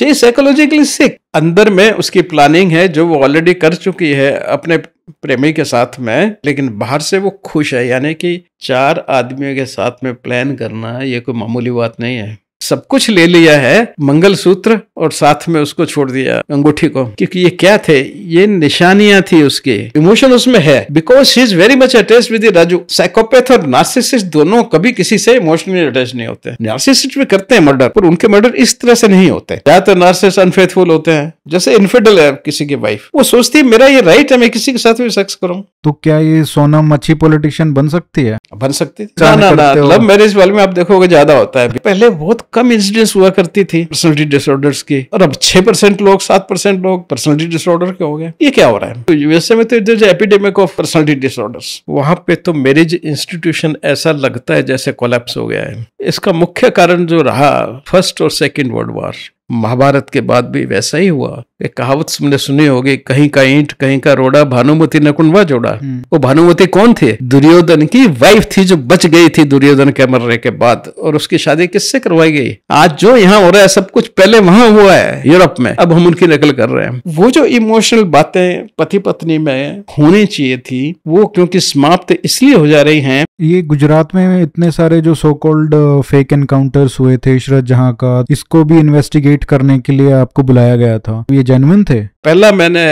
She is psychologically सिक। अंदर में उसकी प्लानिंग है जो वो ऑलरेडी कर चुकी है अपने प्रेमी के साथ में, लेकिन बाहर से वो खुश है। यानी कि 4 आदमियों के साथ में प्लान करना ये कोई मामूली बात नहीं है। सब कुछ ले लिया है, मंगलसूत्र और साथ में उसको छोड़ दिया अंगूठी को, क्योंकि ये क्या थे, ये निशानियां थी उसकी। इमोशन उसमें है because she is very much attached with Raju. Psychopath और नार्सिसिस्ट दोनों कभी किसी से इमोशनली अटैच नहीं होते। नार्सिसिस्ट भी करते हैं मर्डर, पर उनके मर्डर इस तरह से नहीं होते। ज्यादातर नार्सिसिस्ट अनफेथफुल होते हैं, जैसे इनफिडल है किसी की वाइफ, वो सोचती है मेरा ये राइट है मैं किसी के साथ भी सेक्स करूं। तो क्या ये सोनम अच्छी पॉलिटिशियन बन सकती है? बन सकती है ना। लव मैरिज वाले में आप देखोगे ज्यादा होता है। पहले बहुत कम इंसिडेंस हुआ करती थी पर्सनालिटी डिसऑर्डर्स की, और अब 6% लोग 7% लोग पर्सनालिटी डिसऑर्डर के हो गए। ये क्या हो रहा है? तो यूएसए में तो जो एपिडेमिक ऑफ पर्सनालिटी डिसऑर्डर्स, वहां पे तो मैरिज इंस्टीट्यूशन ऐसा लगता है जैसे कोलैप्स हो गया है। इसका मुख्य कारण जो रहा फर्स्ट और सेकेंड वर्ल्ड वॉर, महाभारत के बाद भी वैसा ही हुआ। एक कहावत तुमने सुनी होगी, कहीं का ईंट कहीं का रोड़ा, भानुमति न कुंडवा जोड़ा। वो भानुमति कौन थे? दुर्योधन की वाइफ थी जो बच गई थी दुर्योधन के मरने के बाद, और उसकी शादी किससे करवाई गई? आज जो यहाँ हो रहा है सब कुछ पहले वहां हुआ है यूरोप में, अब हम उनकी नकल कर रहे हैं। वो जो इमोशनल बातें पति पत्नी में होनी चाहिए थी वो क्योंकि समाप्त इसलिए हो जा रही हैं। ये गुजरात में इतने सारे जो सो कॉल्ड फेक एनकाउंटर्स हुए थे इशरत जहां का, इसको भी इन्वेस्टिगेट करने के लिए आपको बुलाया गया था, ये जेन्युइन थे? पहला मैंने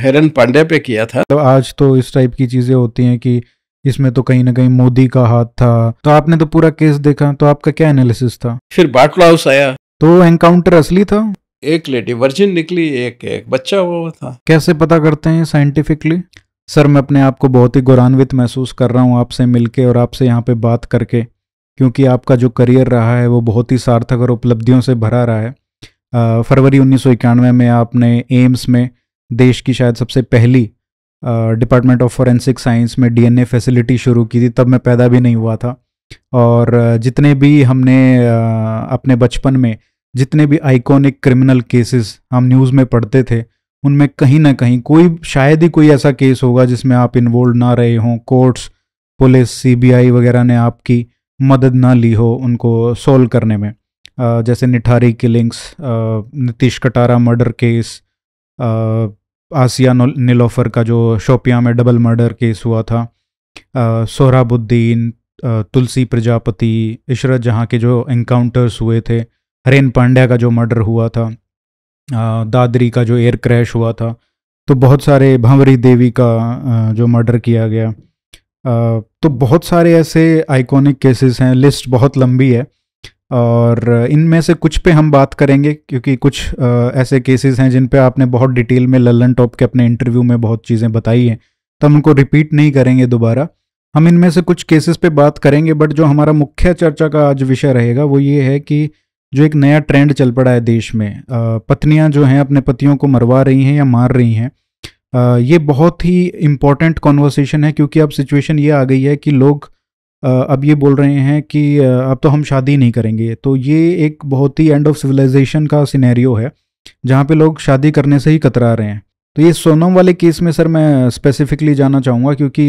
हिरन पांड्या पे किया था। तो आज तो इस टाइप की चीजें होती हैं कि इसमें तो कहीं ना कहीं मोदी का हाथ था। तो आपने तो पूरा केस देखा, तो आपका क्या एनालिसिस था? फिर बाटला हाउस आया, तो एनकाउंटर असली था? एक लेडी वर्जिन निकली, एक बच्चा हुआ था। कैसे पता करते हैं साइंटिफिकली? सर मैं अपने आप को बहुत ही गौरवान्वित महसूस कर रहा हूँ आपसे मिलके और आपसे यहाँ पे बात करके, क्योंकि आपका जो करियर रहा है वो बहुत ही सार्थक और उपलब्धियों से भरा रहा है। फरवरी 1991 में आपने एम्स में देश की शायद सबसे पहली डिपार्टमेंट ऑफ फॉरेंसिक साइंस में डीएनए फैसिलिटी शुरू की थी, तब मैं पैदा भी नहीं हुआ था। और जितने भी हमने अपने बचपन में जितने भी आइकॉनिक क्रिमिनल केसेस हम न्यूज़ में पढ़ते थे, उनमें कहीं ना कहीं शायद ही कोई ऐसा केस होगा जिसमें आप इन्वॉल्व ना रहे हों। कोर्ट्स, पुलिस, सीबीआई वगैरह ने आपकी मदद ना ली हो उनको सॉल्व करने में। जैसे Nithari killings, Nitish Katara murder case, Asiya Nilofar का जो शोपियां में डबल मर्डर केस हुआ था, सोहराबुद्दीन, तुलसी प्रजापति, इशरत जहां के जो एनकाउंटर्स हुए थे, हरेन पांड्या का जो मर्डर हुआ था, दादरी का जो एयर क्रैश हुआ था, तो बहुत सारे, भंवरी देवी का जो मर्डर किया गया, तो बहुत सारे ऐसे आइकॉनिक केसेस हैं। लिस्ट बहुत लंबी है और इनमें से कुछ पे हम बात करेंगे, क्योंकि कुछ ऐसे केसेस हैं जिन पे आपने बहुत डिटेल में लल्लन टॉप के अपने इंटरव्यू में बहुत चीज़ें बताई हैं, तो हम उनको रिपीट नहीं करेंगे दोबारा। हम इनमें से कुछ केसेस पे बात करेंगे, बट जो हमारा मुख्य चर्चा का आज विषय रहेगा वो ये है कि जो एक नया ट्रेंड चल पड़ा है देश में, पत्नियां जो हैं अपने पतियों को मरवा रही हैं या मार रही हैं। ये बहुत ही इम्पॉर्टेंट कॉन्वर्सेशन है, क्योंकि अब सिचुएशन ये आ गई है कि लोग अब ये बोल रहे हैं कि अब तो हम शादी नहीं करेंगे। तो ये एक बहुत ही एंड ऑफ सिविलाइजेशन का सिनेरियो है जहाँ पे लोग शादी करने से ही कतरा रहे हैं। तो ये सोनम वाले केस में सर मैं स्पेसिफिकली जाना चाहूँगा, क्योंकि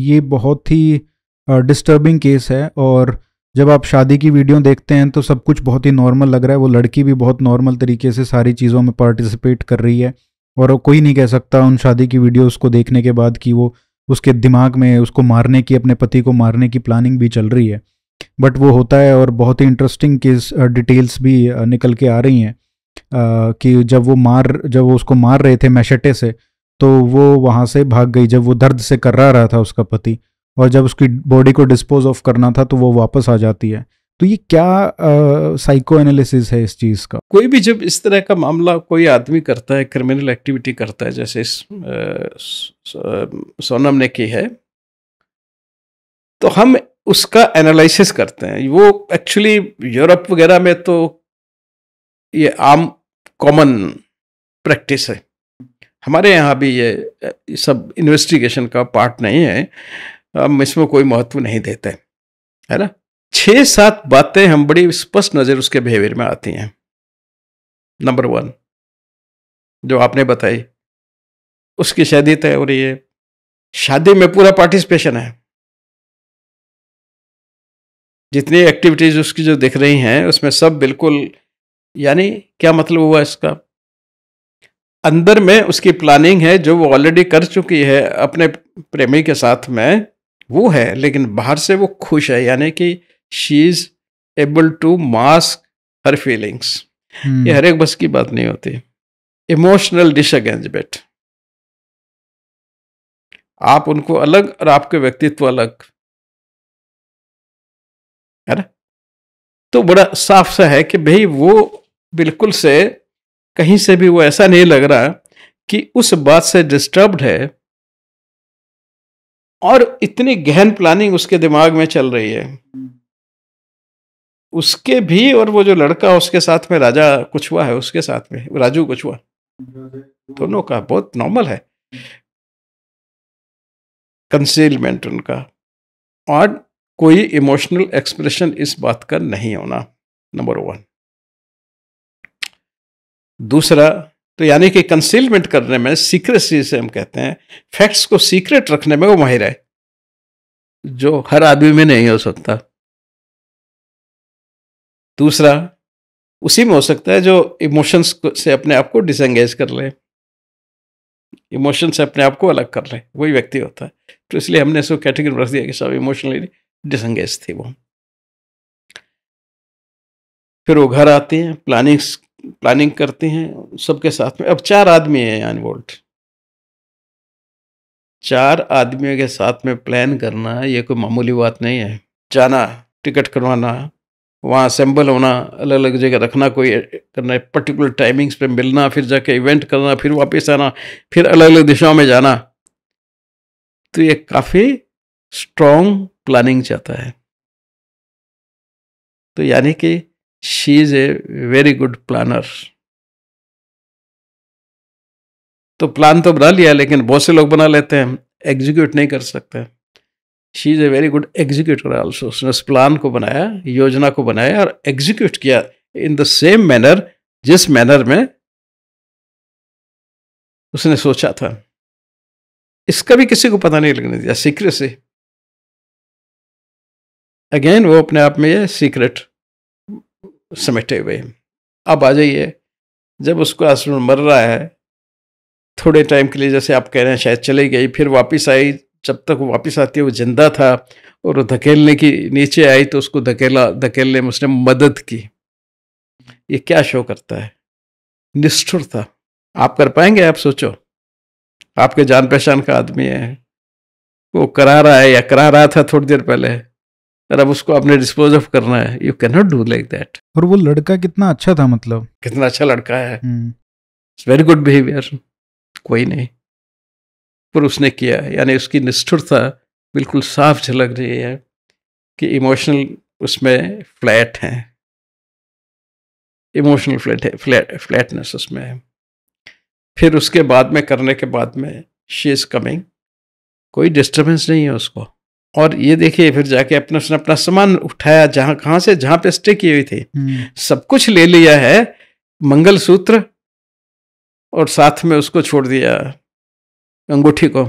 ये बहुत ही डिस्टर्बिंग केस है, और जब आप शादी की वीडियो देखते हैं तो सब कुछ बहुत ही नॉर्मल लग रहा है। वो लड़की भी बहुत नॉर्मल तरीके से सारी चीज़ों में पार्टिसिपेट कर रही है, और कोई नहीं कह सकता उन शादी की वीडियोस को देखने के बाद कि वो उसके दिमाग में उसको मारने की, अपने पति को मारने की प्लानिंग भी चल रही है। बट वो होता है, और बहुत ही इंटरेस्टिंग केस डिटेल्स भी निकल के आ रही हैं कि जब वो उसको मार रहे थे मैशेटे से, तो वो वहाँ से भाग गई जब वो दर्द से कर्रा रहा था उसका पति, और जब उसकी बॉडी को डिस्पोज ऑफ करना था तो वो वापस आ जाती है। तो ये क्या साइको एनालिसिस है इस चीज़ का? कोई भी जब इस तरह का मामला कोई आदमी करता है, क्रिमिनल एक्टिविटी करता है, जैसे सोनम ने की है, तो हम उसका एनालिसिस करते हैं। वो एक्चुअली यूरोप वगैरह में तो ये आम कॉमन प्रैक्टिस है। हमारे यहाँ भी ये सब इन्वेस्टिगेशन का पार्ट नहीं है, हम इसमें कोई महत्व नहीं देते, है ना। 6-7 बातें हम बड़ी स्पष्ट नज़र उसके बिहेवियर में आती हैं। नंबर 1 जो आपने बताई, उसकी शादी तय हो रही है, शादी में पूरा पार्टिसिपेशन है। जितनी एक्टिविटीज उसकी जो दिख रही हैं उसमें सब बिल्कुल यानी क्या मतलब हुआ इसका? अंदर में उसकी प्लानिंग है जो वो ऑलरेडी कर चुकी है अपने प्रेमी के साथ में, वो है, लेकिन बाहर से वो खुश है, यानी कि she is able to mask her feelings. ये हर एक बस की बात नहीं होती। इमोशनल डिसएंगेजमेंट, आप उनको अलग और आपके व्यक्तित्व अलग, है ना? तो बड़ा साफ सा है कि भाई वो बिल्कुल से कहीं से भी वो ऐसा नहीं लग रहा कि उस बात से डिस्टर्ब्ड है, और इतनी गहन प्लानिंग उसके दिमाग में चल रही है उसके भी, और वो जो लड़का उसके साथ में राजा कुछवा है उसके साथ में राजू कुछवा, दोनों का बहुत नॉर्मल है कंसीलमेंट उनका, और कोई इमोशनल एक्सप्रेशन इस बात का नहीं होना, नंबर 1। दूसरा, तो यानी कि कंसीलमेंट करने में, सीक्रेसी से हम कहते हैं, फैक्ट्स को सीक्रेट रखने में वो माहिर है, जो हर आदमी में नहीं हो सकता। दूसरा, उसी में हो सकता है जो इमोशंस से अपने आप को डिसएंगेज कर ले, इमोशन से अपने आप को अलग कर ले, वही व्यक्ति होता है। तो इसलिए हमने इसको कैटेगरी रख दिया कि सब इमोशनली डिसएंगेज थी वो। फिर वो घर आती हैं, प्लानिंग करती हैं सबके साथ में। अब 4 आदमी हैं इन्वॉल्व, 4 आदमियों के साथ में प्लान करना ये कोई मामूली बात नहीं है। जाना, टिकट करवाना, वहाँ असेंबल होना, अलग अलग जगह रखना, कोई करना, पर्टिकुलर टाइमिंग्स पे मिलना, फिर जाके इवेंट करना, फिर वापस आना, फिर अलग अलग दिशाओं में जाना, तो ये काफ़ी स्ट्रॉन्ग प्लानिंग चाहता है। तो यानी कि she is a very good planner. तो प्लान तो बना लिया, लेकिन बहुत से लोग बना लेते हैं, एग्जीक्यूट नहीं कर सकते। She is a very good executor also. उसने उस प्लान को बनाया, योजना को बनाया और एग्जीक्यूट किया इन द सेम मैनर जिस मैनर में उसने सोचा था। इसका भी किसी को पता नहीं लगने दिया, सीक्रेसी। अगेन वो अपने आप में ये सीक्रेट समेटे हुए। अब आ जाइए, जब उसको आसमान मर रहा है, थोड़े टाइम के लिए जैसे आप कह रहे हैं शायद चली गई, फिर वापस आई, जब तक वो वापस आती है वो जिंदा था, और वो धकेलने की नीचे आई तो उसको धकेलने में उसने मदद की। ये क्या शो करता है? निष्ठुरता। आप कर पाएंगे? आप सोचो, आपके जान पहचान का आदमी है, वो करा रहा है या करा रहा था थोड़ी देर पहले, और अब उसको आपने डिस्पोज ऑफ करना है। You can not do like that. और वो लड़का कितना अच्छा था, मतलब कितना अच्छा लड़का है, वेरी गुड बिहेवियर, कोई नहीं, पर उसने किया। यानी उसकी निष्ठुरता बिल्कुल साफ झलक रही है कि इमोशनल उसमें फ्लैट है, इमोशनल फ्लैटनेस उसमें है। फिर उसके बाद में करने के बाद में शी इज कमिंग, कोई डिस्टर्बेंस नहीं है उसको। और ये देखिए, फिर जाके उसने अपना सामान उठाया, जहाँ पे स्टे की हुई थी, सब कुछ ले लिया है, मंगलसूत्र, और साथ में उसको छोड़ दिया अंगूठी को,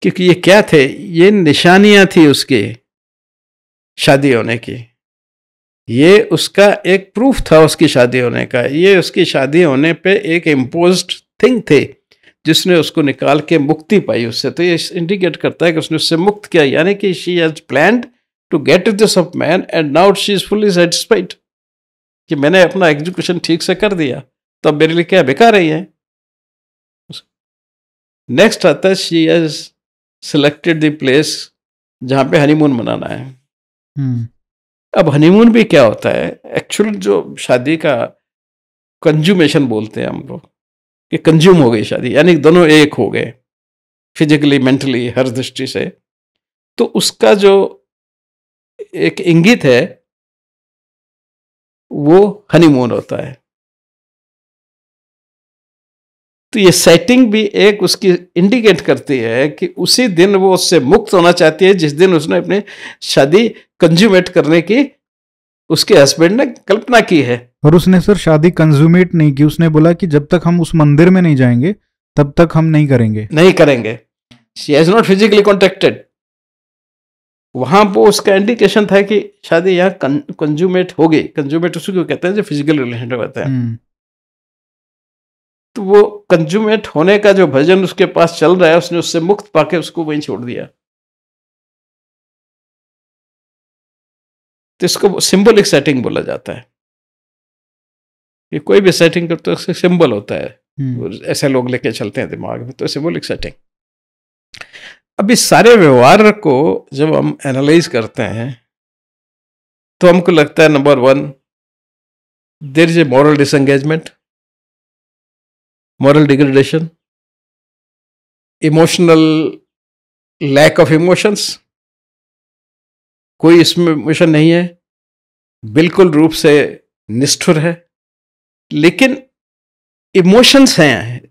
क्योंकि ये क्या थे? ये निशानियां थी उसकी शादी होने की। ये उसका एक प्रूफ था उसकी शादी होने का। ये उसकी शादी होने पे एक इम्पोज्ड थिंग थे जिसने उसको निकाल के मुक्ति पाई उससे। तो ये इंडिकेट करता है कि उसने उससे मुक्त किया, यानी कि she has planned to get this up man and now she is fully satisfied कि मैंने अपना एग्जीक्यूशन ठीक से कर दिया, तो अब मेरे लिए क्या बेकार है ये। नेक्स्ट आता है, she has selected the place जहाँ पे हनीमून मनाना है। अब हनीमून भी क्या होता है? एक्चुअल जो शादी का कंज्यूमेशन बोलते हैं हम लोग, कि कंज्यूम हो गई शादी, यानी दोनों एक हो गए फिजिकली, मेंटली, हर दृष्टि से। तो उसका जो एक इंगित है वो हनीमून होता है। तो ये सेटिंग भी एक उसकी इंडिकेट करती है कि उसी दिन वो उससे मुक्त होना चाहती है जिस दिन उसने अपनी शादी कंज्यूमेट करने की उसके हस्बैंड ने कल्पना की है। और उसने सर शादी कंज्यूमेट नहीं की, उसने बोला कि जब तक हम उस मंदिर में नहीं जाएंगे तब तक हम नहीं करेंगे। She has not physically contacted, वहां वो उसका इंडिकेशन था कि शायद यहाँ कंज्यूमेट हो गई। कंज्यूमेट उसको कहते हैं जो फिजिकल रिलेशनशिप होता है। तो वो कंज्यूमेट होने का जो भजन उसके पास चल रहा है, उसने उससे मुक्त पाके उसको वहीं छोड़ दिया। तो इसको सिंबलिक सेटिंग बोला जाता है। ये कोई भी सेटिंग करते हो उसका सिंबल होता है, ऐसे लोग लेके चलते हैं दिमाग में, तो सिंबलिक सेटिंग। अब इस सारे व्यवहार को जब हम एनालाइज करते हैं तो हमको लगता है number 1, there is a moral disengagement, moral degradation, emotional lack of emotions, कोई इसमें इमोशन नहीं है, बिल्कुल रूप से निष्ठुर है। लेकिन इमोशंस हैं,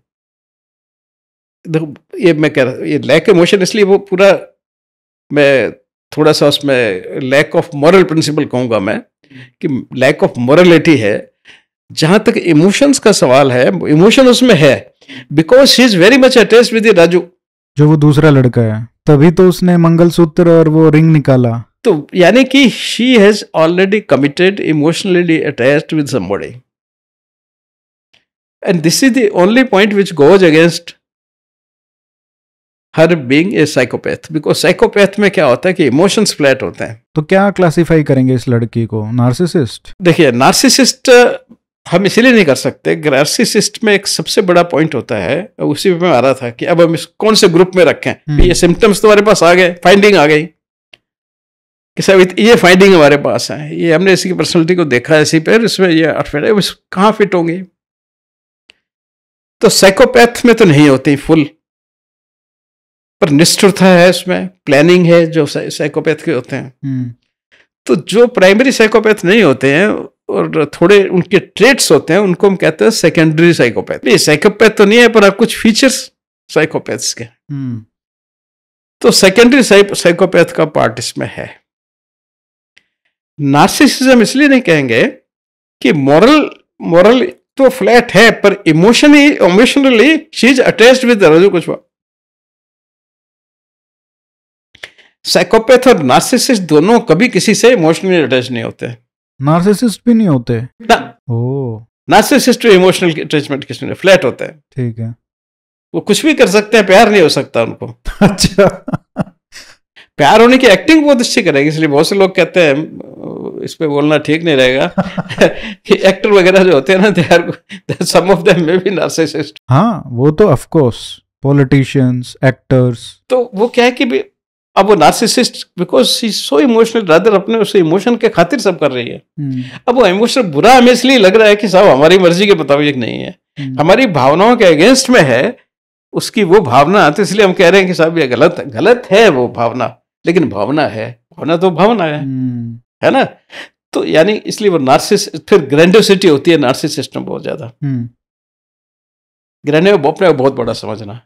देखो ये मैं कह रहा, ये लैक इमोशन इसलिए वो पूरा, मैं थोड़ा सा उसमें लैक ऑफ मॉरल प्रिंसिपल कहूँगा मैं, कि लैक ऑफ मॉरलिटी है। जहाँ तक इमोशंस का सवाल है, इमोशन उसमें है, because she is very much attached with Raju, जो वो दूसरा लड़का है, तभी तो उसने मंगलसूत्र और वो रिंग निकाला। तो यानी कि she has already committed, emotionally attached with somebody, and this is the only point which goes against her being a psychopath. Because psychopath में क्या होता है कि इमोशंस फ्लैट होते हैं। तो क्या क्लासिफाई करेंगे इस लड़की को, नार्सिसिस्ट? देखिए, नार्सिसिस्ट हम इसीलिए नहीं कर सकते। नार्सिसिस्ट में एक सबसे बड़ा पॉइंट होता है, उसी में आ रहा था कि अब हम कौन से ग्रुप में रखें। ये सिम्टम्स तो हमारे पास आ गए, फाइंडिंग आ गई कि सब ये फाइंडिंग हमारे पास है, ये हमने इसी की पर्सनैलिटी को देखा है, इसी पर इसमें ये फिट है, कहाँ फिट होंगी? तो साइकोपैथ में तो नहीं होती फुल, पर निष्ठुरता है इसमें, प्लानिंग है जो साइकोपैथ के होते हैं। तो जो प्राइमरी साइकोपैथ नहीं होते हैं और थोड़े उनके ट्रेट्स होते हैं, उनको हम कहते हैं सेकेंडरी साइकोपैथ। ये साइकोपैथ तो नहीं है, पर कुछ फीचर्स साइकोपैथ्स के। तो सेकेंडरी साइकोपैथ का पार्ट इसमें है। नार्सिसिज्म इसलिए नहीं कहेंगे कि मॉरल तो फ्लैट है, पर emotionally she is attached with Raju Kushwaha. Psychopath और नार्सिसिस्ट दोनों कभी किसी से इमोशनली अटैच नहीं होते। नार्सिसिस्ट भी नहीं होते ना। ओह, नार्सिसिस्ट इमोशनल अटैचमेंट किसी ने फ्लैट होता है। ठीक है, वो कुछ भी कर सकते हैं, प्यार नहीं हो सकता उनको। अच्छा। प्यार होने की एक्टिंग बहुत अच्छी करेगी, इसलिए बहुत से लोग कहते हैं, इस पे बोलना ठीक नहीं रहेगा कि एक्टर वगैरह जो होते हैं ना, they are some of them may be narcissist. हाँ, वो तो ऑफ कोर्स, पॉलिटिशियंस, एक्टर्स। तो वो क्या है कि अब वो narcissist because she so emotional, rather अपने उस इमोशन के खातिर सब कर रही है। अब वो इमोशन बुरा हमें इसलिए लग रहा है कि साहब हमारी मर्जी के मुताबिक नहीं है, हमारी भावनाओं के अगेंस्ट में है उसकी वो भावना, तो इसलिए हम कह रहे हैं कि साहब ये गलत है वो भावना, लेकिन भावना है, भावना तो भावना है ना। तो यानी इसलिए वो नार्सिसिस्ट, फिर ग्रैंडियोसिटी होती है नार्सिसिस्ट में बहुत ज्यादा। ग्रैंडियो अपने बहुत बड़ा समझना,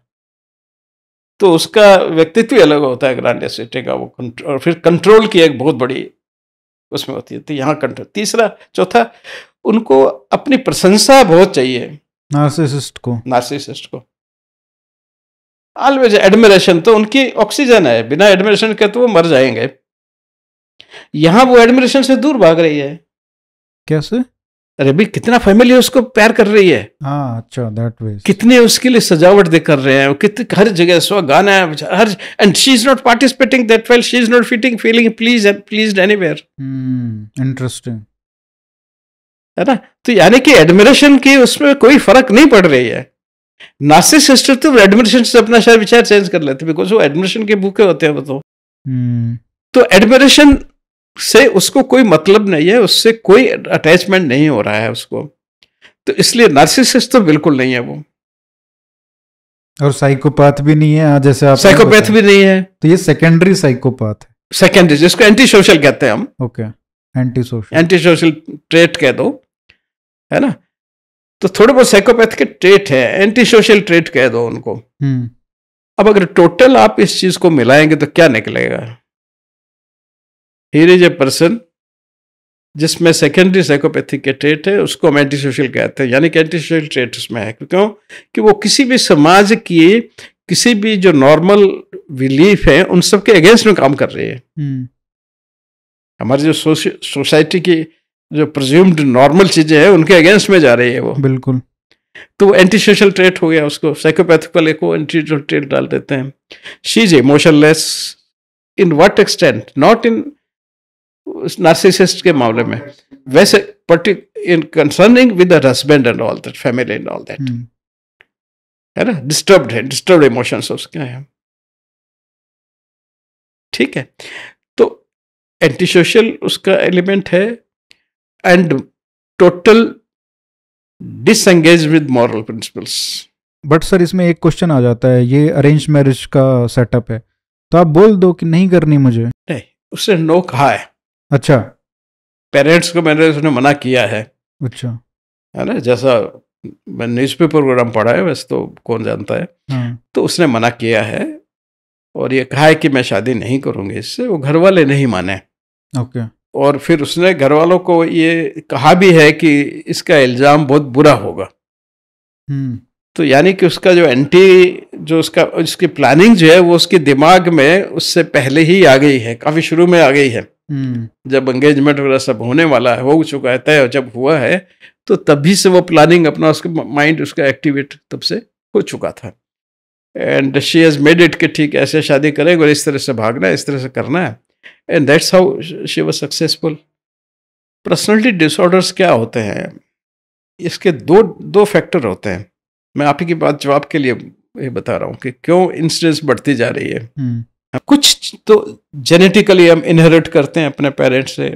तो उसका व्यक्तित्व ही अलग होता है ग्रैंडियोसिटी का, वो और फिर कंट्रोल की एक बहुत बड़ी उसमें होती है। तो यहाँ कंट्रोल। तीसरा चौथा, उनको अपनी प्रशंसा बहुत चाहिए नार्सिसिस्ट को ऑलवेज एडमिरेशन, तो उनकी ऑक्सीजन है, बिना एडमिरेशन के तो वो मर जाएंगे। यहाँ वो एडमिरेशन से दूर भाग रही है। कैसे? अरे भाई कितना फैमिली उसको प्यार कर रही है। हाँ, अच्छा, दैट वे। कितने उसके लिए सजावट दे कर रहे हैं, कितने हर जगह सो गाना है हर, and she is not participating that well, she is not feeling pleased anywhere. Interesting है ना। तो यानी कि एडमिरेशन की उसमें कोई फर्क नहीं पड़ रही है। नार्सिसिस्ट तो एडमिरेशन से अपना शायद विचार चेंज कर लेते, बिकॉज वो एडमिरेशन के भूखे होते हैं वो तो एडमिरेशन से उसको कोई मतलब नहीं है, उससे कोई अटैचमेंट नहीं हो रहा है उसको, तो इसलिए नार्सिसिस्ट तो बिल्कुल नहीं है वो। और साइकोपैथ भी नहीं है, जैसे आप साइकोपैथ भी नहीं है, तो ये सेकेंडरी साइकोपैथ है। सेकेंडरी, जिसको एंटी सोशल कहते हैं हम। ओके, एंटी सोशल ट्रेट कह दो, है ना। तो थोड़े बहुत साइकोपैथ के ट्रेट है, एंटी सोशल ट्रेट कह दो उनको। अब अगर टोटल आप इस चीज को मिलाएंगे तो क्या निकलेगा? हियर इज ए पर्सन जिसमें सेकेंडरी साइकोपैथिक के ट्रेट है, उसको हम एंटी सोशल कहते हैं, यानी कि एंटी सोशल ट्रेट उसमें है। क्यों? कि वो किसी भी समाज की किसी भी जो नॉर्मल बिलीफ है उन सब के अगेंस्ट में काम कर रही है। हमारी जो सोसाइटी की जो प्रिज्यूम्ड नॉर्मल चीजें हैं उनके अगेंस्ट में जा रही है वो। बिल्कुल। तो एंटी सोशल ट्रेट हो गया, उसको साइकोपैथिक वाले को एंटी सोशल ट्रेट डाल देते हैं। She is emotionless in what extent, not in narcissist के मामले में, वैसे in concerning with the husband and all that, family and all that, है ना, डिस्टर्ब्ड इमोशंस उसके हैं। ठीक है, तो एंटी सोशल उसका एलिमेंट है and total disengage with moral principles. But sir इसमें एक क्वेश्चन आ जाता है, ये अरेंज मैरिज का सेटअप है तो आप बोल दो कि नहीं करनी मुझे। नहीं, उसने नो कहा है। अच्छा, पेरेंट्स को मैंने उसने मना किया है। अच्छा, है ना, जैसा मैं न्यूज़पेपर प्रोग्राम पढ़ा है वैसे तो कौन जानता है। हाँ। तो उसने मना किया है और ये कहा है कि मैं शादी नहीं करूंगी इससे। वो घर वाले नहीं माने। ओके। और फिर उसने घर वालों को ये कहा भी है कि इसका इल्ज़ाम बहुत बुरा होगा। तो यानी कि उसका जो उसकी प्लानिंग जो है वो उसके दिमाग में उससे पहले ही आ गई है, काफ़ी शुरू में आ गई है। जब एंगेजमेंट वगैरह सब होने वाला है, हो चुका है तय, जब हुआ है तो तभी से वो प्लानिंग अपना उसका माइंड उसका एक्टिवेट तब से हो चुका था। And she has made it कि ठीक ऐसे शादी करेंगे और इस तरह से भागना है, इस तरह से करना है। And that's how she was successful. Personality disorders क्या होते हैं, इसके दो फैक्टर होते हैं। मैं आप ही की बात जवाब के लिए ये बता रहा हूँ कि क्यों इंसिडेंस बढ़ती जा रही है। कुछ तो जेनेटिकली हम इनहेरिट करते हैं अपने पेरेंट्स से,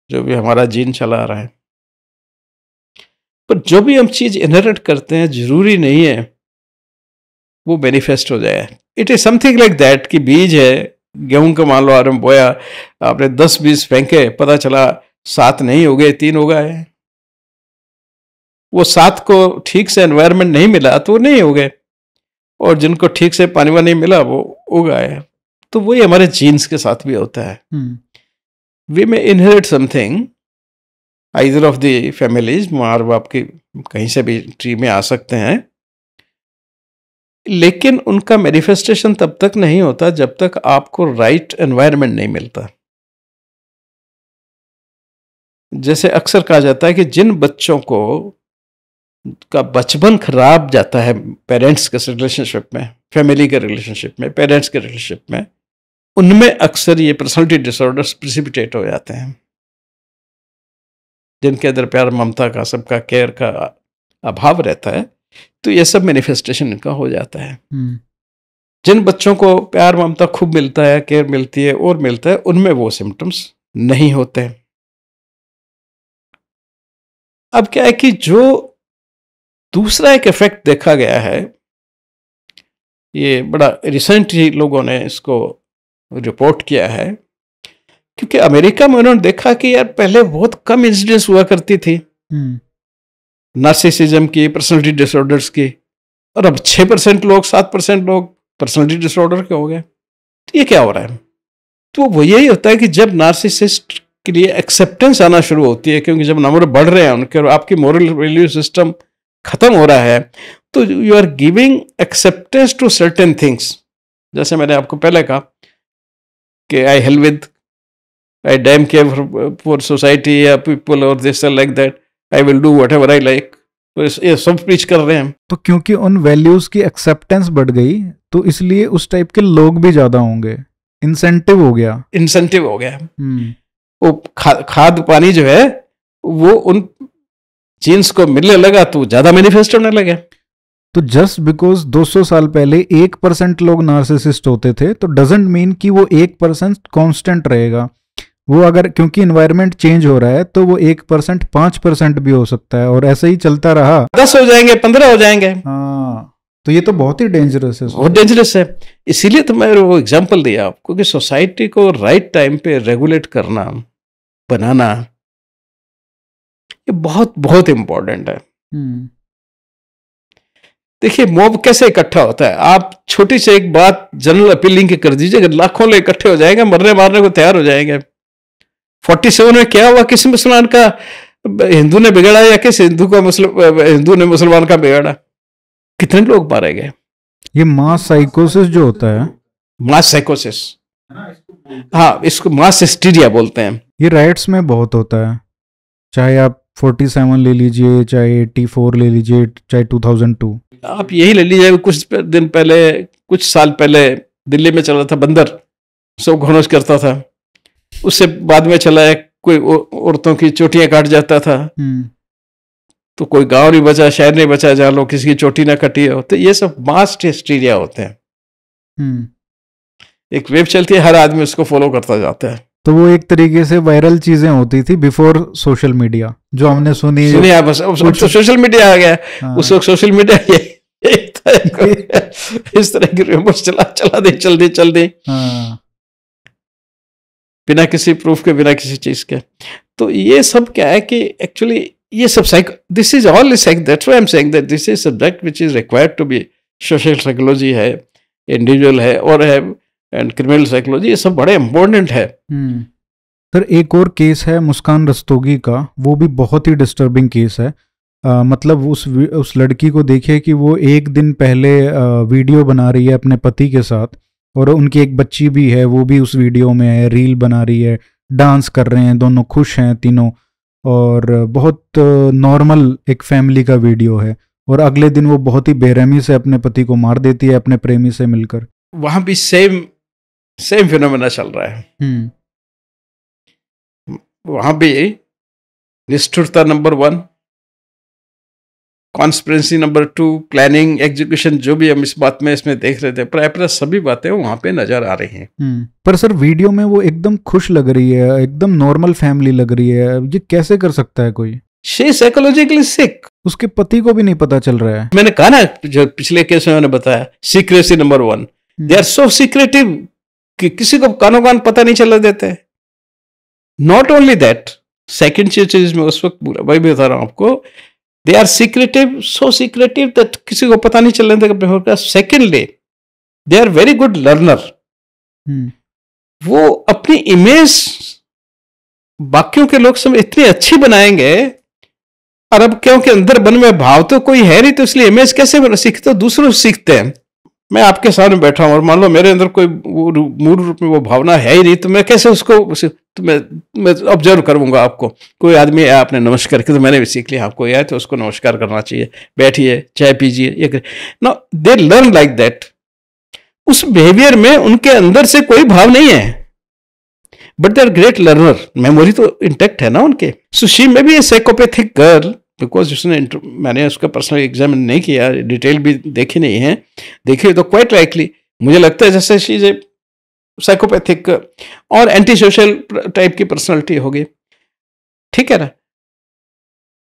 जो भी हमारा जीन चला आ रहा है। पर जो भी हम चीज़ इनहेरिट करते हैं जरूरी नहीं है वो मैनिफेस्ट हो जाए। It is something like that कि बीज है गेहूं का, मान लो आपने बोया, आपने 10 बीज फेंके, पता चला 7 नहीं हो गए, 3 हो गए। वो 7 को ठीक से एनवायरनमेंट नहीं मिला तो वो नहीं हो गए, और जिनको ठीक से पानी नहीं मिला वो उगाए। तो वही हमारे जीन्स के साथ भी होता है। वी में inherit something either of the families, माँ बाप की कहीं से भी ट्री में आ सकते हैं, लेकिन उनका मैनिफेस्टेशन तब तक नहीं होता जब तक आपको राइट एनवायरनमेंट नहीं मिलता। जैसे अक्सर कहा जाता है कि जिन बच्चों को का बचपन खराब जाता है पेरेंट्स के रिलेशनशिप में, फैमिली के रिलेशनशिप में, पेरेंट्स के रिलेशनशिप में, उनमें अक्सर ये पर्सनालिटी डिसऑर्डर्स प्रिसिपिटेट हो जाते हैं। जिनके अंदर प्यार ममता का, सबका केयर का अभाव रहता है, तो ये सब मैनिफेस्टेशन इनका हो जाता है। जिन बच्चों को प्यार ममता खूब मिलता है, केयर मिलती है और मिलता है, उनमें वो सिम्टम्स नहीं होते। अब क्या है कि जो दूसरा एक इफेक्ट देखा गया है, ये बड़ा रिसेंट ही लोगों ने इसको रिपोर्ट किया है, क्योंकि अमेरिका में उन्होंने देखा कि यार पहले बहुत कम इंसिडेंस हुआ करती थी नार्सिसिज्म की, पर्सनालिटी डिसऑर्डर्स की, और अब 6% लोग, 7% लोग पर्सनालिटी डिसऑर्डर के हो गए। तो ये क्या हो रहा है? तो वो यही होता है कि जब नार्सिसिस्ट के लिए एक्सेप्टेंस आना शुरू होती है, क्योंकि जब नंबर बढ़ रहे हैं उनके और आपकी मोरल वैल्यू सिस्टम खत्म हो रहा है, तो you are giving acceptance to certain things. जैसे मैंने आपको पहले कहा कि I hell with, I damn care for society या पीपल और this like that, I will do whatever I like. तो ये सब प्रीच कर रहे हैं। तो क्योंकि उन वैल्यूज की एक्सेप्टेंस बढ़ गई तो इसलिए उस टाइप के लोग भी ज्यादा होंगे, इंसेंटिव हो गया। वो खाद पानी जो है वो उन जीन्स को मिलने लगा तो ज्यादा मैनिफेस्ट होने लगे। तो जस्ट बिकॉज 200 साल पहले 1% लोग नार्सिसिस्ट होते थे तो डजेंट मीन कि वो 1% कांस्टेंट रहेगा। वो अगर क्योंकि एनवायरनमेंट चेंज हो रहा है तो वो 1% 5% भी हो सकता है, और ऐसे ही चलता रहा 10 हो जाएंगे, 15 हो जाएंगे। हाँ, तो ये तो बहुत ही डेंजरस है। बहुत डेंजरस है। इसीलिए तो मैं वो एग्जांपल दिया आपको कि सोसाइटी को राइट टाइम पे रेगुलेट करना, बनाना, ये बहुत बहुत इंपॉर्टेंट है। देखिए मॉब कैसे इकट्ठा होता है, आप छोटी से एक बात जनरल अपीलिंग की कर दीजिए, लाखों लोग इकट्ठे हो जाएंगे, मरने मारने को तैयार हो जाएंगे। 47 में क्या हुआ, किस मुसलमान का हिंदू ने बिगड़ा या किस हिंदू ने मुसलमान का बिगाड़ा? कितने लोग मारे गए? ये मास साइकोसिस जो होता है, मास साइकोसिस, हाँ इसको मास हिस्टीरिया बोलते हैं। ये राइट्स में बहुत होता है, चाहे आप 47 ले लीजिए, चाहे 84 ले लीजिए, चाहे 2002। आप यही ले लीजिए, कुछ दिन पहले, कुछ साल पहले दिल्ली में चल रहा था बंदर, सब घोनस करता था, उससे बाद में चला है कोई औरतों की चोटियां काट जाता था, तो कोई गांव नहीं बचा, शहर नहीं बचा जहाँ लोग किसी की चोटी ना कटी हो। तो ये सब मास हिस्टीरिया होते हैं। एक वेब चलती है, हर आदमी उसको फॉलो करता जाता है। तो वो एक तरीके से वायरल चीजें होती थी बिफोर सोशल मीडिया, जो हमने सुनी है, बस अब सोशल मीडिया आ गया। हाँ। उस वक्त सोशल मीडिया इस तरह की रूमर्स चल दे हाँ। बिना किसी प्रूफ के, बिना किसी चीज के। तो ये सब क्या है कि एक्चुअली ये सब this is all that's why I am saying that this is subject which is required to be, social psychology है, इंडिविजुअल है और है, एंड क्रिमिनल साइकोलॉजी, ये सब बड़े इंपॉर्टेंट है। सर एक और केस है मुस्कान रस्तोगी का, वो भी बहुत ही डिस्टर्बिंग केस है। मतलब उस लड़की को देखिए कि वो एक दिन पहले वीडियो बना रही है अपने पति के साथ, और उनकी एक बच्ची भी है, वो भी उस वीडियो में है, रील बना रही है, डांस कर रहे हैं, दोनों खुश हैं तीनों, और बहुत नॉर्मल एक फैमिली का वीडियो है। और अगले दिन वो बहुत ही बेरहमी से अपने पति को मार देती है अपने प्रेमी से मिलकर। वहां भी सेम फिनोमेना चल रहा है। वहां भी निष्ठुरता number 1, conspiracy number 2, planning, execution, जो भी हम इस बात में इसमें देख रहे थे, प्राय सभी बातें वहां पे नजर आ रही हैं। पर सर वीडियो में वो एकदम खुश लग रही है, एकदम नॉर्मल फैमिली लग रही है, ये कैसे कर सकता है कोई? शी साइकोलॉजिकली सिक। उसके पति को भी नहीं पता चल रहा है। मैंने कहा ना, जो पिछले केस में मैंने बताया, secrecy number 1, they are so secretive कि किसी को कानो कान पता नहीं चलने देते। नॉट ओनली दैट, सेकेंड चीज में उस वक्त वही भी बता रहा हूं आपको, they are secretive, so secretive that किसी को पता नहीं चलने देगा। Secondly, they are very good learner. वो अपनी इमेज बाकियों के लोग सब इतनी अच्छी बनाएंगे, और अब क्योंकि अंदर मन में भाव तो कोई है नहीं, तो इसलिए इमेज कैसे सीखते, तो दूसरों सीखते हैं। मैं आपके सामने बैठा हूं और मान लो मेरे अंदर कोई मूल रूप में वो भावना है ही नहीं, तो मैं कैसे उसको, तो मैं ऑब्जर्व करूंगा आपको। कोई आदमी है, आपने नमस्कार किया, तो मैंने भी सीख लिया, आपको आया तो उसको नमस्कार करना चाहिए, बैठिए, चाय पीजिए, ये know, they learn like that. उस बिहेवियर में उनके अंदर से कोई भाव नहीं है, but they are great learner, memory तो इंटैक्ट है ना उनके। So she may be a psychopathic girl, because उसने, मैंने उसका पर्सनल एग्जामिन नहीं किया, डिटेल भी देखी नहीं है, देखी तो क्वाइट लाइकली मुझे लगता है जैसे शी इज ए साइकोपैथिक और एंटी सोशल टाइप की पर्सनालिटी होगी, ठीक है ना।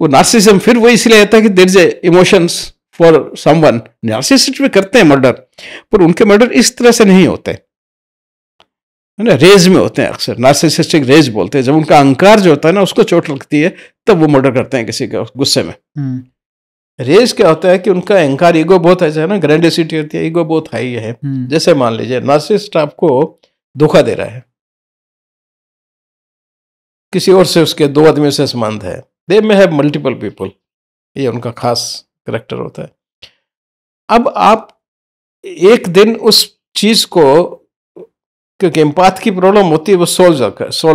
वो नार्सिसिज्म फिर वो इसलिए आता है कि there is a emotions for someone. Narcissist भी करते हैं मर्डर, पर उनके मर्डर इस तरह से नहीं होते, रेज में होते हैं, अक्सर नार्सिसिस्टिक रेज बोलते हैं। जब उनका अहंकार जो होता है ना, उसको चोट लगती है, तब वो मर्डर करते हैं किसी का गुस्से में। रेज क्या होता है कि उनका अहंकार, ईगो बहुत है ना, ग्रैंडिसिटी होती है, ईगो बहुत हाई है। जैसे मान लीजिए नार्सिसिस्ट आपको धोखा दे रहा है, किसी और से उसके 2 आदमियों से संबंध है, दे में हैव मल्टीपल पीपल, ये उनका खास करैक्टर होता है। अब आप एक दिन उस चीज को, क्योंकि एम्पाथ की प्रॉब्लम होती है, वो सोल्व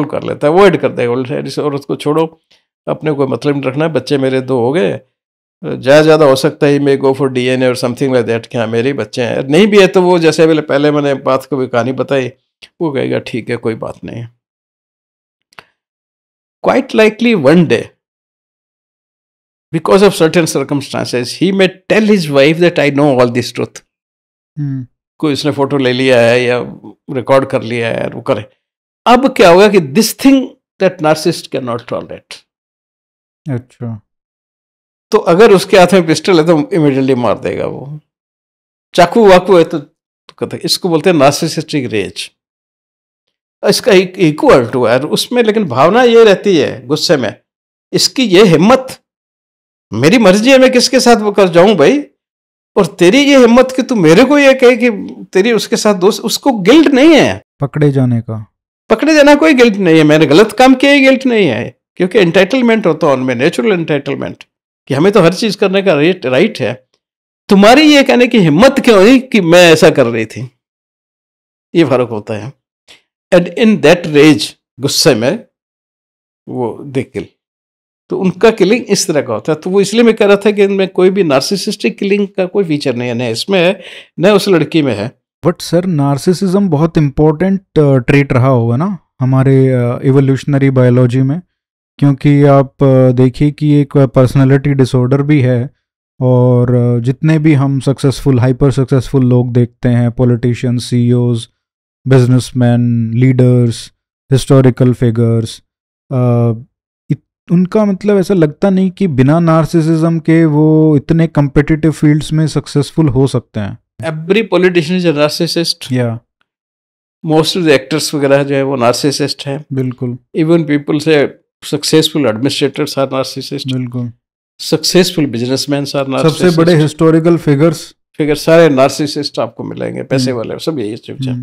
कर लेता है, अवॉइड कर देगा, इस औरत को छोड़ो, अपने कोई मतलब नहीं रखना है, बच्चे मेरे 2 हो गए, ज़्यादा हो सकता है मैं गो फॉर डीएनए और समथिंग लाइक दैट, कि हाँ मेरे बच्चे हैं। नहीं भी है तो वो, जैसे पहले मैंने एम्पाथ को भी कहानी बताई, वो कहेगा ठीक है कोई बात नहीं। Quite likely one day, because of certain circumstances, he may tell his wife that I know all this truth. कोई उसने फोटो ले लिया है या रिकॉर्ड कर लिया है, वो करे। अब क्या होगा कि this thing that narcissist can not tolerate. अच्छा, तो अगर उसके हाथ में पिस्टल है तो इमीडिएटली मार देगा वो। चाकू वाकू है तो कहते, इसको बोलते हैं नार्सिसिस्टिक रेज। इसका इक्वल टू है उसमें, लेकिन भावना ये रहती है गुस्से में, इसकी ये हिम्मत, मेरी मर्जी है मैं किसके साथ वो कर जाऊं भाई, और तेरी ये हिम्मत कि तू मेरे को ये कहे कि तेरी उसके साथ दोस्त, उसको गिल्ट नहीं है पकड़े जाने का, पकड़े जाना कोई गिल्ट नहीं है, मैंने गलत काम किया ही गिल्ट नहीं है, क्योंकि एंटाइटलमेंट होता है उनमें, नेचुरल एंटाइटलमेंट, कि हमें तो हर चीज करने का राइट है। तुम्हारी ये कहने की हिम्मत क्यों हुई कि मैं ऐसा कर रही थी, ये फर्क होता है। एंड इन दैट रेज, गुस्से में वो दे किल। तो उनका किलिंग इस तरह का होता है। तो वो इसलिए मैं कह रहा था कि इनमें कोई भी नार्सिसिस्टिक किलिंग का कोई फीचर नहीं है, न इसमें है न उस लड़की में है। बट सर नार्सिसिज्म बहुत इम्पोर्टेंट ट्रेट रहा होगा ना हमारे इवोल्यूशनरी बायोलॉजी में, क्योंकि आप देखिए कि एक पर्सनालिटी डिसऑर्डर भी है। और जितने भी हम सक्सेसफुल हाइपर सक्सेसफुल लोग देखते हैं, politicians, CEOs, businessman, leaders, historical figures, उनका मतलब ऐसा लगता नहीं कि बिना नार्सिसिज्म के वो इतने कम्पिटिटिव फील्ड्स में सक्सेसफुल हो सकते हैं। Every politician is a narcissist, या मोस्ट ऑफ द एक्टर्स वगैरह जो है वो नार्सिसिस्ट है। बिल्कुल इवन पीपल से सक्सेसफुल एडमिनिस्ट्रेटर्स आर नार्सिसिस्ट, बिल्कुल। सक्सेसफुल बिजनेसमैन आर नार्सिसिस्ट, सबसे बड़े हिस्टोरिकल फिगर्स सारे नार्सिसिस्ट आपको मिलेंगे, पैसे वाले सब यही चीज है।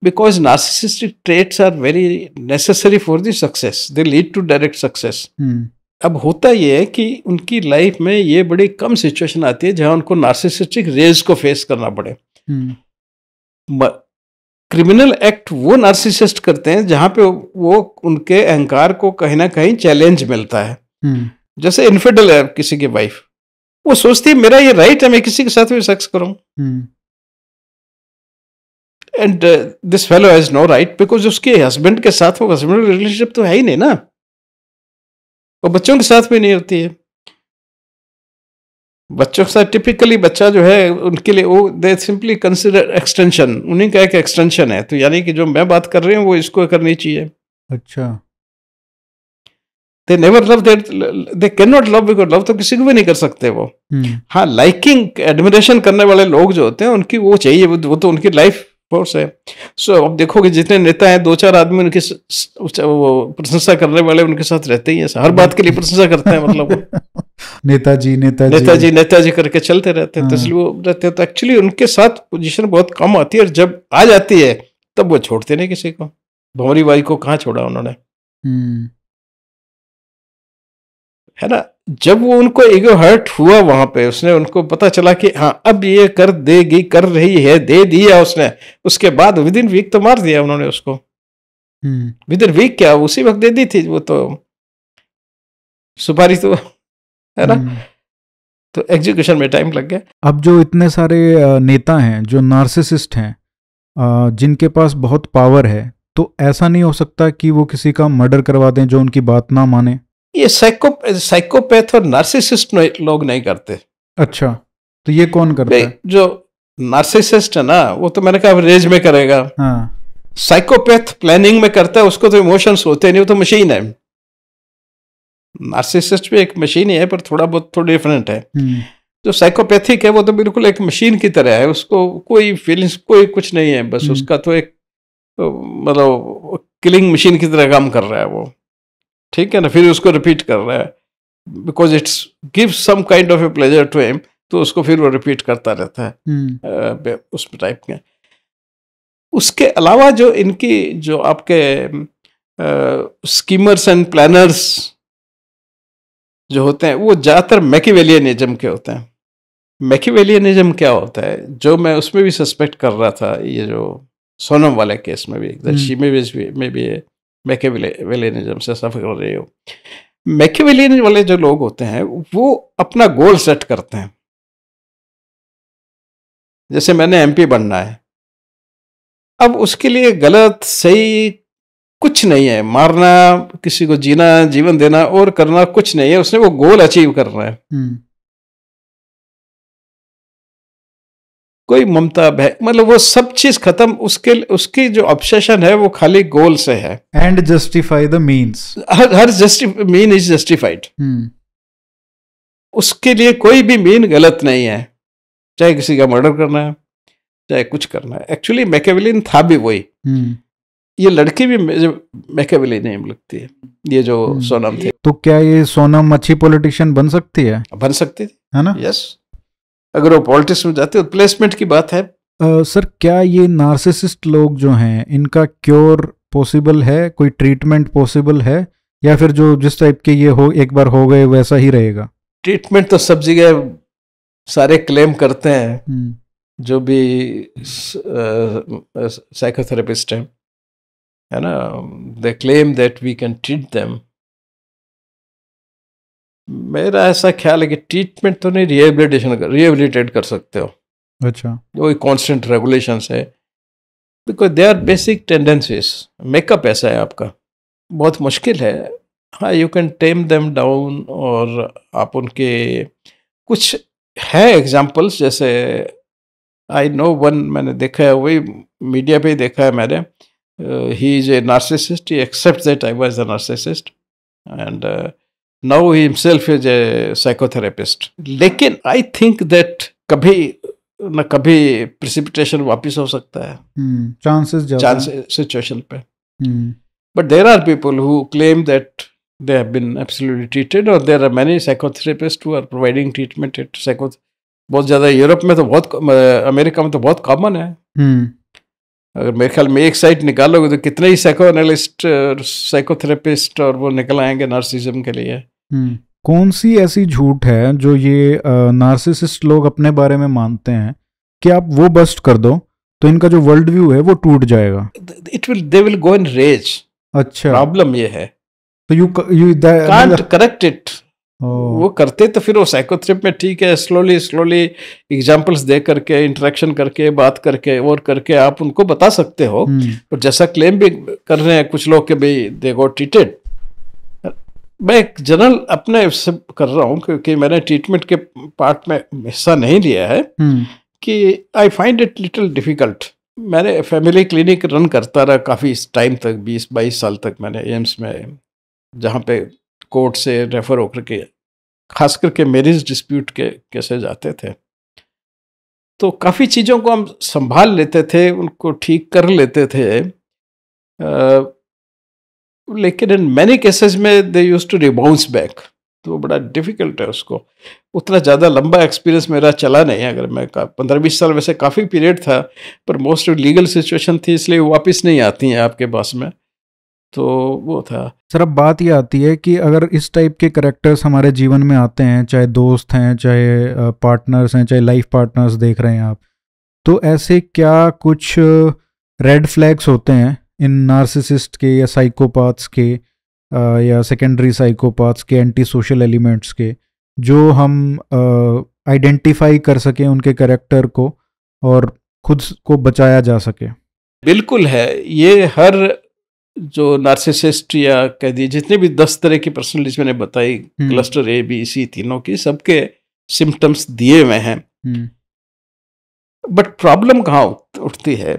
Because narcissistic traits are very necessary for the success, they lead to direct success. अब होता ये है कि उनकी लाइफ में ये बड़ी कम सिचुएशन आती है जहां उनको नार्सिसिस्टिक रेज को फेस करना पड़े। क्रिमिनल एक्ट वो नार्सिसिस्ट करते हैं जहां पे वो उनके अहंकार को कहीं ना कहीं चैलेंज मिलता है। जैसे इनफिडल है किसी की वाइफ, वो सोचती है मेरा ये राइट है मैं किसी के साथ भी सेक्स करूं, and this fellow has no right, because उसके हस्बैंड के साथ वो हस्बैंड रिलेशनशिप तो है ही नहीं ना, वो बच्चों के साथ भी नहीं होती है। बच्चों के साथ टिपिकली बच्चा जो है उनके लिए वो दे सिंपली कंसिडर एक्सटेंशन, उन्हीं का एक एक्सटेंशन है। तो यानी कि जो मैं बात कर रही हूँ वो इसको करनी चाहिए। अच्छा, they never love, they can not love, because love तो किसी को भी नहीं कर सकते वो। हाँ, लाइकिंग एडमिरेशन करने वाले लोग जो होते हैं उनकी वो चाहिए, वो तो उनकी लाइफ फोर्स है। सो अब देखोगे जितने नेता हैं, 2-4 आदमी उनकी वो प्रशंसा करने वाले उनके साथ रहते ही हैं, हर बात के लिए प्रशंसा करते हैं, मतलब नेताजी करके चलते रहते हैं। तो इसलिए वो रहते हैं, तो एक्चुअली उनके साथ पोजीशन बहुत कम आती है, और जब आ जाती है तब वो छोड़ते नहीं किसी को। भंवरी बाई को कहाँ छोड़ा उन्होंने, है ना। जब वो उनको ईगो हर्ट हुआ वहां पे, उसने उनको पता चला कि हाँ अब ये कर देगी, कर रही है, दे दिया उसने, उसके बाद विद इन वीक तो मार दिया उन्होंने उसको। विद इन वीक क्या, उसी वक्त दे दी थी वो तो सुपारी, तो है ना। तो एग्जीक्यूशन में टाइम लग गया। अब जो इतने सारे नेता हैं जो नार्सिसिस्ट हैं, जिनके पास बहुत पावर है, तो ऐसा नहीं हो सकता कि वो किसी का मर्डर करवा दें जो उनकी बात ना माने? ये साइकोपैथ और नार्सिसिस्ट लोग नहीं करते। अच्छा, तो ये कौन करता है? जो नार्सिसिस्ट है ना, वो तो मैंने कहा रेज में करेगा। हाँ। साइकोपैथ प्लानिंग में करता है, उसको तो इमोशंस होते नहीं, वो तो मशीन है। नार्सिसिस्ट भी एक मशीन ही है, पर थोड़ा बहुत थोड़ा डिफरेंट है। जो साइकोपैथिक है वो तो बिल्कुल एक मशीन की तरह है, उसको कोई फीलिंग्स कोई कुछ नहीं है, बस उसका तो एक मतलब किलिंग मशीन की तरह काम कर रहा है वो, ठीक है ना। फिर उसको रिपीट कर रहा है, because it's give some kind of a pleasure to him, तो उसको फिर वो रिपीट करता रहता है उस टाइप के। उसके अलावा जो इनकी जो आपके स्कीमर्स एंड प्लानर्स जो होते हैं, वो ज़्यादातर मैकिवेलियनिज्म के होते हैं। मैकिवेलियनिज्म क्या होता है, जो मैं उसमें भी सस्पेक्ट कर रहा था, ये जो सोनम वाले केस में भी, शी में भी मैकिवेलियनिज्म से सफर कर रही हो। मैकिवेलियन वाले जो लोग होते हैं वो अपना गोल सेट करते हैं। जैसे मैंने एमपी बनना है, अब उसके लिए गलत सही कुछ नहीं है, मारना किसी को, जीना जीवन देना और करना कुछ नहीं है, उसने वो गोल अचीव करना है। कोई ममता मतलब वो सब चीज खत्म, उसकी जो ऑब्सेशन है वो खाली गोल से है। And justify the means, her mean is justified. उसके लिए कोई भी मीन गलत नहीं है, चाहे किसी का मर्डर करना है, चाहे कुछ करना है। एक्चुअली मैकियावेलियन था भी वही। ये लड़की भी मैकियावेलियन नहीं लगती है, ये जो सोनम थी। तो क्या ये सोनम अच्छी पॉलिटिशियन बन सकती है? बन सकती थी, है ना। यस, अगर वो पॉलिटिक्स में जाते, तो प्लेसमेंट की बात है। सर, क्या ये नार्सिसिस्ट लोग जो हैं, इनका क्योर पॉसिबल है? कोई ट्रीटमेंट पॉसिबल है, या फिर जो जिस टाइप के ये हो एक बार हो गए वैसा ही रहेगा? ट्रीटमेंट तो सब जगह सारे क्लेम करते हैं जो भी साइकोथेरेपिस्ट हैं, है ना, they claim that we can treat them. मेरा ऐसा ख्याल है कि ट्रीटमेंट तो नहीं, रिहेबिलिटेट कर सकते हो। अच्छा, वही कांस्टेंट रेगुलेशंस है, because they are basic tendencies. Makeup ऐसा है आपका, बहुत मुश्किल है। हाँ, you can tame them down, और आप उनके कुछ है एग्जाम्पल्स, जैसे आई नो वन, मैंने देखा है, वही मीडिया पे ही देखा है मैंने। He is a narcissist, he accept that I was a narcissist, and now he himself is a psychotherapist. लेकिन आई थिंक दैट कभी न कभी प्रेसिपिटेशन वापस हो सकता है, चांसेस सिचुएशन पे। But there are people who claim that they have been absolutely treated, और there are many psychotherapists who are providing treatment at बहुत ज़्यादा यूरोप में तो बहुत, अमेरिका में तो बहुत कॉमन है। अगर मेरे ख्याल में एक साइट निकालोगे तो कितने ही साइकोएनालिस्ट, साइकोथेरेपिस्ट और वो निकल आएंगे नार्सिसिज्म के लिए। कौन सी ऐसी झूठ है जो ये नार्सिसिस्ट लोग अपने बारे में मानते हैं कि आप वो बस्ट कर दो तो इनका जो वर्ल्ड व्यू है वो टूट जाएगा? They will go in rage. अच्छा, प्रॉब्लम ये है, तो यू कांट करेक्ट इट। वो करते तो फिर वो साइकोथेरेपी में ठीक है, स्लोली एग्जांपल्स दे करके, इंटरेक्शन करके, बात करके और करके आप उनको बता सकते हो। और जैसा क्लेम भी कर रहे हैं कुछ लोग कि भाई दे गॉट ट्रीटेड, मैं एक जनरल अपने से कर रहा हूँ क्योंकि मैंने ट्रीटमेंट के पार्ट में हिस्सा नहीं लिया है, कि I find it little difficult. मैंने फैमिली क्लिनिक रन करता रहा काफ़ी टाइम तक, 20-22 साल तक मैंने एम्स में, जहाँ पे कोर्ट से रेफर होकर के खास करके मैरिज डिस्प्यूट के केसेज आते थे, तो काफ़ी चीज़ों को हम संभाल लेते थे, उनको ठीक कर लेते थे, लेकिन इन मैनी केसेस में they used to rebounce back, तो बड़ा डिफ़िकल्ट है उसको। उतना ज़्यादा लंबा एक्सपीरियंस मेरा चला नहीं, अगर मैं 15-20 साल वैसे काफ़ी पीरियड था, पर मोस्ट लीगल सिचुएशन थी, इसलिए वापस नहीं आती हैं आपके पास में, तो वो था। सर, अब बात ये आती है कि अगर इस टाइप के कैरेक्टर्स हमारे जीवन में आते हैं, चाहे दोस्त हैं, चाहे पार्टनर्स हैं, चाहे लाइफ पार्टनर्स देख रहे हैं आप, तो ऐसे क्या कुछ रेड फ्लैग्स होते हैं इन नार्सिसिस्ट के या साइकोपाथ्स के या सेकेंडरी साइकोपाथ्स के, एंटी सोशल एलिमेंट्स के, जो हम आइडेंटिफाई कर सकें उनके कैरेक्टर को और खुद को बचाया जा सके? बिल्कुल है, ये हर जो नार्सिसिस्ट या कह दिए जितने भी 10 तरह की पर्सनैलिटीज मैंने बताई, क्लस्टर A, B, C तीनों की, सबके सिम्टम्स दिए हुए हैं। बट प्रॉब्लम कहाँ उठती है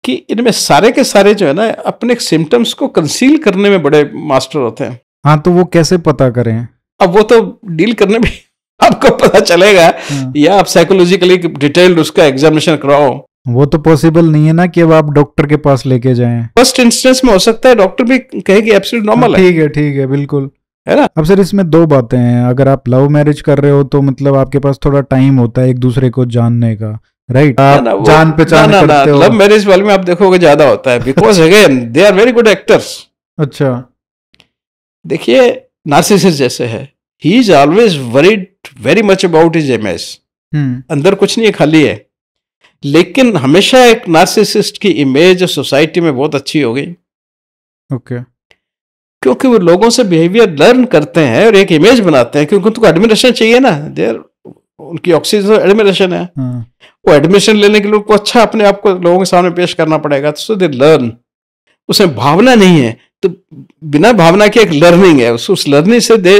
कि इनमें सारे के सारे जो है ना, अपने सिम्टम्स को कंसील करने में बड़े मास्टर होते हैं। हाँ, तो वो कैसे पता करें? अब वो तो डील करने में आपको पता चलेगा, या आप साइकोलॉजिकली डिटेल्ड उसका एग्जामिनेशन कराओ। वो तो पॉसिबल नहीं है ना कि अब आप डॉक्टर के पास लेके जाएं। फर्स्ट इंस्टेंस में हो सकता है डॉक्टर भी कहे कि एब्सोल्यूट नॉर्मल है। ठीक है, बिल्कुल, है ना। अब सर, इसमें दो बातें हैं। अगर आप लव मैरिज कर रहे हो तो मतलब आपके पास थोड़ा टाइम होता है एक दूसरे को जानने का, राइट? आप जान पहचान करते हो। लव मैरिज वाले में आप देखोगे ज्यादा होता है, because again they are very good actors. अच्छा, देखिए नार्सिसिस्ट जैसे है, he is always worried very much about his image, अंदर कुछ नहीं है, खाली है। लेकिन हमेशा एक नार्सिसिस्ट की इमेज सोसाइटी में बहुत अच्छी हो गई। ओके, क्योंकि वो लोगों से बिहेवियर लर्न करते हैं और एक इमेज बनाते हैं, क्योंकि उनको एडमिरेशन चाहिए ना, देर उनकी ऑक्सीजन एडमिरेशन है। वो एडमिशन लेने के लिए उनको अच्छा अपने आप को लोगों के सामने पेश करना पड़ेगा, तो दे लर्न। उसमें भावना नहीं है, तो बिना भावना के एक लर्निंग है, उस लर्निंग से they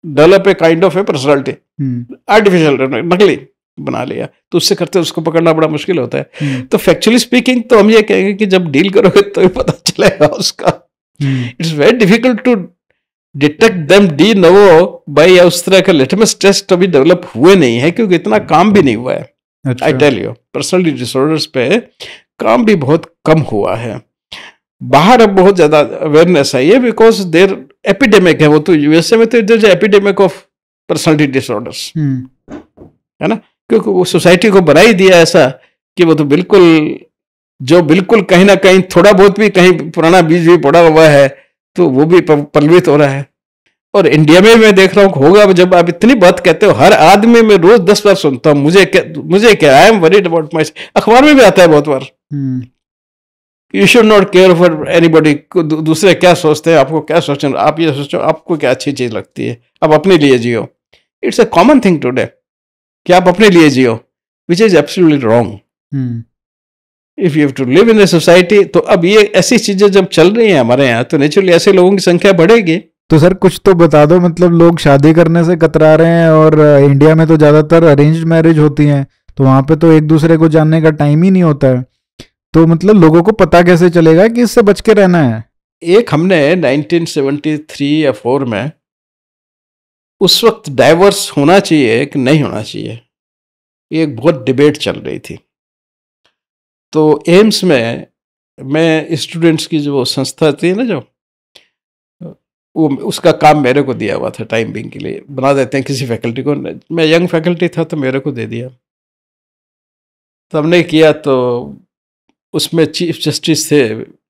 develop a kind of A personality. Artificial, नकली बना लिया, तो उससे करते उसको पकड़ना बड़ा मुश्किल होता है। तो फैक्चुअली स्पीकिंग तो हम ये कहेंगे कि जब डील करोगे तो ही पता चलेगा उसका। It's very difficult to detect them de novo by, उस तरह का लिटमस टेस्ट अभी डेवलप हुए नहीं है, क्योंकि इतना काम भी नहीं हुआ है। I tell you, personality disorders पे काम भी बहुत कम हुआ है। बाहर अब बहुत ज्यादा अवेयरनेस आई है, बिकॉज देर एपिडेमिक है। वो तो यूएसए में तो there epidemic of personality disorders, है ना, क्योंकि वो सोसाइटी को बना ही दिया ऐसा कि वो तो बिल्कुल, जो बिल्कुल कहीं ना कहीं थोड़ा बहुत भी कहीं पुराना बीज भी पड़ा हुआ है तो वो भी पल्वित हो रहा है। और इंडिया में मैं देख रहा हूँ होगा, जब आप इतनी बात कहते हो, हर आदमी में रोज 10 बार सुनता हूँ, मुझे क्या, I am worried about my, अखबार में भी आता है बहुत बार, you should not care for anybody, दूसरे क्या सोचते हैं, आपको क्या सोचना, आप ये सोचो आपको क्या अच्छी चीज लगती है, आप अपने लिए जियो। It's a common thing today कि आप अपने लिए जियो, which is absolutely wrong. If you have to live in a society, तो अब ये ऐसी चीजें जब चल रही हैं हमारे यहाँ, तो नेचुरली ऐसे लोगों की संख्या बढ़ेगी। तो सर कुछ तो बता दो, मतलब लोग शादी करने से कतरा रहे हैं, और इंडिया में तो ज़्यादातर अरेंज्ड मैरिज होती हैं, तो वहाँ पे तो एक दूसरे को जानने का टाइम ही नहीं होता है, तो मतलब लोगों को पता कैसे चलेगा कि इससे बच के रहना है? एक हमने 1973 या 4 में, उस वक्त डाइवर्स होना चाहिए कि नहीं होना चाहिए, ये एक बहुत डिबेट चल रही थी। तो एम्स में मैं स्टूडेंट्स की जो संस्था थी ना, जो वो उसका काम मेरे को दिया हुआ था, टाइम बिंग के लिए बना देते हैं किसी फैकल्टी को, मैं यंग फैकल्टी था तो मेरे को दे दिया। तो हमने किया, तो उसमें चीफ जस्टिस थे,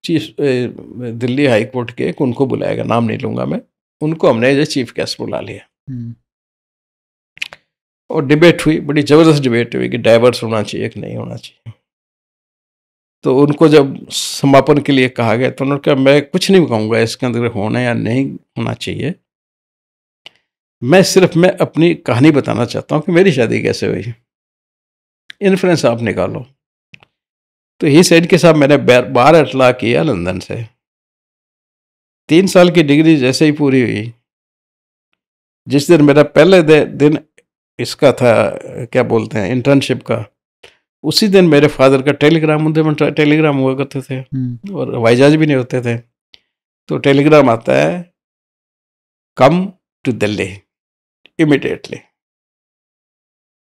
चीफ दिल्ली हाई कोर्ट के, उनको बुलाएगा, नाम नहीं लूंगा मैं, उनको हमने एज ए चीफ गेस्ट बुला लिया। और डिबेट हुई, बड़ी ज़बरदस्त डिबेट हुई कि डाइवर्स होना चाहिए कि नहीं होना चाहिए। तो उनको जब समापन के लिए कहा गया, तो उन्होंने कहा मैं कुछ नहीं कहूँगा इसके अंदर होना या नहीं होना चाहिए, मैं अपनी कहानी बताना चाहता हूँ कि मेरी शादी कैसे हुई, इन्फ्लुएंस आप निकालो। तो ही सेड के साहब मैंने बार अटला किया लंदन से, 3 साल की डिग्री जैसे ही पूरी हुई, जिस दिन मेरा पहले दिन इसका था, क्या बोलते हैं, इंटर्नशिप का, उसी दिन मेरे फादर का टेलीग्राम, उनके टेलीग्राम हुआ करते थे और हवाई जहाज भी नहीं होते थे, तो टेलीग्राम आता है, कम टू दिल्ली इमीडिएटली।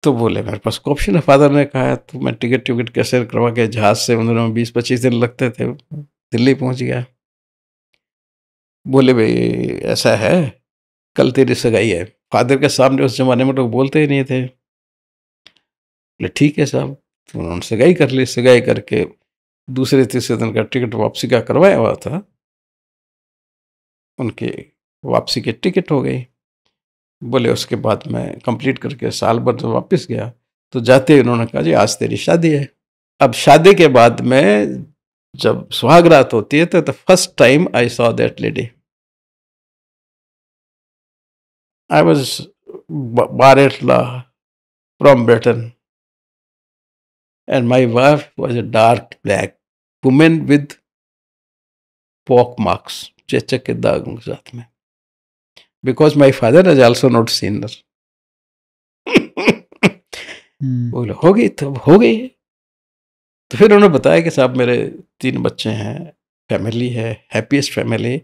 तो बोले मेरे पास ऑप्शन है, फादर ने कहा, तो मैं टिकट कैसे करवा के जहाज से, उन दिनों 20-25 दिन लगते थे, दिल्ली पहुंच गया। बोले भाई ऐसा है, कल तेरी सगाई है। फादर के सामने उस जमाने में लोग बोलते ही नहीं थे। बोले ठीक है साहब, तो उन्होंने सगाई कर ली। सगाई करके दूसरे तीसरे दिन का टिकट वापसी का करवाया हुआ था, उनकी वापसी की टिकट हो गई। बोले उसके बाद मैं कंप्लीट करके साल भर जब वापस गया, तो जाते ही उन्होंने कहा जी आज तेरी शादी है। अब शादी के बाद में जब सुहागरात होती है, तो the first time I saw that lady, I was बारेटला from Britain, and my wife was a dark black woman with pock marks, चेचक के दागों के साथ में, because my father has also not seen her. बोले हो गई, तब हो गई। तो फिर उन्होंने बताया कि साहब मेरे 3 बच्चे हैं, फैमिली है, हैप्पीएस्ट फैमिली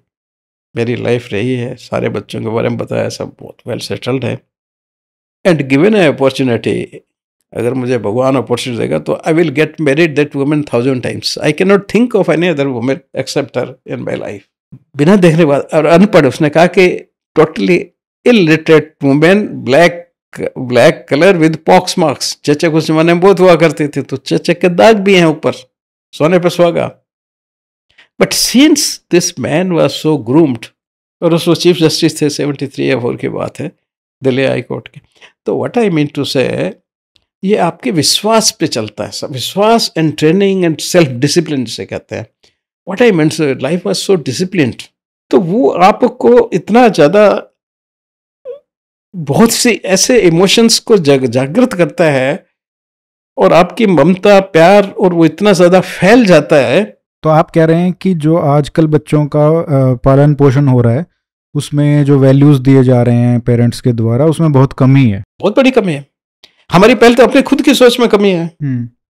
मेरी लाइफ रही है, सारे बच्चों के बारे में बताया, सब बहुत वेल सेटल्ड है, एंड गिवन ए अपॉर्चुनिटी, अगर मुझे भगवान अपॉर्चुनिटी देगा तो I will get married that woman 1000 times, I can not think of any other woman except her in my life. बिना देखने बाद, और अनपढ़, उसने कहा कि totally illiterate women, black colour with pox marks, चचक उस जमाने में बहुत हुआ करती थी, तो चचक के दाग भी हैं ऊपर, सोने पर सुहागा। But since this man was so groomed, और उसको चीफ जस्टिस थे, 73 या 4 की बात है, दिल्ली हाई कोर्ट के। तो व्हाट आई मीन टू से, ये आपके विश्वास पे चलता है सब, विश्वास and training and self discipline जिसे कहते हैं। What I mean, life was so disciplined, तो वो आपको इतना ज़्यादा बहुत सी ऐसे इमोशंस को जागृत करता है, और आपकी ममता, प्यार, और वो इतना ज़्यादा फैल जाता है। तो आप कह रहे हैं कि जो आजकल बच्चों का पालन पोषण हो रहा है, उसमें जो वैल्यूज़ दिए जा रहे हैं पेरेंट्स के द्वारा, उसमें बहुत कमी है, बहुत बड़ी कमी है। हमारी पहले तो अपने खुद की सोच में कमी है।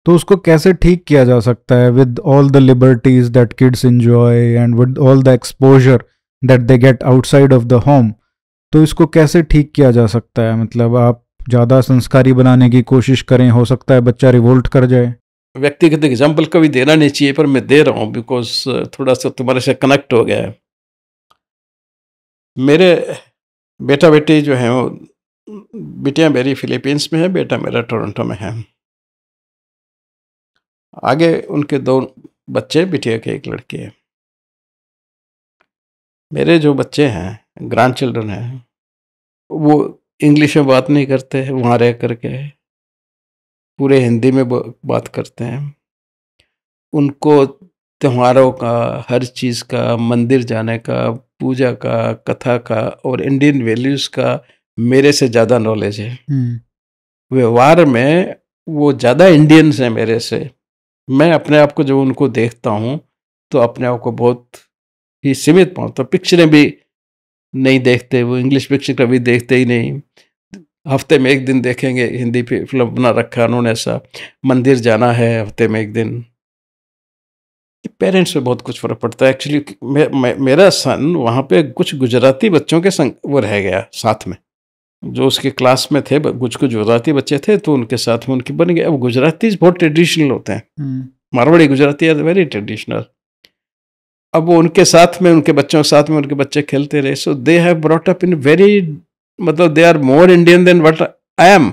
तो उसको कैसे ठीक किया जा सकता है? With all the liberties that kids enjoy and with all the exposure that they get outside of the home, तो इसको कैसे ठीक किया जा सकता है? मतलब आप ज़्यादा संस्कारी बनाने की कोशिश करें, हो सकता है बच्चा रिवोल्ट कर जाए। व्यक्तिगत एग्जाम्पल कभी देना नहीं चाहिए, पर मैं दे रहा हूँ बिकॉज थोड़ा सा तुम्हारे से कनेक्ट हो गया है। मेरे बेटा बेटी जो हैं, वो बेटियां मेरी फिलीपींस में है, बेटा मेरा टोरंटो में है। आगे उनके 2 बच्चे, बिटिया के 1 लड़की है। मेरे जो बच्चे हैं ग्रैंड चिल्ड्रन है, वो इंग्लिश में बात नहीं करते, वहाँ रह करके पूरे हिंदी में बात करते हैं। उनको त्योहारों का, हर चीज़ का, मंदिर जाने का, पूजा का, कथा का और इंडियन वैल्यूज़ का मेरे से ज़्यादा नॉलेज है। व्यवहार में वो ज़्यादा इंडियंस हैं मेरे से। मैं अपने आप को जब उनको देखता हूँ तो अपने आप को बहुत ही सीमित मानता हूँ। पिक्चरें भी नहीं देखते, वो इंग्लिश पिक्चर कभी देखते ही नहीं। हफ्ते में एक दिन देखेंगे, हिंदी फिल्म बना रखा है उन्होंने ऐसा, मंदिर जाना है हफ्ते में एक दिन। पेरेंट्स पे बहुत कुछ फर्क पड़ता है एक्चुअली। मेरा सन वहाँ पे कुछ गुजराती बच्चों के संग वो रह गया साथ में, जो उसके क्लास में थे, कुछ गुजराती बच्चे थे तो उनके साथ में उनकी बन गए। अब गुजराती बहुत ट्रेडिशनल होते हैं, Marwari Gujarati are very traditional. अब वो उनके साथ में, उनके बच्चों के साथ में उनके बच्चे खेलते रहे। So they have brought up in very, मतलब they are more Indian than what I am.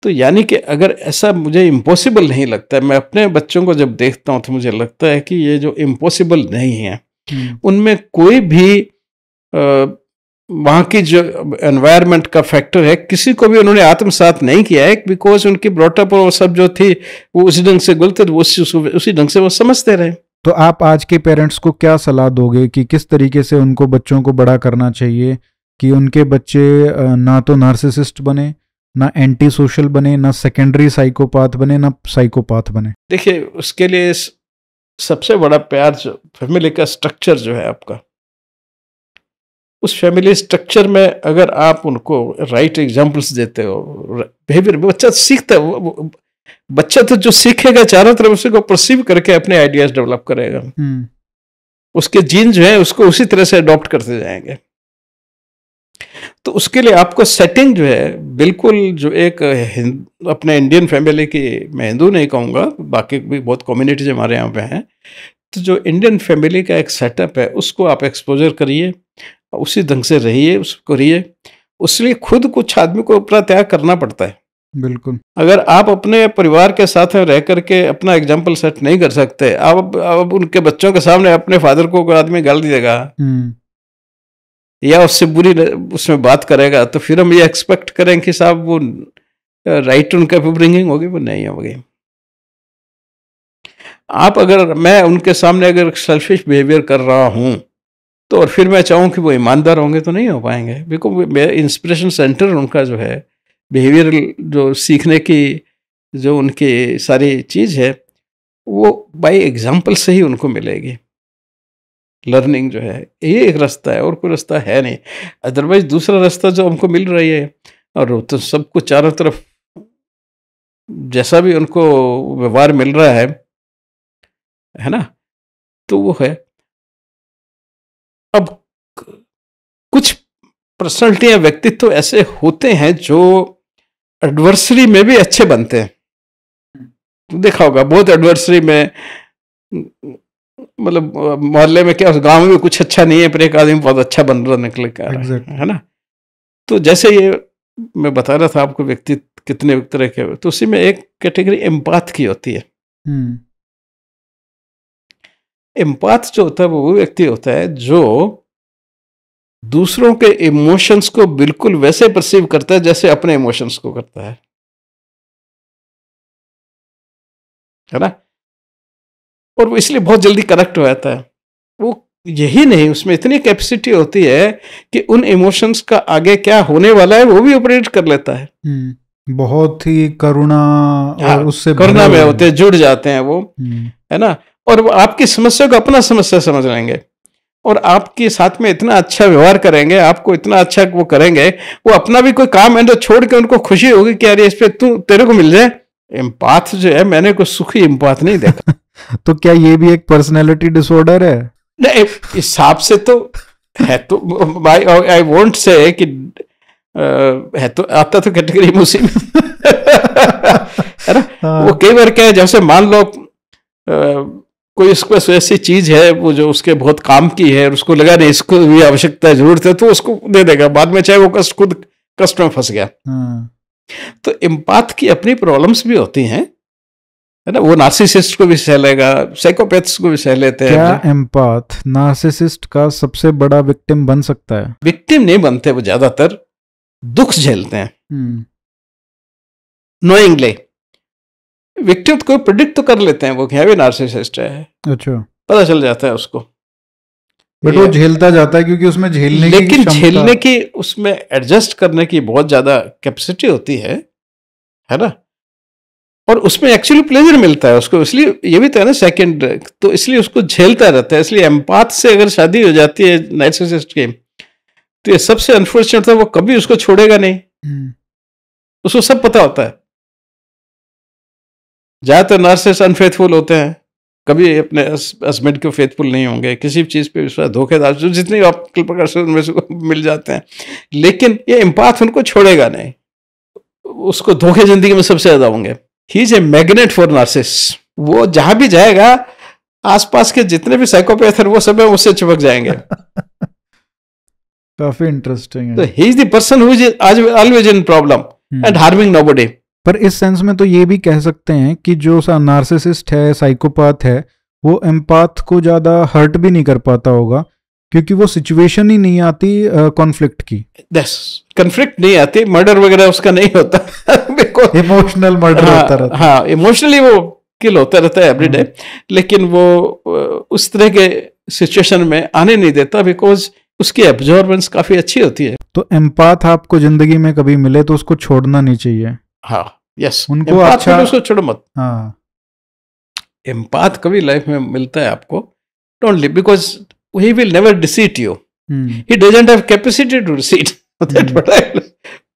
तो यानी कि अगर ऐसा मुझे इम्पॉसिबल नहीं लगता है, मैं अपने बच्चों को जब देखता हूँ तो मुझे लगता है कि ये जो इम्पॉसिबल नहीं है, उनमें कोई भी वहाँ की जो एनवायरनमेंट का फैक्टर है, किसी को भी उन्होंने आत्मसात नहीं किया है, बिकॉज उनकी ब्रॉटअप और सब जो थी वो उसी ढंग से गुलते, उसी ढंग से वो समझते रहे। तो आप आज के पेरेंट्स को क्या सलाह दोगे कि किस तरीके से उनको बच्चों को बड़ा करना चाहिए कि उनके बच्चे ना तो नार्सिसिस्ट बने, ना एंटी सोशल बने, ना सेकेंडरी साइकोपाथ बने, ना साइकोपाथ बने? देखिए, उसके लिए सबसे बड़ा प्यार जो फैमिली का स्ट्रक्चर जो है आपका, उस फैमिली स्ट्रक्चर में अगर आप उनको राइट एग्जाम्पल्स देते हो, बिहेवियर, बच्चा सीखता है। बच्चा तो जो सीखेगा चारों तरफ उसी को परसीव करके अपने आइडियाज डेवलप करेगा। उसके जीन जो है उसको उसी तरह से अडॉप्ट करते जाएंगे। तो उसके लिए आपको सेटिंग जो है बिल्कुल, जो एक अपने इंडियन फैमिली की, मैं हिंदू नहीं कहूँगा, बाकी भी बहुत कम्युनिटीज हमारे यहाँ पे हैं, तो जो इंडियन फैमिली का एक सेटअप है उसको आप एक्सपोजर करिए, उसी ढंग से रहिए, उसको करिए। उसलिए खुद कुछ आदमी को अपना त्याग करना पड़ता है। बिल्कुल। अगर आप अपने परिवार के साथ रह करके अपना एग्जाम्पल सेट नहीं कर सकते, आप उनके बच्चों के सामने अपने फादर को कोई आदमी गाल दीजिएगा या उससे बुरी उसमें बात करेगा, तो फिर हम ये एक्सपेक्ट करें कि साहब वो राइट उनका ब्रिंगिंग होगी, वो नहीं होगी। आप अगर, मैं उनके सामने अगर सेल्फिश बिहेवियर कर रहा हूँ तो और फिर मैं चाहूँ कि वो ईमानदार होंगे तो नहीं हो पाएंगे। बिकॉज इंस्पिरेशन सेंटर उनका जो है, बिहेवियर जो सीखने की जो उनकी सारी चीज़ है, वो बाय एग्जाम्पल से ही उनको मिलेगी। लर्निंग जो है ये एक रास्ता है, और कोई रास्ता है नहीं। अदरवाइज दूसरा रास्ता जो हमको मिल रही है, और तो सबको चारों तरफ जैसा भी उनको व्यवहार मिल रहा है ना, तो वो है। अब कुछ पर्सनालिटियां, व्यक्तित्व ऐसे होते हैं जो एडवर्सरी में भी अच्छे बनते हैं। देखा होगा बहुत एडवर्सरी में, मतलब मोहल्ले में क्या, उस गांव में कुछ अच्छा नहीं है पर एक आदमी बहुत अच्छा बन रहा निकल कर, है ना। तो जैसे ये मैं बता रहा था आपको, व्यक्ति कितने तरह के, तो उसी में एक कैटेगरी एम्पाथ की होती है। एम्पाथ जो होता है वो व्यक्ति होता है जो दूसरों के इमोशंस को बिल्कुल वैसे परसीव करता है जैसे अपने इमोशंस को करता है ना। और वो इसलिए बहुत जल्दी कनेक्ट हो जाता है। वो यही नहीं, उसमें इतनी कैपेसिटी होती है कि उन इमोशंस का आगे क्या होने वाला है वो भी ऑपरेट कर लेता है। बहुत ही करुणा, और उससे करुणा में होते हैं, जुड़ जाते हैं वो, है ना। और वो आपकी समस्या को अपना समस्या समझ लेंगे और आपके साथ में इतना अच्छा व्यवहार करेंगे, आपको इतना अच्छा वो करेंगे, वो अपना भी कोई काम है तो छोड़ के उनको खुशी होगी कि यार इस पे तेरे को मिल जाए। एम्पाथ जो है, मैंने कोई सुखी एम्पाथ नहीं देखा। तो क्या ये भी एक पर्सनैलिटी डिसऑर्डर है? नहीं, इस हिसाब से तो है। तो आई वोंट से कि है, तो आता तो कैटेगरी में उसी में है ना। वो कई बार क्या है, जैसे मान लो कोई इसको ऐसी चीज है वो जो उसके बहुत काम की है और उसको लगा नहीं इसको भी आवश्यकता है, जरूरत है, तो उसको दे देगा बाद में, चाहे वो खुद कष्ट में फंस गया। तो एम्पाथ की अपनी प्रॉब्लम्स भी होती हैं, है ना, वो नार्सिसिस्ट को भी सह लेगा, साइकोपैथ्स को भी सह लेते हैं। क्या एम्पाथ नार्सिसिस्ट का सबसे बड़ा विक्टिम बन सकता है? विक्टिम नहीं बनते, वो ज्यादातर दुख झेलते हैं नोइंगली। विक्टिम को प्रिडिक्ट तो कर लेते हैं वो कि भी नार्सिसिस्ट है, अच्छा, पता चल जाता है उसको, बट वो झेलता जाता है क्योंकि उसमें झेलने की लेकिन क्षमता, झेलने की, उसमें एडजस्ट करने की बहुत ज्यादा कैपेसिटी होती है ना, और उसमें एक्चुअली प्लेजर मिलता है उसको, इसलिए ये भी तो है ना सेकंड, तो इसलिए उसको झेलता रहता है। इसलिए एम्पाथ से अगर शादी हो जाती है नार्सिसिस्ट की, तो ये सबसे अनफॉर्चुनेट था, वो कभी उसको छोड़ेगा नहीं, उसको सब पता होता है। ज्यादातर नार्सिसिस्ट अनफेथफुल होते हैं, कभी अपने हस्बैंड को फेथफुल नहीं होंगे, किसी चीज पे विश्वास, धोखेदार, जो जितने आप प्रकार से उनमें से मिल जाते हैं, लेकिन ये एम्पाथ उनको छोड़ेगा नहीं, उसको धोखे जिंदगी में सबसे ज्यादा होंगे। ही is a magnet for narcissist, वो जहां भी जाएगा आसपास के जितने भी साइकोपैथ हैं वो सब उससे चिपक जाएंगे। काफी इंटरेस्टिंग है। तो he is the person who is always in problem and harming nobody. पर इस सेंस में तो ये भी कह सकते हैं कि जो नार्सिसिस्ट है, साइकोपाथ है, वो एम्पाथ को ज्यादा हर्ट भी नहीं कर पाता होगा क्योंकि वो सिचुएशन ही नहीं आती कॉन्फ्लिक्ट की। कॉन्फ्लिक्ट नहीं आती, मर्डर वगैरह उसका नहीं होता, इमोशनल मर्डर होता रहता है। हाँ, इमोशनली वो किल होता रहता है एवरीडे, लेकिन वो उस तरह के सिचुएशन में आने नहीं देता बिकॉज उसकी एब्जॉर्बेंस काफी अच्छी होती है। तो एम्पाथ आपको जिंदगी में कभी मिले तो उसको छोड़ना नहीं चाहिए। हाँ, यस, उनको अच्छा, उसको छोड़ो मत। हाँ, एम्पाथ कभी लाइफ में मिलता है आपको, don't live, because he will never deceive you. He doesn't have capacity to deceive. That's what I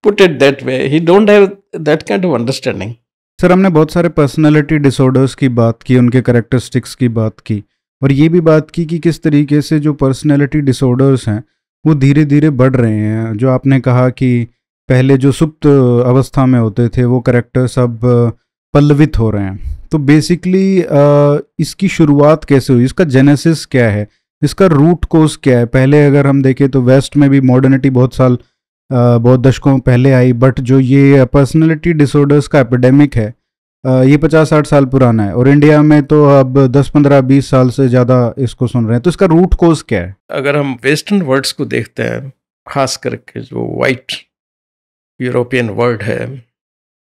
put it that way. He don't have that kind of understanding. Sir, हमने बहुत सारे पर्सनालिटी डिसऑर्डर्स की बात की, उनके characteristics की बात की, और ये भी बात की कि किस तरीके से जो पर्सनालिटी डिसऑर्डर्स हैं वो धीरे धीरे बढ़ रहे हैं। जो आपने कहा कि पहले जो सुप्त अवस्था में होते थे वो कैरेक्टर्स अब पल्लवित हो रहे हैं। तो बेसिकली इसकी शुरुआत कैसे हुई, इसका जेनेसिस क्या है, इसका रूट कोज क्या है? पहले अगर हम देखें तो वेस्ट में भी मॉडर्निटी बहुत दशकों पहले आई, बट जो ये पर्सनालिटी डिसऑर्डर्स का एपिडेमिक है ये 50-60 साल पुराना है, और इंडिया में तो अब 10-15-20 साल से ज़्यादा इसको सुन रहे हैं। तो इसका रूट कोज क्या है? अगर हम वेस्टर्न वर्ड्स को देखते हैं, खास करके जो वाइट यूरोपियन वर्ल्ड है,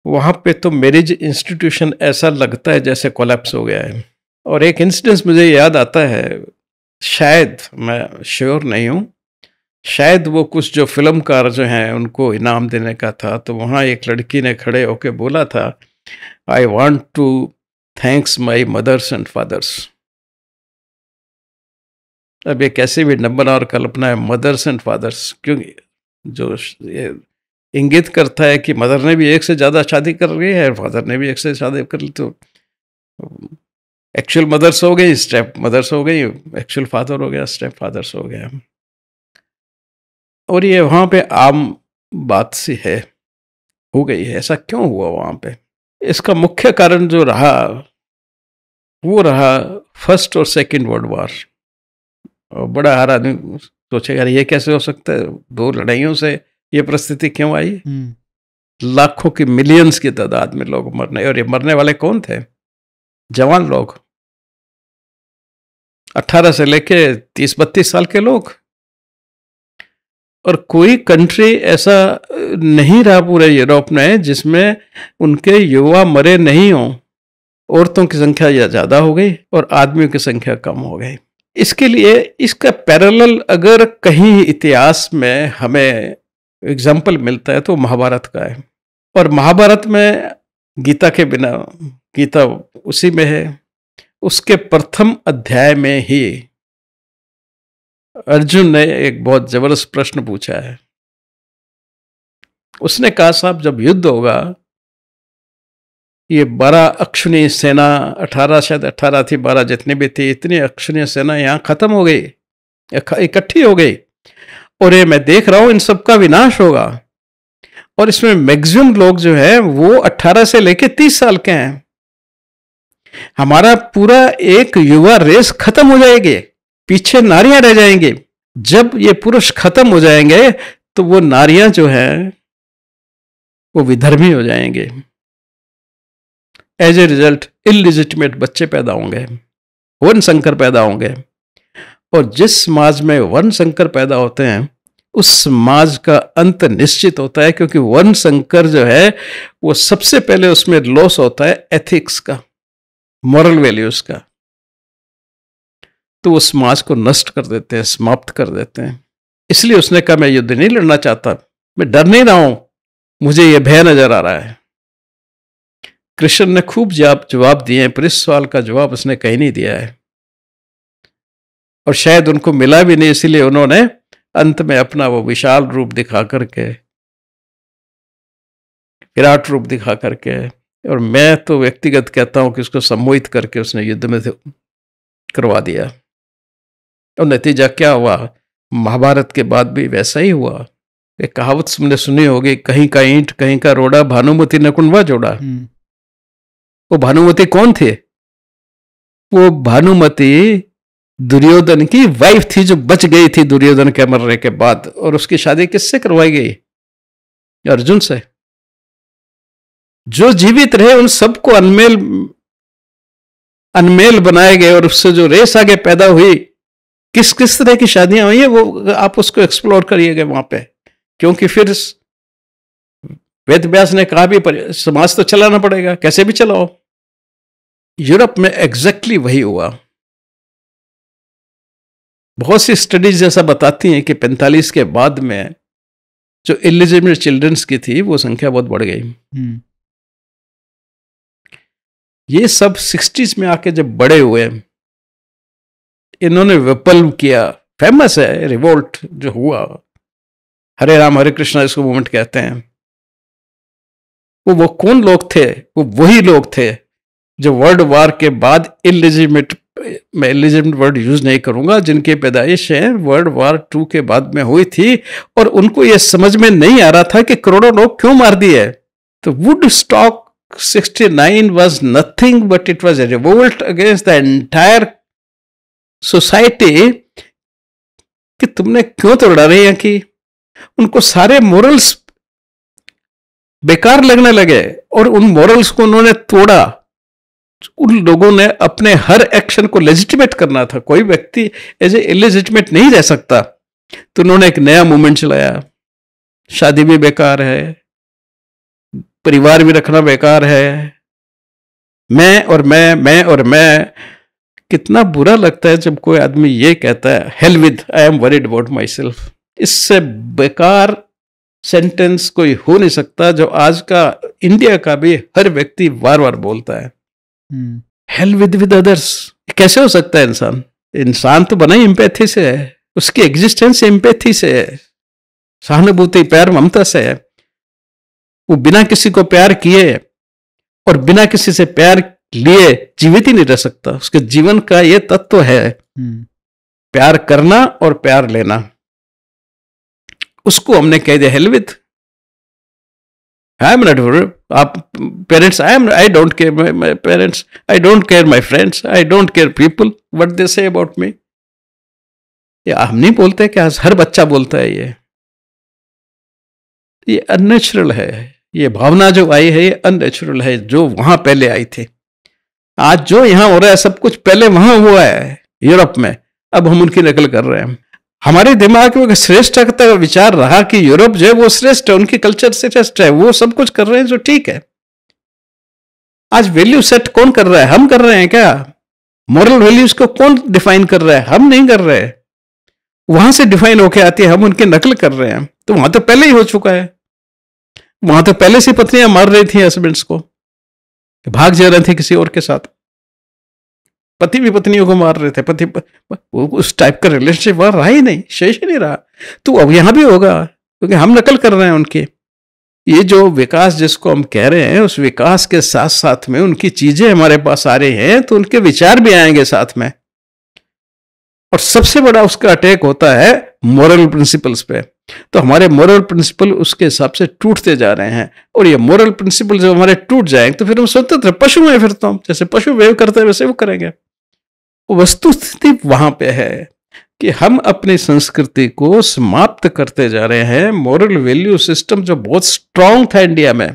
वहाँ पे तो मैरिज इंस्टीट्यूशन ऐसा लगता है जैसे कोलैप्स हो गया है। और एक इंसिडेंस मुझे याद आता है, शायद, मैं श्योर नहीं हूँ, शायद वो कुछ जो फिल्मकार जो हैं उनको इनाम देने का था, तो वहाँ एक लड़की ने खड़े होकर बोला था, I want to thanks my mothers and fathers. अब ये कैसे भी नंबर और कल्पना है, मदर्स एंड फादर्स, क्योंकि जो ये इंगित करता है कि मदर ने भी एक से ज़्यादा शादी कर रही है, फादर ने भी एक से शादी कर ली, तो एक्चुअल मदर्स हो गई, स्टेप मदर्स हो गई, एक्चुअल फादर हो गया, स्टेप फादर्स हो गया। और ये वहाँ पे आम बात सी है, हो गई है। ऐसा क्यों हुआ वहाँ पे? इसका मुख्य कारण जो रहा वो रहा फर्स्ट और सेकंड वर्ल्ड वॉर। और बड़ा हर आदमी सोचेगा ये कैसे हो सकता है, दो लड़ाइयों से ये परिस्थिति क्यों आई? लाखों की, मिलियंस की तादाद में लोग मरने, और ये मरने वाले कौन थे? जवान लोग, 18 से लेके 30-32 साल के लोग। और कोई कंट्री ऐसा नहीं रहा पूरे यूरोप में जिसमें उनके युवा मरे नहीं हों। औरतों की संख्या या ज़्यादा हो गई और आदमियों की संख्या कम हो गई। इसके लिए इसका पैरेलल अगर कहीं इतिहास में हमें एग्जाम्पल मिलता है तो महाभारत का है। और महाभारत में गीता के बिना, गीता उसी में है, उसके प्रथम अध्याय में ही अर्जुन ने एक बहुत जबरदस्त प्रश्न पूछा है। उसने कहा, साहब जब युद्ध होगा, ये 12 अक्षुणी सेना, 18 शायद 18 थी, 12 जितनी भी थी, इतनी अक्षुणी सेना यहाँ खत्म हो गई, इकट्ठी हो गई, और ये मैं देख रहा हूं इन सबका विनाश होगा। और इसमें मैक्सिमम लोग जो है वो 18 से लेके 30 साल के हैं। हमारा पूरा एक युवा रेस खत्म हो जाएगी, पीछे नारियां रह जाएंगी। जब ये पुरुष खत्म हो जाएंगे तो वो नारियां जो हैं वो विधर्मी हो जाएंगे। एज ए रिजल्ट इलिजिटिमेट बच्चे पैदा होंगे, वर्ण संकर पैदा होंगे। और जिस समाज में वर्ण संकर पैदा होते हैं उस समाज का अंत निश्चित होता है, क्योंकि वर्ण संकर जो है वो सबसे पहले उसमें लॉस होता है एथिक्स का, मॉरल वैल्यूज का। तो वो समाज को नष्ट कर देते हैं, समाप्त कर देते हैं। इसलिए उसने कहा मैं युद्ध नहीं लड़ना चाहता, मैं डर नहीं रहा हूं, मुझे यह भय नजर आ रहा है। कृष्ण ने खूब जवाब दिए हैं, पर इस सवाल का जवाब उसने कहीं नहीं दिया है, और शायद उनको मिला भी नहीं, इसीलिए उन्होंने अंत में अपना वो विशाल रूप दिखा करके, विराट रूप दिखा करके, और मैं तो व्यक्तिगत कहता हूं कि उसको सम्मोहित करके उसने युद्ध में करवा दिया। और नतीजा क्या हुआ? महाभारत के बाद भी वैसा ही हुआ। एक कहावत तुमने सुनी होगी, कहीं का ईंट कहीं का रोड़ा, भानुमति ने कुंडवा जोड़ा। वो भानुमति कौन थे? वो भानुमति दुर्योधन की वाइफ थी, जो बच गई थी दुर्योधन के मरने के बाद। और उसकी शादी किससे करवाई गई? अर्जुन से। जो जीवित रहे उन सबको अनमेल बनाए गए, और उससे जो रेस आगे पैदा हुई, किस किस तरह की शादियां हुई है वो आप उसको एक्सप्लोर करिएगा वहां पे। क्योंकि फिर वेद व्यास ने कहा भी समाज तो चलाना पड़ेगा, कैसे भी चलाओ। यूरोप में एग्जैक्टली वही हुआ। बहुत सी स्टडीज जैसा बताती हैं कि 45 के बाद में जो इलिजिबल चिल्ड्रंस की थी वो संख्या बहुत बढ़ गई। ये सब 60s में आके जब बड़े हुए, इन्होंने विप्लव किया। फेमस है रिवोल्ट जो हुआ, हरे राम हरे कृष्णा इसको मूवमेंट कहते हैं। वो कौन लोग थे? वो वही लोग थे जो वर्ल्ड वार के बाद इलिजिबल, मैं इलिजिबल वर्ड यूज नहीं करूंगा, जिनकी पैदाइश है वर्ल्ड वार 2 के बाद में हुई थी, और उनको यह समझ में नहीं आ रहा था कि करोड़ों लोग क्यों मार दिए। तो Woodstock 69 was nothing but it was a revolt against the entire society कि तुमने क्यों तोड़ा रही है। कि उनको सारे मोरल्स बेकार लगने लगे, और उन मोरल्स को उन्होंने तोड़ा। उन लोगों ने अपने हर एक्शन को लेजिटिमेट करना था, कोई व्यक्ति ऐसे इलेजिटिमेट नहीं रह सकता। तो उन्होंने एक नया मूवमेंट चलाया, शादी भी बेकार है, परिवार भी रखना बेकार है, मैं और मैं। कितना बुरा लगता है जब कोई आदमी ये कहता है hello with I am worried about my self. इससे बेकार सेंटेंस कोई हो नहीं सकता जो आज का इंडिया का भी हर व्यक्ति बार बार बोलता है। हेल विद अदर्स कैसे हो सकता है? इंसान तो बना ही एम्पैथी से है, उसकी एग्जिस्टेंस एम्पैथी से है, सहानुभूति प्यार ममता से है। वो बिना किसी को प्यार किए और बिना किसी से प्यार लिए जीवित ही नहीं रह सकता। उसके जीवन का ये तत्व है प्यार करना और प्यार लेना। उसको हमने कह दिया hell with, I am not, आप parents, I don't care my parents, I don't care my friends, I don't care people what they say about मी। हम नहीं बोलते कि हर बच्चा बोलता है ये अननेचुरल है। ये भावना जो आई है ये अननेचुरल है, जो वहां पहले आई थी। आज जो यहां हो रहा है सब कुछ पहले वहां हुआ है यूरोप में, अब हम उनकी नकल कर रहे हैं। हमारे दिमाग में श्रेष्ठ का विचार रहा कि यूरोप जो है वो श्रेष्ठ है, उनकी कल्चर श्रेष्ठ है, वो सब कुछ कर रहे हैं जो ठीक है। आज वैल्यू सेट कौन कर रहा है? हम कर रहे हैं क्या? मॉरल वैल्यूज को कौन डिफाइन कर रहा है? हम नहीं कर रहे। वहां से डिफाइन होके आती है, हम उनकी नकल कर रहे हैं। तो वहां तो पहले ही हो चुका है। वहां तो पहले से पत्नियां मार रही थी हस्बैंड्स को, भाग जा रहे थे किसी और के साथ, पति भी पत्नियों को मार रहे थे। पति उस टाइप का रिलेशनशिप वहां रहा ही नहीं, शेष ही नहीं रहा। तो अब यहां भी होगा, क्योंकि हम नकल कर रहे हैं उनकी। ये जो विकास जिसको हम कह रहे हैं, उस विकास के साथ साथ में उनकी चीजें हमारे पास आ रही हैं, तो उनके विचार भी आएंगे साथ में। और सबसे बड़ा उसका अटैक होता है मोरल प्रिंसिपल्स पे। तो हमारे मोरल प्रिंसिपल उसके हिसाब से टूटते जा रहे हैं, और ये मोरल प्रिंसिपल जब हमारे टूट जाएंगे तो फिर हम स्वतंत्र पशु हैं। फिर तो हम जैसे पशु वेव करते हैं वैसे वो करेंगे। वस्तुस्थिति वहां पे है कि हम अपनी संस्कृति को समाप्त करते जा रहे हैं। मोरल वैल्यू सिस्टम जो बहुत स्ट्रांग था इंडिया में,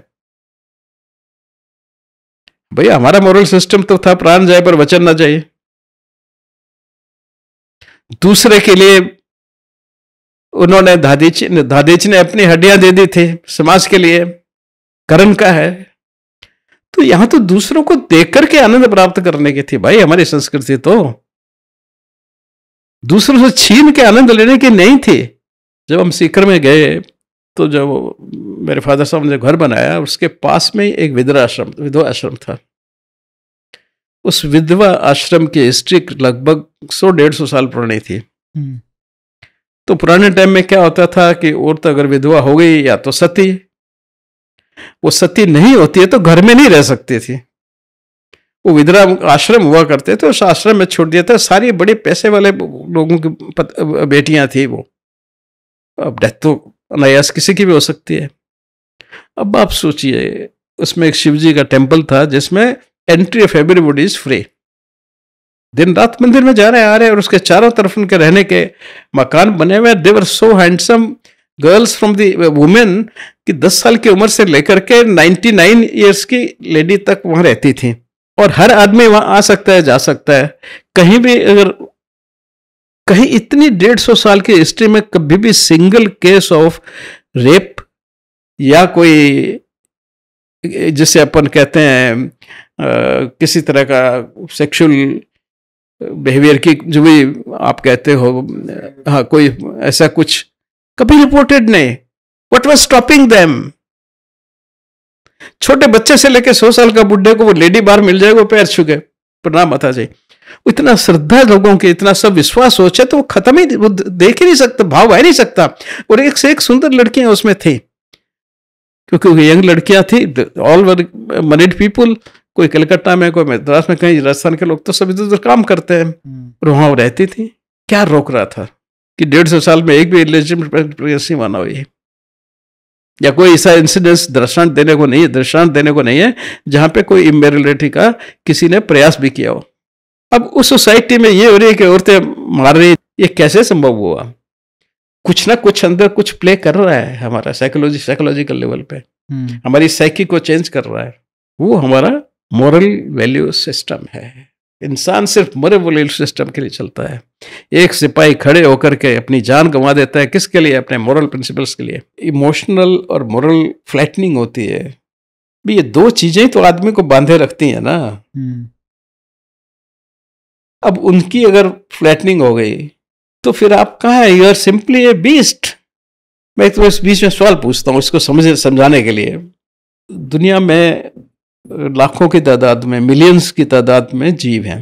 भैया हमारा मोरल सिस्टम तो था प्राण जाए पर वचन ना जाए। दूसरे के लिए उन्होंने दादीच ने अपनी हड्डियां दे दी थी समाज के लिए, कर्म का है। तो यहां तो दूसरों को देख करके आनंद प्राप्त करने की थी भाई हमारी संस्कृति, तो दूसरों से छीन के आनंद लेने की नहीं थी। जब हम सीकर में गए तो जब मेरे फादर साहब ने घर बनाया, उसके पास में एक विधवा आश्रम था। उस विधवा आश्रम की हिस्ट्री लगभग 100-150 साल पुरानी थी। तो पुराने टाइम में क्या होता था कि औरत अगर विधवा हो गई या तो सती, वो सती नहीं होती है तो घर में नहीं रह सकती थी। वो विधवा आश्रम हुआ करते थे, उस आश्रम में छोड़ दिया था। सारी बड़े पैसे वाले लोगों की बेटियां थी वो। अब डेथ तो अनायास किसी की भी हो सकती है। अब आप सोचिए, उसमें एक शिव जी का टेम्पल था जिसमें entry of everybody is free. दिन रात मंदिर में जा रहे आ रहे, और उसके चारों तरफ उनके रहने के मकान बने हुए। देवर so handsome girls from the women कि 10 साल की उम्र से लेकर के 99 ईयर्स की लेडी तक वहां रहती थी। और हर आदमी वहां आ सकता है, जा सकता है कहीं भी। अगर कहीं इतनी 150 साल की हिस्ट्री में कभी भी सिंगल केस ऑफ रेप या कोई जिसे अपन कहते हैं किसी तरह का सेक्सुअल बिहेवियर की जो भी आप कहते हो, हाँ, कोई ऐसा कुछ कभी रिपोर्टेड नहीं। What was stopping them? छोटे बच्चे से लेकर 100 साल का बुढ़े को वो लेडी बार मिल जाएगा, वो पैर छू के प्रणाम माता जी। इतना श्रद्धा लोगों की, इतना सब विश्वास सोचे तो वो खत्म ही, वो देख ही नहीं सकता, भाव आ ही नहीं सकता। और एक से एक सुंदर लड़कियां उसमें थी, क्योंकि यंग लड़कियां थी। ऑल वर मैरिड पीपुल, कोई कलकत्ता में, कोई मद्रास में, कहीं राजस्थान के लोग तो सब इधर उधर काम करते हैं, और वहां वो रहती थी। क्या रोक रहा था कि 150 साल में एक भी रिलेशन प्रेगनेंसी माना हुई, या कोई ऐसा इंसिडेंस दृष्टांत देने को नहीं है जहां पे कोई इमोरलिटी का किसी ने प्रयास भी किया हो। अब उस सोसाइटी में ये हो रही है कि औरतें मार रही, ये कैसे संभव हुआ? कुछ ना कुछ अंदर कुछ प्ले कर रहा है हमारा साइकोलॉजिकल लेवल पे, हमारी साइकी को चेंज कर रहा है। वो हमारा मोरल वैल्यू सिस्टम है। इंसान सिर्फ मोरल वैल्यू सिस्टम के लिए चलता है। एक सिपाही खड़े होकर के अपनी जान गंवा देता है, किसके लिए? अपने मोरल प्रिंसिपल्स के लिए। इमोशनल और मोरल फ्लैटनिंग होती है भी, ये दो चीजें तो आदमी को बांधे रखती हैं ना। अब उनकी अगर फ्लैटनिंग हो गई तो फिर आप कहाँ है? You are simply a beast. मैं तो इस बीच में सवाल पूछता हूँ इसको समझाने के लिए। दुनिया में लाखों की तादाद में, मिलियंस की तादाद में जीव हैं।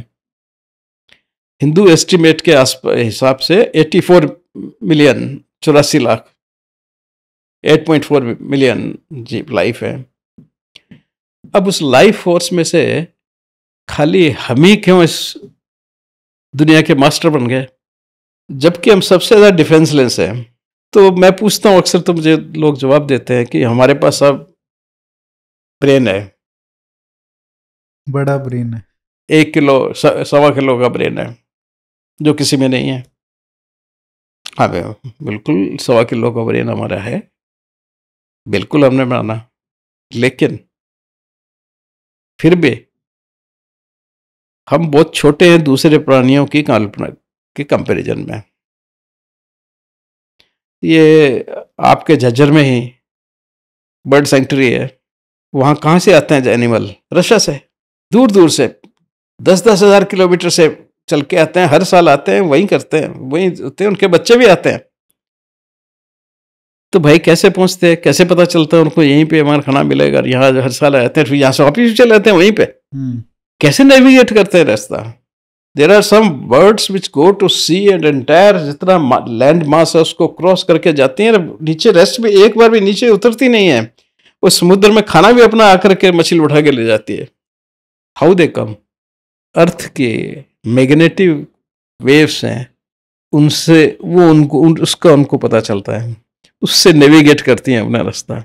हिंदू एस्टिमेट के हिसाब से 84 मिलियन, 84 लाख, 8.4 मिलियन जीव लाइफ है। अब उस लाइफ फोर्स में से खाली हम ही क्यों इस दुनिया के मास्टर बन गए, जबकि हम सबसे ज़्यादा डिफेंसलेस हैं? तो मैं पूछता हूँ अक्सर, तो मुझे लोग जवाब देते हैं कि हमारे पास अब ब्रेन है, बड़ा ब्रेन है, 1 किलो 1.25 किलो का ब्रेन है, जो किसी में नहीं है। हाँ बिल्कुल 1.25 किलो का ब्रेन हमारा है, बिल्कुल हमने माना। लेकिन फिर भी हम बहुत छोटे हैं दूसरे प्राणियों की कल्पना के कंपैरिजन में। ये आपके झज्जर में ही बर्ड सेंचुरी है, वहाँ कहाँ से आते हैं एनिमल? रशिया से, दूर दूर से 10-10 हज़ार किलोमीटर से चल के आते हैं, हर साल आते हैं, वहीं करते हैं, वहीं होते हैं, उनके बच्चे भी आते हैं। तो भाई कैसे पहुँचते हैं, कैसे पता चलता है उनको यहीं पे हमारा खाना मिलेगा? यहाँ हर साल आते हैं, फिर यहाँ से वापिस चले जाते हैं वहीं पे। कैसे नेविगेट करते हैं रास्ता? There are some birds which go to sea and entire जितना लैंड मास है उसको क्रॉस करके जाती हैं, नीचे रेस्ट भी एक बार भी नीचे उतरती नहीं है। वो समुद्र में खाना भी अपना आकर के मछली उठा के ले जाती है। हाउ दे कम? अर्थ के मैग्नेटिक वेव्स हैं, उनसे वो उसका उनको पता चलता है, उससे नेविगेट करती हैं अपना रास्ता,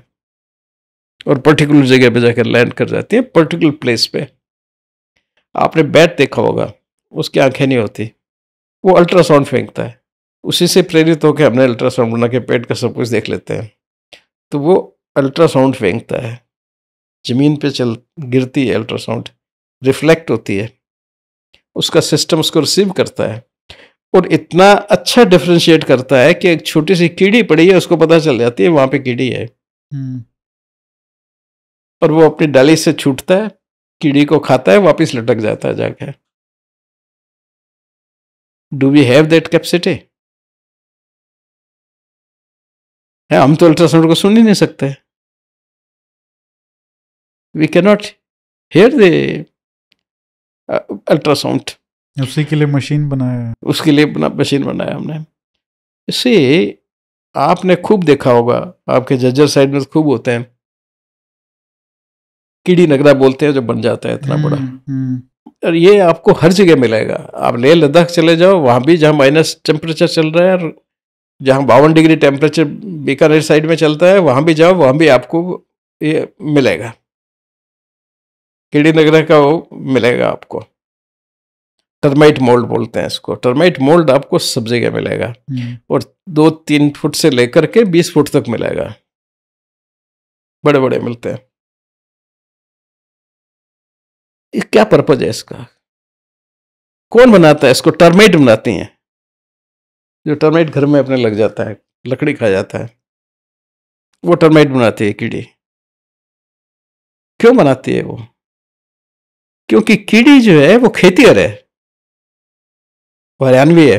और पर्टिकुलर जगह पे जाकर लैंड कर जाती है, पर्टिकुलर प्लेस पे। आपने बैट देखा होगा, उसकी आंखें नहीं होती, वो अल्ट्रासाउंड फेंकता है। उसी से प्रेरित होकर हमने अल्ट्रासाउंड बना के पेट का सब कुछ देख लेते हैं। तो वो अल्ट्रासाउंड फेंकता है, जमीन पे गिरती है अल्ट्रासाउंड, रिफ्लेक्ट होती है, उसका सिस्टम उसको रिसीव करता है और इतना अच्छा डिफरेंशिएट करता है कि एक छोटी सी कीड़ी पड़ी है उसको पता चल जाती है वहां पे कीड़ी है, और वो अपनी डाली से छूटता है, कीड़ी को खाता है, वापस लटक जाता है जाके। Do we have that capacity? हम तो अल्ट्रासाउंड को सुन ही नहीं सकते, we can not hear the ultrasound. उसी के लिए मशीन बनाया है, उसके लिए मशीन बनाया हमने। इससे आपने खूब देखा होगा, आपके जज्जर साइड में खूब होते हैं, कीड़ी नगरा बोलते हैं जो बन जाता है इतना बड़ा, और ये आपको हर जगह मिलेगा। आप लेह लद्दाख चले जाओ, वहाँ भी जहाँ माइनस टेम्परेचर चल रहा है, और जहाँ 52 डिग्री टेम्परेचर बीकानेर साइड में चलता है, वहाँ भी जाओ, वहाँ भी आपको ये मिलेगा, कीड़ी नगरा का वो मिलेगा आपको। टर्माइट मोल्ड बोलते हैं इसको। टर्माइट मोल्ड आपको सब जगह मिलेगा, और 2-3 फुट से लेकर के 20 फुट तक मिलेगा, बड़े बड़े मिलते हैं। क्या पर्पज है इसका? कौन बनाता है इसको? टर्माइट बनाती हैं, जो टर्माइट घर में अपने लग जाता है, लकड़ी खा जाता है, वो टर्माइट बनाती है कीड़ी। क्यों बनाती है वो? क्योंकि कीड़ी जो है वो खेतीहर है, हरियाणवी है।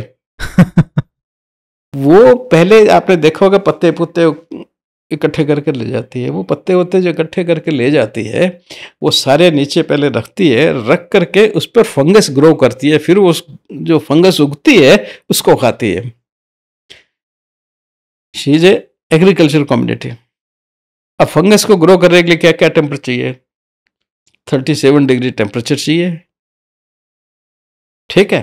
वो पहले आपने देखा होगा पत्ते पुत्ते इकट्ठे करके ले जाती है, वो पत्ते वत्ते जो इकट्ठे करके ले जाती है वो सारे नीचे पहले रखती है, रख करके उस पर फंगस ग्रो करती है, फिर वो जो फंगस उगती है उसको खाती है। She is a agriculture community. अब फंगस को ग्रो करने के लिए क्या क्या टेम्परेचर चाहिए? 37 डिग्री टेम्परेचर चाहिए, ठीक है,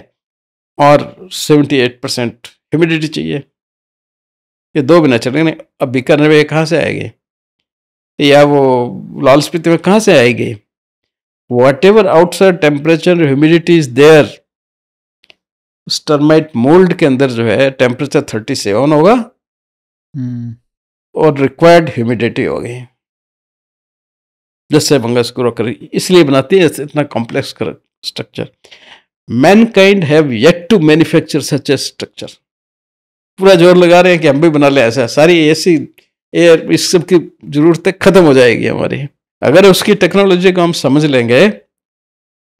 और 78% ह्यूमिडिटी चाहिए। ये दो बिना चलेंगे नहीं। अब बीकानेर में कहाँ से आएगी, या वो लाहौल स्पीति में कहाँ से आएगी? Whatever outside temperature humidity is there, termite mould के अंदर जो है टेम्परेचर 37 होगा और रिक्वायर्ड ह्यूमिडिटी होगी, जिससे फंगस ग्रो करेगी। इसलिए बनाती है इतना complex structure. Mankind have yet to manufacture such a structure. पूरा जोर लगा रहे हैं कि हम भी बना ले ऐसा, सारी ऐसी एयर, इस सब की जरूरतें खत्म हो जाएगी हमारी। अगर उसकी टेक्नोलॉजी को हम समझ लेंगे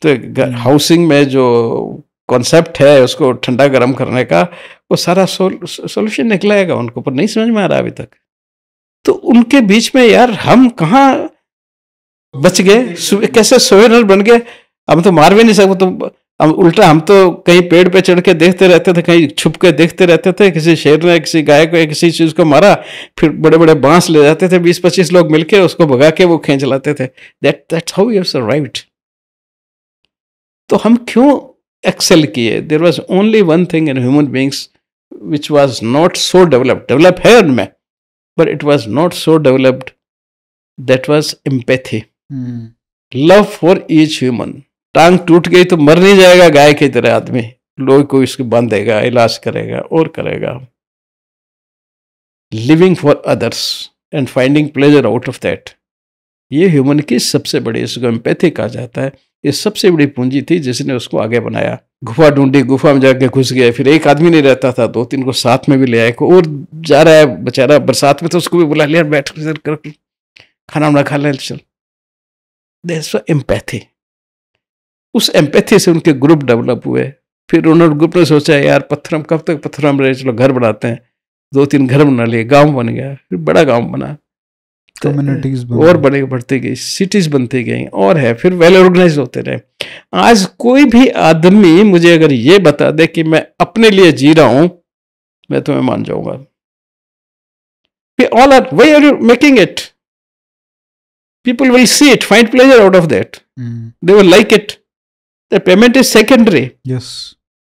तो हाउसिंग में जो कॉन्सेप्ट है उसको ठंडा गर्म करने का, वो सारा सॉल्यूशन निकलाएगा उनको, पर नहीं समझ में आ रहा अभी तक। तो उनके बीच में यार हम कहाँ बच गए, कैसे सोएनर बन गए? हम तो मार भी नहीं सकते, तो उल्टा हम तो कहीं पेड़ पे चढ़ के देखते रहते थे, कहीं छुप के देखते रहते थे, किसी शेर ने किसी गाय को किसी चीज को मारा, फिर बड़े बड़े बांस ले जाते थे, 20-25 लोग मिलके उसको भगा के वो खींच लाते थे। That's how we have survived. तो हम क्यों एक्सेल किए? There was only one thing in human beings which was not so developed. Develop है उनमें, but it was not so developed. That was empathy, love for each human. टांग टूट गई तो मर नहीं जाएगा गाय की तरह आदमी, लोग को इसको बांधेगा, इलाज करेगा और करेगा। Living for others and finding pleasure out of that, ये ह्यूमन की सबसे बड़ी, इसको एम्पैथी कहा जाता है। ये सबसे बड़ी पूंजी थी जिसने उसको आगे बनाया। गुफा ढूंढी, गुफा में जाके घुस गए, फिर एक आदमी नहीं रहता था, 2-3 को साथ में भी ले आए, और जा रहा है बेचारा बरसात में, तो उसको भी बुला लिया, बैठ कर खाना वाना खा ले, चल। That's empathy. उस एम्पैथी से उनके ग्रुप डेवलप हुए। फिर उन्होंने ग्रुप ने सोचा यार पत्थर हम कब तक पत्थर हम रहे, चलो घर बनाते हैं। 2-3 घर बना लिए, गांव बन गया, फिर बड़ा गांव बना, कम्युनिटीज और बड़े बढ़ती गई, सिटीज बनती गई, और है फिर वेल ऑर्गेनाइज होते रहे। आज कोई भी आदमी मुझे अगर ये बता दे कि मैं अपने लिए जी रहा हूं, मैं तुम्हें मान जाऊंगा। All are, why are you making it? People will see it, find pleasure out of that. They will like it. The payment is secondary. Yes.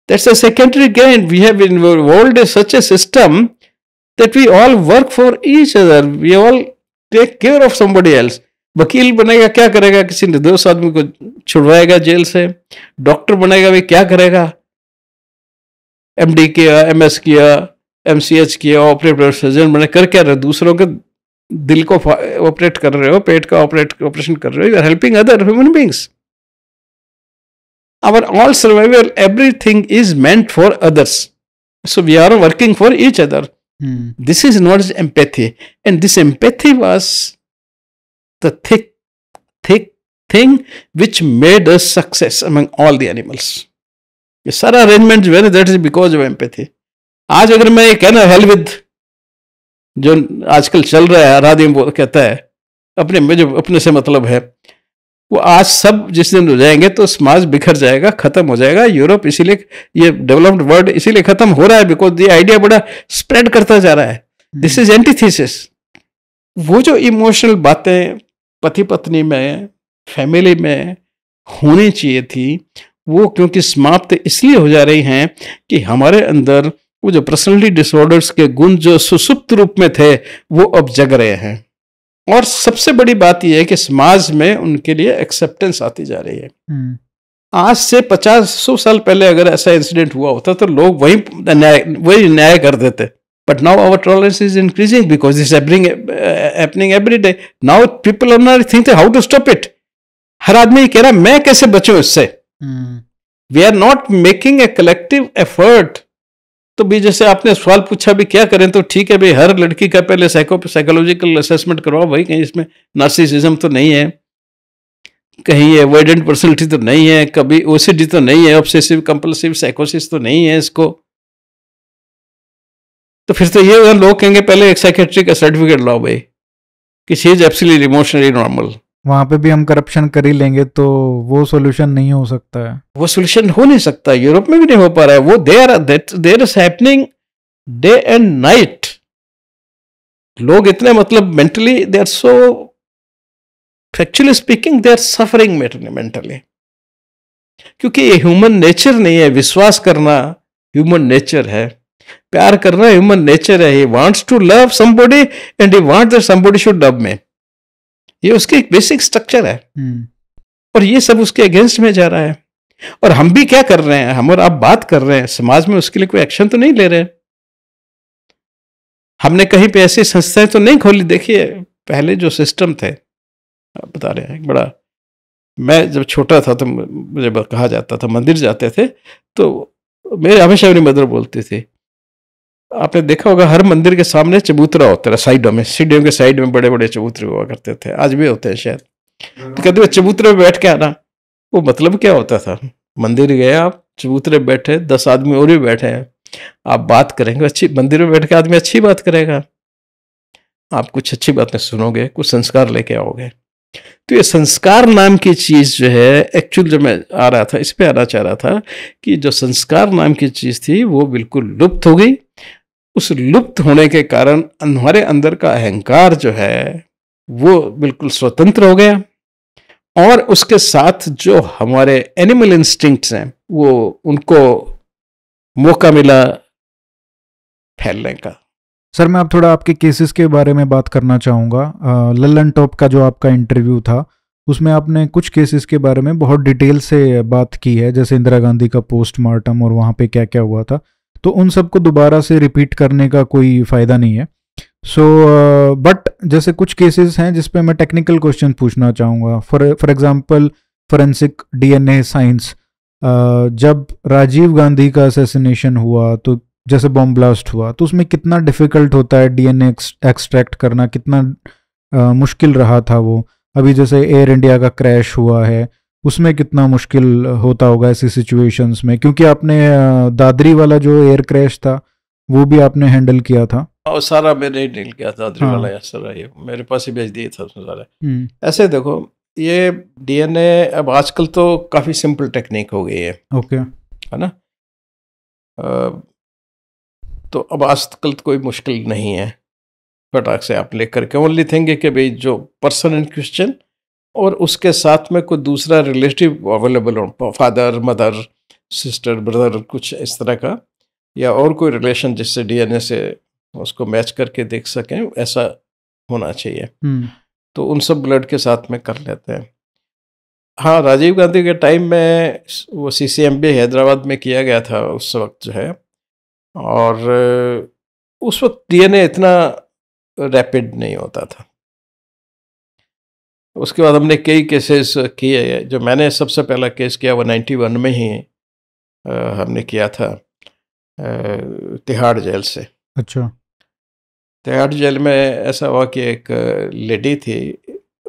That's a secondary gain. We have involved such a system that we all work for each other. We all take care of somebody else. वकील बनेगा क्या करेगा? किसी निर्दोष आदमी को छुड़वाएगा jail से। Doctor बनेगा भी क्या करेगा? MD किया, MS किया, MCH किया, ऑपरेटर सर्जन बने, कर क्या रहे? दूसरों के दिल को ऑपरेट कर रहे हो, पेट का ऑपरेशन कर रहे हो। You are helping other human beings. our all survival, everything is meant for others. So we are working for each other. This is not empathy. And this empathy was the thick thing which made us success among all the animals. ये सारा arrangement जो है ना, that is because of empathy. आज अगर मैं ये कहना हेल विद जो आजकल चल रहा है, हर आदमी कहता है अपने में जो अपने से मतलब है, वो आज सब जिस दिन हो जाएंगे तो समाज बिखर जाएगा, खत्म हो जाएगा. यूरोप इसीलिए, ये डेवलप्ड वर्ल्ड इसीलिए खत्म हो रहा है बिकॉज ये आइडिया बड़ा स्प्रेड करता जा रहा है. This is antithesis. वो जो इमोशनल बातें पति पत्नी में, फैमिली में होनी चाहिए थी, वो क्योंकि समाप्त इसलिए हो जा रही हैं कि हमारे अंदर वो जो पर्सनैलिटी डिसऑर्डर्स के गुण जो सुसुप्त रूप में थे वो अब जग रहे हैं. और सबसे बड़ी बात यह है कि समाज में उनके लिए एक्सेप्टेंस आती जा रही है. आज से 50-100 साल पहले अगर ऐसा इंसिडेंट हुआ होता तो लोग वही न्याय कर देते. But now our tolerance is increasing because this happening every day. Now people are not thinking how to stop it. हर आदमी कह रहा है मैं कैसे बचूं इससे. We are not making a collective effort. तो भी जैसे आपने सवाल पूछा भी क्या करें, तो ठीक है भाई, हर लड़की का पहले साइकोलॉजिकल असेसमेंट करवाओ भाई, कहीं इसमें नार्सिसिज्म तो नहीं है, कहीं ये अवॉइडेंट पर्सनैलिटी तो नहीं है, कभी ओसीडी तो नहीं है, ऑब्सेसिव कंपल्सिव साइकोसिस तो नहीं है इसको. तो फिर तो ये लोग कहेंगे पहले एक साइकेट्रिक का सर्टिफिकेट लाओ भाई कि she is absolutely emotionally normal. वहां पे भी हम करप्शन कर ही लेंगे तो वो सॉल्यूशन नहीं हो सकता है. वो सॉल्यूशन हो नहीं सकता. यूरोप में भी नहीं हो पा रहा है. वो there is happening day and night. लोग इतने मतलब mentally they are so, factually speaking they are suffering mentally, क्योंकि ये ह्यूमन नेचर नहीं है. विश्वास करना ह्यूमन नेचर है, प्यार करना ह्यूमन नेचर है. He wants to love somebody and he wants that somebody should love me. ये उसकी एक बेसिक स्ट्रक्चर है. और ये सब उसके अगेंस्ट में जा रहा है. और हम भी क्या कर रहे हैं, हम और आप बात कर रहे हैं, समाज में उसके लिए कोई एक्शन तो नहीं ले रहे. हमने कहीं पे ऐसी संस्थाएं तो नहीं खोली. देखिए पहले जो सिस्टम थे, आप बता रहे हैं, बड़ा, मैं जब छोटा था तो मुझे कहा जाता था, मंदिर जाते थे तो मेरे हमेशा मेरी मदर बोलती थी, आपने देखा होगा हर मंदिर के सामने चबूतरा होता है, साइडों में, सीढ़ियों के साइड में बड़े बड़े चबूतरे हुआ करते थे. आज भी होते हैं शायद. तो कहते चबूतरे में बैठ के आना. वो मतलब क्या होता था, मंदिर गए आप, चबूतरे बैठे, 10 आदमी और भी बैठे हैं, आप बात करेंगे, अच्छी, मंदिर में बैठ के आदमी अच्छी बात करेगा, आप कुछ अच्छी बातें सुनोगे, कुछ संस्कार लेके आओगे. तो ये संस्कार नाम की चीज जो है, एक्चुअल जो मैं आ रहा था, इस पे आना चाह रहा था कि जो संस्कार नाम की चीज थी वो बिल्कुल लुप्त हो गई. उस लुप्त होने के कारण हमारे अंदर का अहंकार जो है वो बिल्कुल स्वतंत्र हो गया. और उसके साथ जो हमारे एनिमल इंस्टिंक्ट्स हैं वो, उनको मौका मिला फैलने का. सर मैं अब थोड़ा आपके केसेस के बारे में बात करना चाहूँगा. लल्लन टॉप का जो आपका इंटरव्यू था उसमें आपने कुछ केसेस के बारे में बहुत डिटेल से बात की है, जैसे इंदिरा गांधी का पोस्टमार्टम और वहाँ पे क्या क्या हुआ था. तो उन सबको दोबारा से रिपीट करने का कोई फ़ायदा नहीं है. सो बट जैसे कुछ केसेस हैं जिस पे मैं टेक्निकल क्वेश्चन पूछना चाहूँगा. For example forensic DNA science. जब राजीव गांधी का असैसिनेशन हुआ, तो जैसे बॉम्ब ब्लास्ट हुआ, तो उसमें कितना डिफ़िकल्ट होता है डीएनए एक्सट्रैक्ट करना, कितना मुश्किल रहा था वो. अभी जैसे एयर इंडिया का क्रैश हुआ है, उसमें कितना मुश्किल होता होगा ऐसी सिचुएशंस में, क्योंकि आपने दादरी वाला जो एयर क्रैश था वो भी आपने हैंडल किया था. और सारा मैंने डील किया था दादरी वाला. सारा ये मेरे पास ही भेज दिए था सारा. ऐसे देखो, ये डीएनए अब आजकल तो काफ़ी सिंपल टेक्निक हो गई है. ओके. है ना. तो अब आजकल तो कोई मुश्किल नहीं है, फटाक से आप लेकर के. ओनली थिंग है कि भाई जो पर्सन इन क्वेश्चन और उसके साथ में कोई दूसरा रिलेटिव अवेलेबल हो, फादर मदर सिस्टर ब्रदर, कुछ इस तरह का, या और कोई रिलेशन जिससे डीएनए से उसको मैच करके देख सकें, ऐसा होना चाहिए. तो उन सब ब्लड के साथ में कर लेते हैं. हाँ, राजीव गांधी के टाइम में वो CCMB हैदराबाद में किया गया था उस वक्त जो है, और उस वक्त डीएनए इतना रैपिड नहीं होता था. उसके बाद हमने कई केसेस किए। जो मैंने सबसे पहला केस किया वो 91 में ही हमने किया था तिहाड़ जेल से। अच्छा। तिहाड़ जेल में ऐसा हुआ कि एक लेडी थी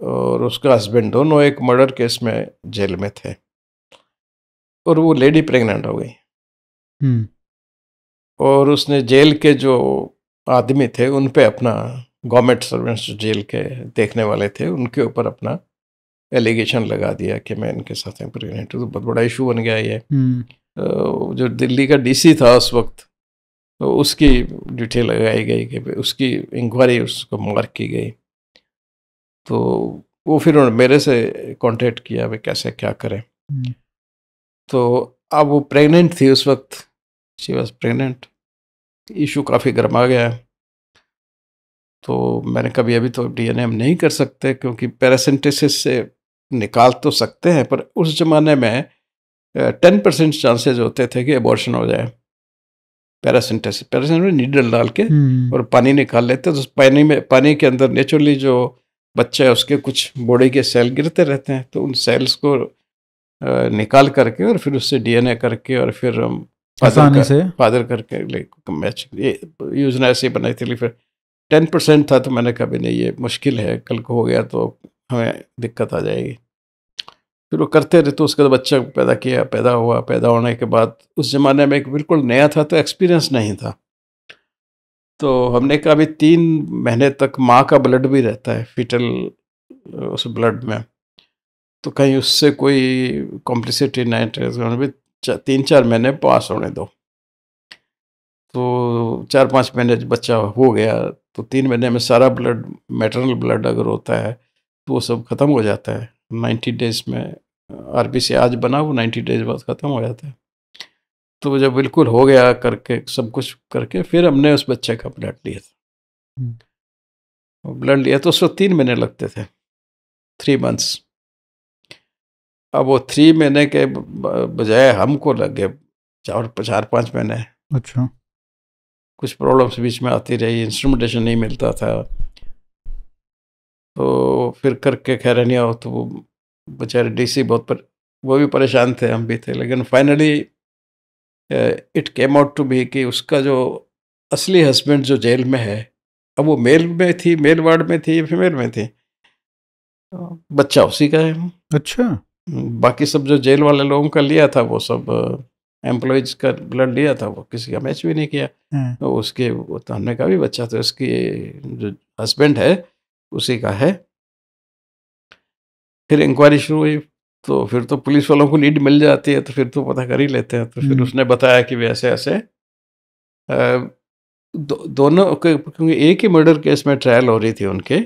और उसका हस्बैंड, दोनों एक मर्डर केस में जेल में थे, और वो लेडी प्रेग्नेंट हो गई। और उसने जेल के जो आदमी थे उन पे अपना, गवर्नमेंट सर्वेंट्स जो जेल के देखने वाले थे, उनके ऊपर अपना एलिगेशन लगा दिया कि मैं इनके साथ प्रेग्नेंट हूँ। तो बहुत बड़ा इशू बन गया ये। जो दिल्ली का डीसी था उस वक्त, तो उसकी ड्यूटी लगाई गई कि उसकी इंक्वायरी उसको मार्क की गई। तो वो फिर उन्होंने मेरे से कांटेक्ट किया भाई कैसे क्या करें। तो अब वो प्रेग्नेंट थी उस वक्त, शी वाज प्रेग्नेंट। इशू काफ़ी गर्मा गया। तो मैंने कभी अभी तो डीएनए हम नहीं कर सकते क्योंकि पैरासिंथेसिस से निकाल तो सकते हैं, पर उस ज़माने में 10% चांसेस होते थे कि एबॉर्शन हो जाए। पैरासिंथेसिस में नीडल डाल के और पानी निकाल लेते, तो पानी के अंदर नेचुरली जो बच्चा है उसके कुछ बॉडी के सेल गिरते रहते हैं, तो उन सेल्स को निकाल करके और फिर उससे डीएनए करके और फिर हम फादर करके मैच यूजना ऐसे ही बनाई थी। फिर 10% था, तो मैंने कहा भी नहीं ये मुश्किल है, कल को हो गया तो हमें दिक्कत आ जाएगी। फिर वो करते रहे, तो उसके बाद बच्चा पैदा किया, पैदा हुआ। पैदा होने के बाद उस ज़माने में एक बिल्कुल नया था, तो एक्सपीरियंस नहीं था। तो हमने कहा अभी 3 महीने तक माँ का ब्लड भी रहता है फीटल उस ब्लड में, तो कहीं उससे कोई कॉम्प्लिसिटी नहीं है, भी 3-4 महीने पास होने दो। तो 4-5 महीने बच्चा हो गया, तो 3 महीने में सारा ब्लड, मैटरनल ब्लड अगर होता है तो वो सब ख़त्म हो जाता है 90 डेज़ में। आरबीसी आज बना, वो 90 डेज बाद ख़त्म हो जाता है। तो जब बिल्कुल हो गया करके सब कुछ करके, फिर हमने उस बच्चे का ब्लड लिया था। ब्लड लिया तो उसको 3 महीने लगते थे, 3 मंथ्स। अब वो 3 महीने के बजाय हमको लग गए 4-5 महीने। अच्छा। कुछ प्रॉब्लम्स बीच में आती रही, इंस्ट्रूमेंटेशन नहीं मिलता था, तो फिर करके खैर नहीं आओ। तो वो बेचारे डीसी बहुत वो भी परेशान थे, हम भी थे, लेकिन finally it came out to be कि उसका जो असली हस्बैंड जो जेल में है, अब वो मेल में थी, मेल वार्ड में थी, फीमेल में थी, बच्चा उसी का है। अच्छा। बाकी सब जो जेल वाले लोगों का लिया था वो सब एम्प्लॉयज का ब्लड लिया था, वो किसी का मैच भी नहीं किया। तो उसके वो तो हमने कहा भी बच्चा तो इसकी जो हस्बैंड है उसी का है। फिर इंक्वायरी शुरू हुई, तो फिर तो पुलिस वालों को लीड मिल जाती है, तो फिर तो पता कर ही लेते हैं। तो फिर उसने बताया कि वे ऐसे ऐसे दोनों, क्योंकि एक ही मर्डर केस में ट्रायल हो रही थी उनके,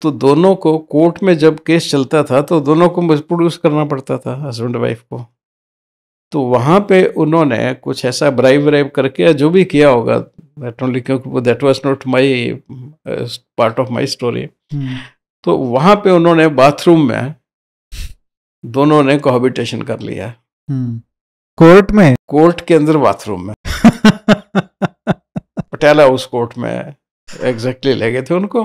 तो दोनों को कोर्ट में जब केस चलता था तो दोनों को प्रोड्यूस करना पड़ता था, हस्बैंड वाइफ को। तो वहाँ पे उन्होंने कुछ ऐसा ब्राइब करके जो भी किया होगा, क्योंकि that was not my part of my story. तो वहाँ पे उन्होंने बाथरूम में दोनों ने कोहैबिटेशन कर लिया। कोर्ट में? कोर्ट के अंदर बाथरूम में। पटियाला उस कोर्ट में एग्जैक्टली ले गए थे उनको।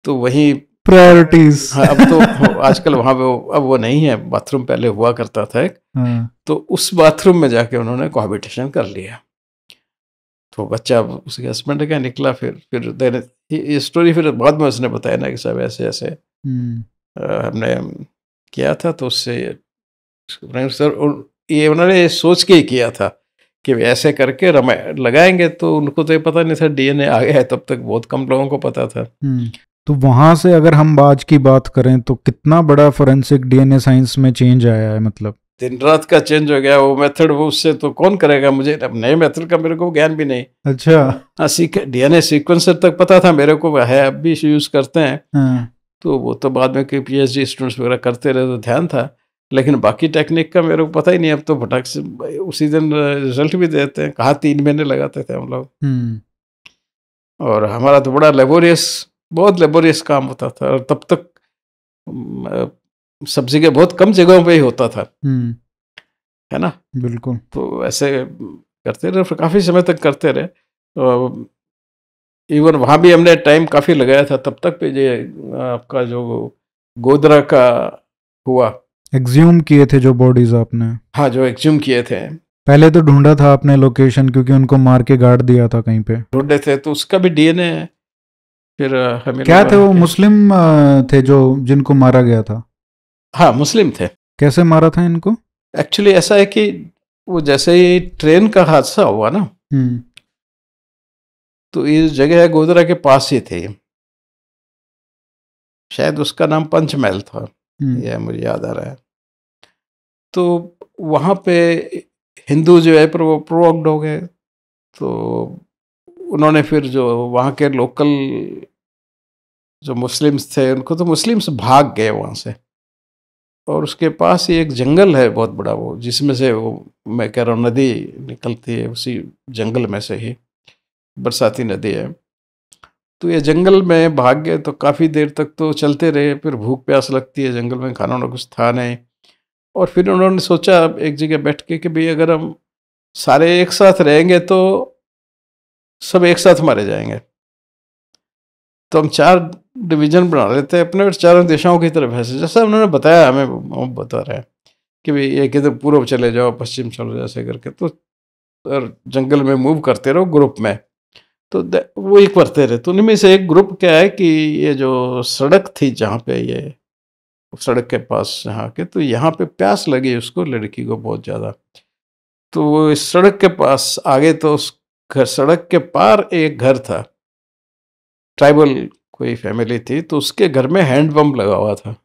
तो वही प्रायोरिटीज। हाँ, अब तो आजकल वहाँ पे अब वो नहीं है, बाथरूम पहले हुआ करता था एक। तो उस बाथरूम में जाके उन्होंने कोहैबिटेशन कर लिया। तो बच्चा उसके हस्बैंड का निकला। फिर ये स्टोरी फिर बाद में उसने बताया ना कि सब ऐसे ऐसे हमने किया था। तो उससे सर ये उन्होंने सोच के ही किया था कि ऐसे करके लगाएंगे। तो उनको तो ये पता नहीं था डीएनए आ गया है, तब तक बहुत कम लोगों को पता था। तो वहां से अगर हम आज की बात करें तो कितना बड़ा फोरेंसिक डीएनए साइंस में चेंज आया है, मतलब दिन रात का चेंज हो गया वो मेथड। वो उससे तो कौन करेगा, मुझे नए मेथड का मेरे को ज्ञान भी नहीं। अच्छा। डीएनए सीक्वेंसर तक पता था मेरे को, है अब भी यूज करते हैं। तो वो तो बाद में पीएचडी स्टूडेंट्स वगैरह करते रहे तो ध्यान था, लेकिन बाकी टेक्निक का मेरे को पता ही नहीं। अब तो फटाक से उसी दिन रिजल्ट भी देते हैं। कहाँ 3 महीने लगाते थे हम लोग। और हमारा तो बड़ा लेबोरियस, बहुत लेबोरियस काम होता था। और तब तक सब जगह बहुत कम जगहों पे ही होता था, है ना। बिल्कुल। तो ऐसे करते रहे, फिर काफ़ी समय तक करते रहे। तो इवन वहाँ भी हमने टाइम काफ़ी लगाया था। तब तक पे ये आपका जो गोधरा का हुआ। एग्ज्यूम किए थे जो बॉडीज आपने? हाँ, जो एक्सह्यूम किए थे। पहले तो ढूंढा था आपने लोकेशन, क्योंकि उनको मार के गाड़ दिया था कहीं पे। ढूंढे थे तो उसका भी डीएनए है। फिर हमें क्या थे लगा वो? कि मुस्लिम थे जो जिनको मारा गया था? हाँ, मुस्लिम थे। कैसे मारा था इनको? एक्चुअली ऐसा है कि वो जैसे ही ट्रेन का हादसा हुआ ना, हम्म। तो इस जगह गोधरा के पास ही थे। शायद उसका नाम पंचमहल था, यह मुझे याद आ रहा है। तो वहाँ पे हिंदू जो है पर वो प्रोवोक्ड हो गए। तो उन्होंने फिर जो वहाँ के लोकल जो मुस्लिम्स थे, उनको तो मुस्लिम्स भाग गए वहाँ से। और उसके पास ही एक जंगल है बहुत बड़ा, वो जिसमें से वो मैं कह रहा हूँ नदी निकलती है, उसी जंगल में से ही बरसाती नदी है। तो ये जंगल में भाग गए तो काफ़ी देर तक तो चलते रहे। फिर भूख प्यास लगती है, जंगल में खाना ना कुछ था नहीं। और फिर उन्होंने सोचा एक जगह बैठ के कि भाई अगर हम सारे एक साथ रहेंगे तो सब एक साथ मारे जाएंगे। तो हम 4 डिवीज़न बना लेते हैं अपने और चारों दिशाओं की तरफ ऐसे, जैसा उन्होंने बताया हमें, वो बता रहे हैं कि भाई ये किधर पूर्व चले जाओ, पश्चिम चलो, जैसे करके। तो और जंगल में मूव करते रहो ग्रुप में। तो वो एक करते रहे। तो उनमें से एक ग्रुप क्या है कि ये जो सड़क थी जहाँ पे, ये सड़क के पास यहाँ के, तो यहाँ पे प्यास लगी उसको, लड़की को बहुत ज़्यादा। तो वो इस सड़क के पास आगे, तो उस घर, सड़क के पार एक घर था, ट्राइबल कोई फैमिली थी, तो उसके घर में हैंडपम्प लगा हुआ था।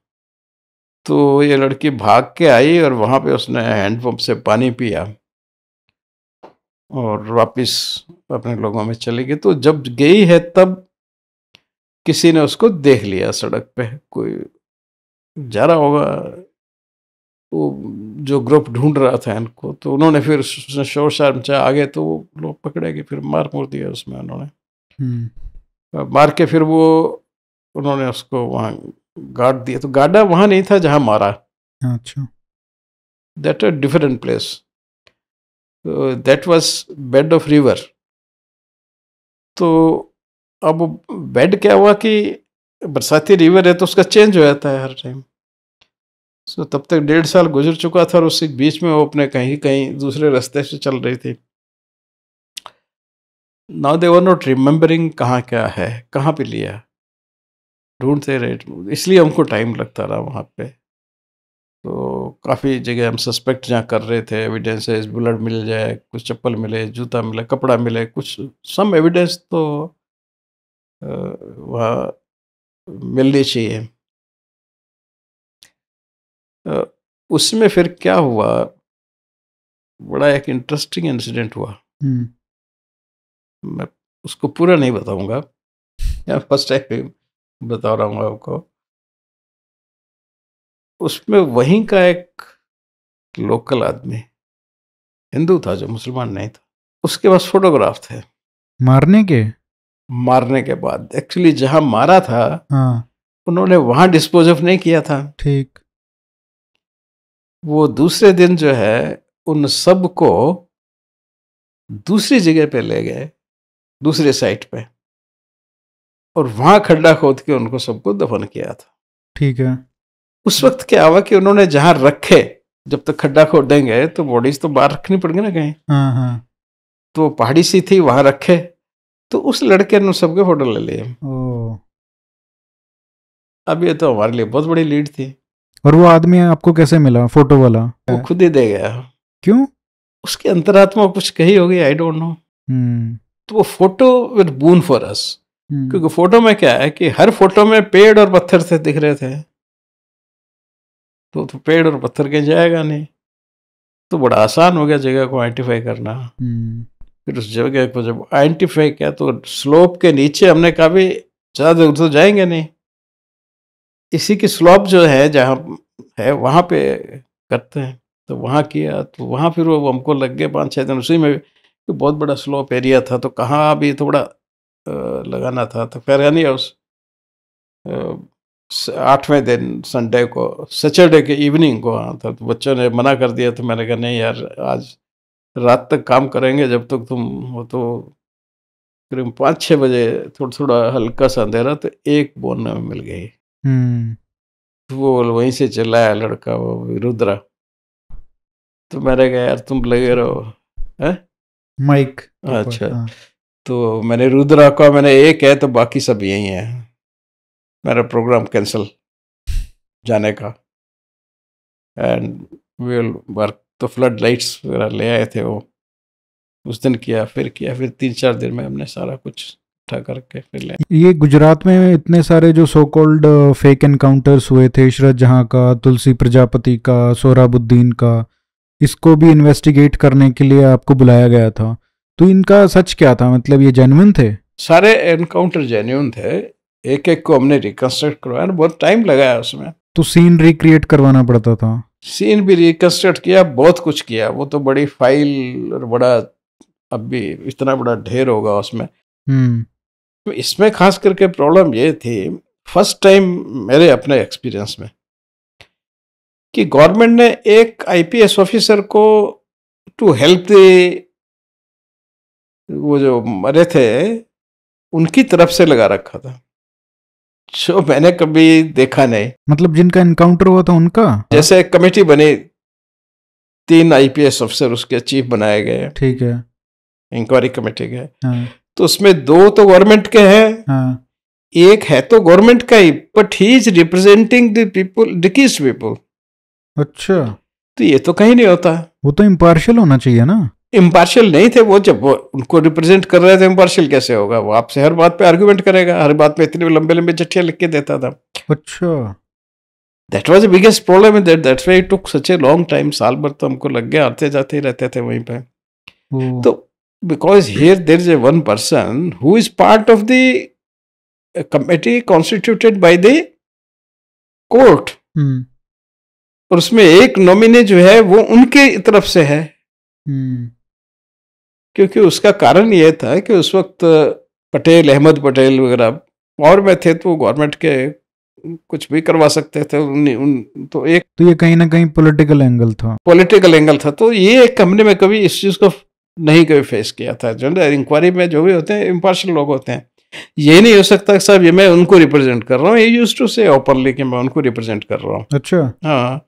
तो ये लड़की भाग के आई और वहाँ पे उसने हैंडपम्प से पानी पिया और वापस अपने लोगों में चली गई। तो जब गई है तब किसी ने उसको देख लिया, सड़क पे कोई जा रहा होगा, वो जो ग्रुप ढूंढ रहा था इनको। तो उन्होंने फिर शोर शराब मचा, आगे तो वो लोग पकड़े गए, फिर मार मुर दिया उसमें उन्होंने। मार के फिर वो उन्होंने उसको वहाँ गाड़ दिया। तो गाड़ा वहाँ नहीं था जहाँ मारा। अच्छा। That a different place, that was bed of river. तो अब बेड क्या हुआ कि बरसाती रिवर है तो उसका चेंज हो जाता है हर टाइम। सो तब तक 1.5 साल गुजर चुका था और उसी बीच में वो अपने कहीं कहीं दूसरे रास्ते से चल रही थी। Now they were not remembering कहाँ क्या है, कहाँ पे लिया, ढूंढते रहे। इसलिए हमको टाइम लगता रहा वहाँ पे। तो काफ़ी जगह हम सस्पेक्ट जहाँ कर रहे थे, एविडेंसेस, बुलेट मिल जाए, कुछ चप्पल मिले, जूता मिले, कपड़ा मिले, कुछ सम एविडेंस तो वहाँ मिलनी चाहिए। उसमें फिर क्या हुआ, बड़ा एक इंटरेस्टिंग इंसिडेंट हुआ। मैं उसको पूरा नहीं बताऊंगा, या फर्स्ट टाइम बता रहा हूँ आपको। उसमें वहीं का एक लोकल आदमी, हिंदू था जो मुसलमान नहीं था, उसके पास फोटोग्राफ थे मारने के? मारने के बाद। एक्चुअली जहां मारा था, हाँ, उन्होंने वहां डिस्पोज ऑफ नहीं किया था। ठीक। वो दूसरे दिन जो है उन सब को दूसरी जगह पे ले गए, दूसरे साइट पे, और वहां खड्डा खोद के उनको सबको दफन किया था। ठीक है। उस वक्त क्या हुआ कि उन्होंने जहां रखे, जब तक खड्डा खोदेंगे तो बॉडीज तो बाहर रखनी पड़ेगी ना कहीं। हाँ हाँ। तो पहाड़ी सी थी, वहां रखे। तो उस लड़के ने सबके फोटो ले लिए। ओ। अब ये तो हमारे लिए बहुत बड़ी लीड थी। और वो आदमी आपको कैसे मिला, फोटो वाला? वो खुद ही दे गया। क्यों? उसकी अंतरात्मा कुछ कही होगी, आई डोंट नो। तो वो photo with boon for us, क्योंकि फोटो में क्या है कि हर फोटो में पेड़ और पत्थर से दिख रहे थे। तो पेड़ और पत्थर कहीं जाएगा नहीं। तो बड़ा आसान हो गया जगह को आइडेंटिफाई करना। फिर उस जगह को जब आइडेंटिफाई किया तो स्लोप के नीचे हमने कहा भी ज़्यादा दूर तो जाएंगे नहीं, इसी की स्लोप जो है जहाँ है वहाँ पे करते हैं। तो वहाँ किया, तो वहाँ फिर वो हमको लग गए 5-6 दिन उसी में। तो बहुत बड़ा स्लोप एरिया था, तो कहाँ भी थोड़ा लगाना था। तो फिर यानी उस 8वें दिन संडे को, सैटरडे के इवनिंग को आना था। तो बच्चों ने मना कर दिया। तो मैंने कहा नहीं यार, आज रात तक काम करेंगे जब तक तुम वो। तो करीब 5-6 बजे थोड़ा थोड़ा हल्का सा अंधेरा, तो एक बोन में मिल गई। तो वो वहीं से चिल्लाया लड़का, वो रुद्रा। तो मैंने कहा यार तुम लगे रहो है माइक। अच्छा। हाँ। तो मैंने रुद्रा का मैंने एक है तो बाकी सब यही है, मेरा प्रोग्राम कैंसिल जाने का, एंड विल वर्क। तो फ्लड लाइट्स वगैरह ले आए थे वो, उस दिन किया, फिर 3-4 दिन में हमने सारा कुछ इकट्ठा करके फिर ले। ये गुजरात में इतने सारे जो सो कॉल्ड फेक एनकाउंटर्स हुए थे, इशरत जहां का, तुलसी प्रजापति का, सोहराबुद्दीन का, इसको भी इन्वेस्टिगेट करने के लिए आपको बुलाया गया था। तो इनका सच क्या था, मतलब ये जेन्युइन थे? सारे एनकाउंटर जेन्युइन थे, एक एक को हमने रिकंस्ट्रक्ट करवाया, बहुत टाइम लगाया उसमें। तो सीन रिक्रिएट करवाना पड़ता था? सीन भी रिकंस्ट्रक्ट किया, बहुत कुछ किया। वो तो बड़ी फाइल और बड़ा, अब भी इतना बड़ा ढेर होगा उसमें। तो इसमें खास करके प्रॉब्लम ये थी, फर्स्ट टाइम मेरे अपने एक्सपीरियंस में, कि गवर्नमेंट ने एक आईपीएस ऑफिसर को टू हेल्प वो जो मरे थे उनकी तरफ से लगा रखा था, जो मैंने कभी देखा नहीं। मतलब जिनका एनकाउंटर हुआ था उनका? जैसे एक कमेटी बनी, 3 आईपीएस ऑफिसर उसके चीफ बनाए गए, ठीक है, इंक्वायरी कमेटी के। हाँ। तो उसमें 2 तो गवर्नमेंट के हैं, हाँ। एक है तो गवर्नमेंट का ही, but he is representing the people, deceased people. अच्छा, तो ये तो कहीं नहीं होता। वो तो इम्पार्शियल होना चाहिए ना? इम्पार्शियल नहीं थे वो, जब वो उनको रिप्रेजेंट कर रहे थे, इम्पार्शियल कैसे होगा? वो आपसे हर बात पे आर्गुमेंट करेगा, हर बात पे इतने लंबे लंबे चिट्ठियां लिख के देता था। अच्छा, that was the biggest problem, that's why it took such a long time. साल भर तो हमको लग गया, आते जाते ही रहते थे वहीं पे। तो because here there is a one person who is part of the committee constituted by the court, और उसमें एक नॉमिनी जो है वो उनके तरफ से है। क्योंकि उसका कारण ये था कि उस वक्त पटेल, अहमद पटेल वगैरह और में थे, तो गवर्नमेंट के कुछ भी करवा सकते थे। तो ये कहीं ना कहीं पॉलिटिकल एंगल था। पॉलिटिकल एंगल था। तो ये एक हमने में कभी इस चीज़ को नहीं कभी फेस किया था। जनरल इंक्वायरी में जो भी होते हैं इम्पार्शियल लोग होते हैं। ये नहीं हो सकता साहब ये मैं उनको रिप्रेजेंट कर रहा हूँ, ये यूज्ड टू से ओपनली कि मैं उनको रिप्रेजेंट कर रहा हूँ। अच्छा, हाँ।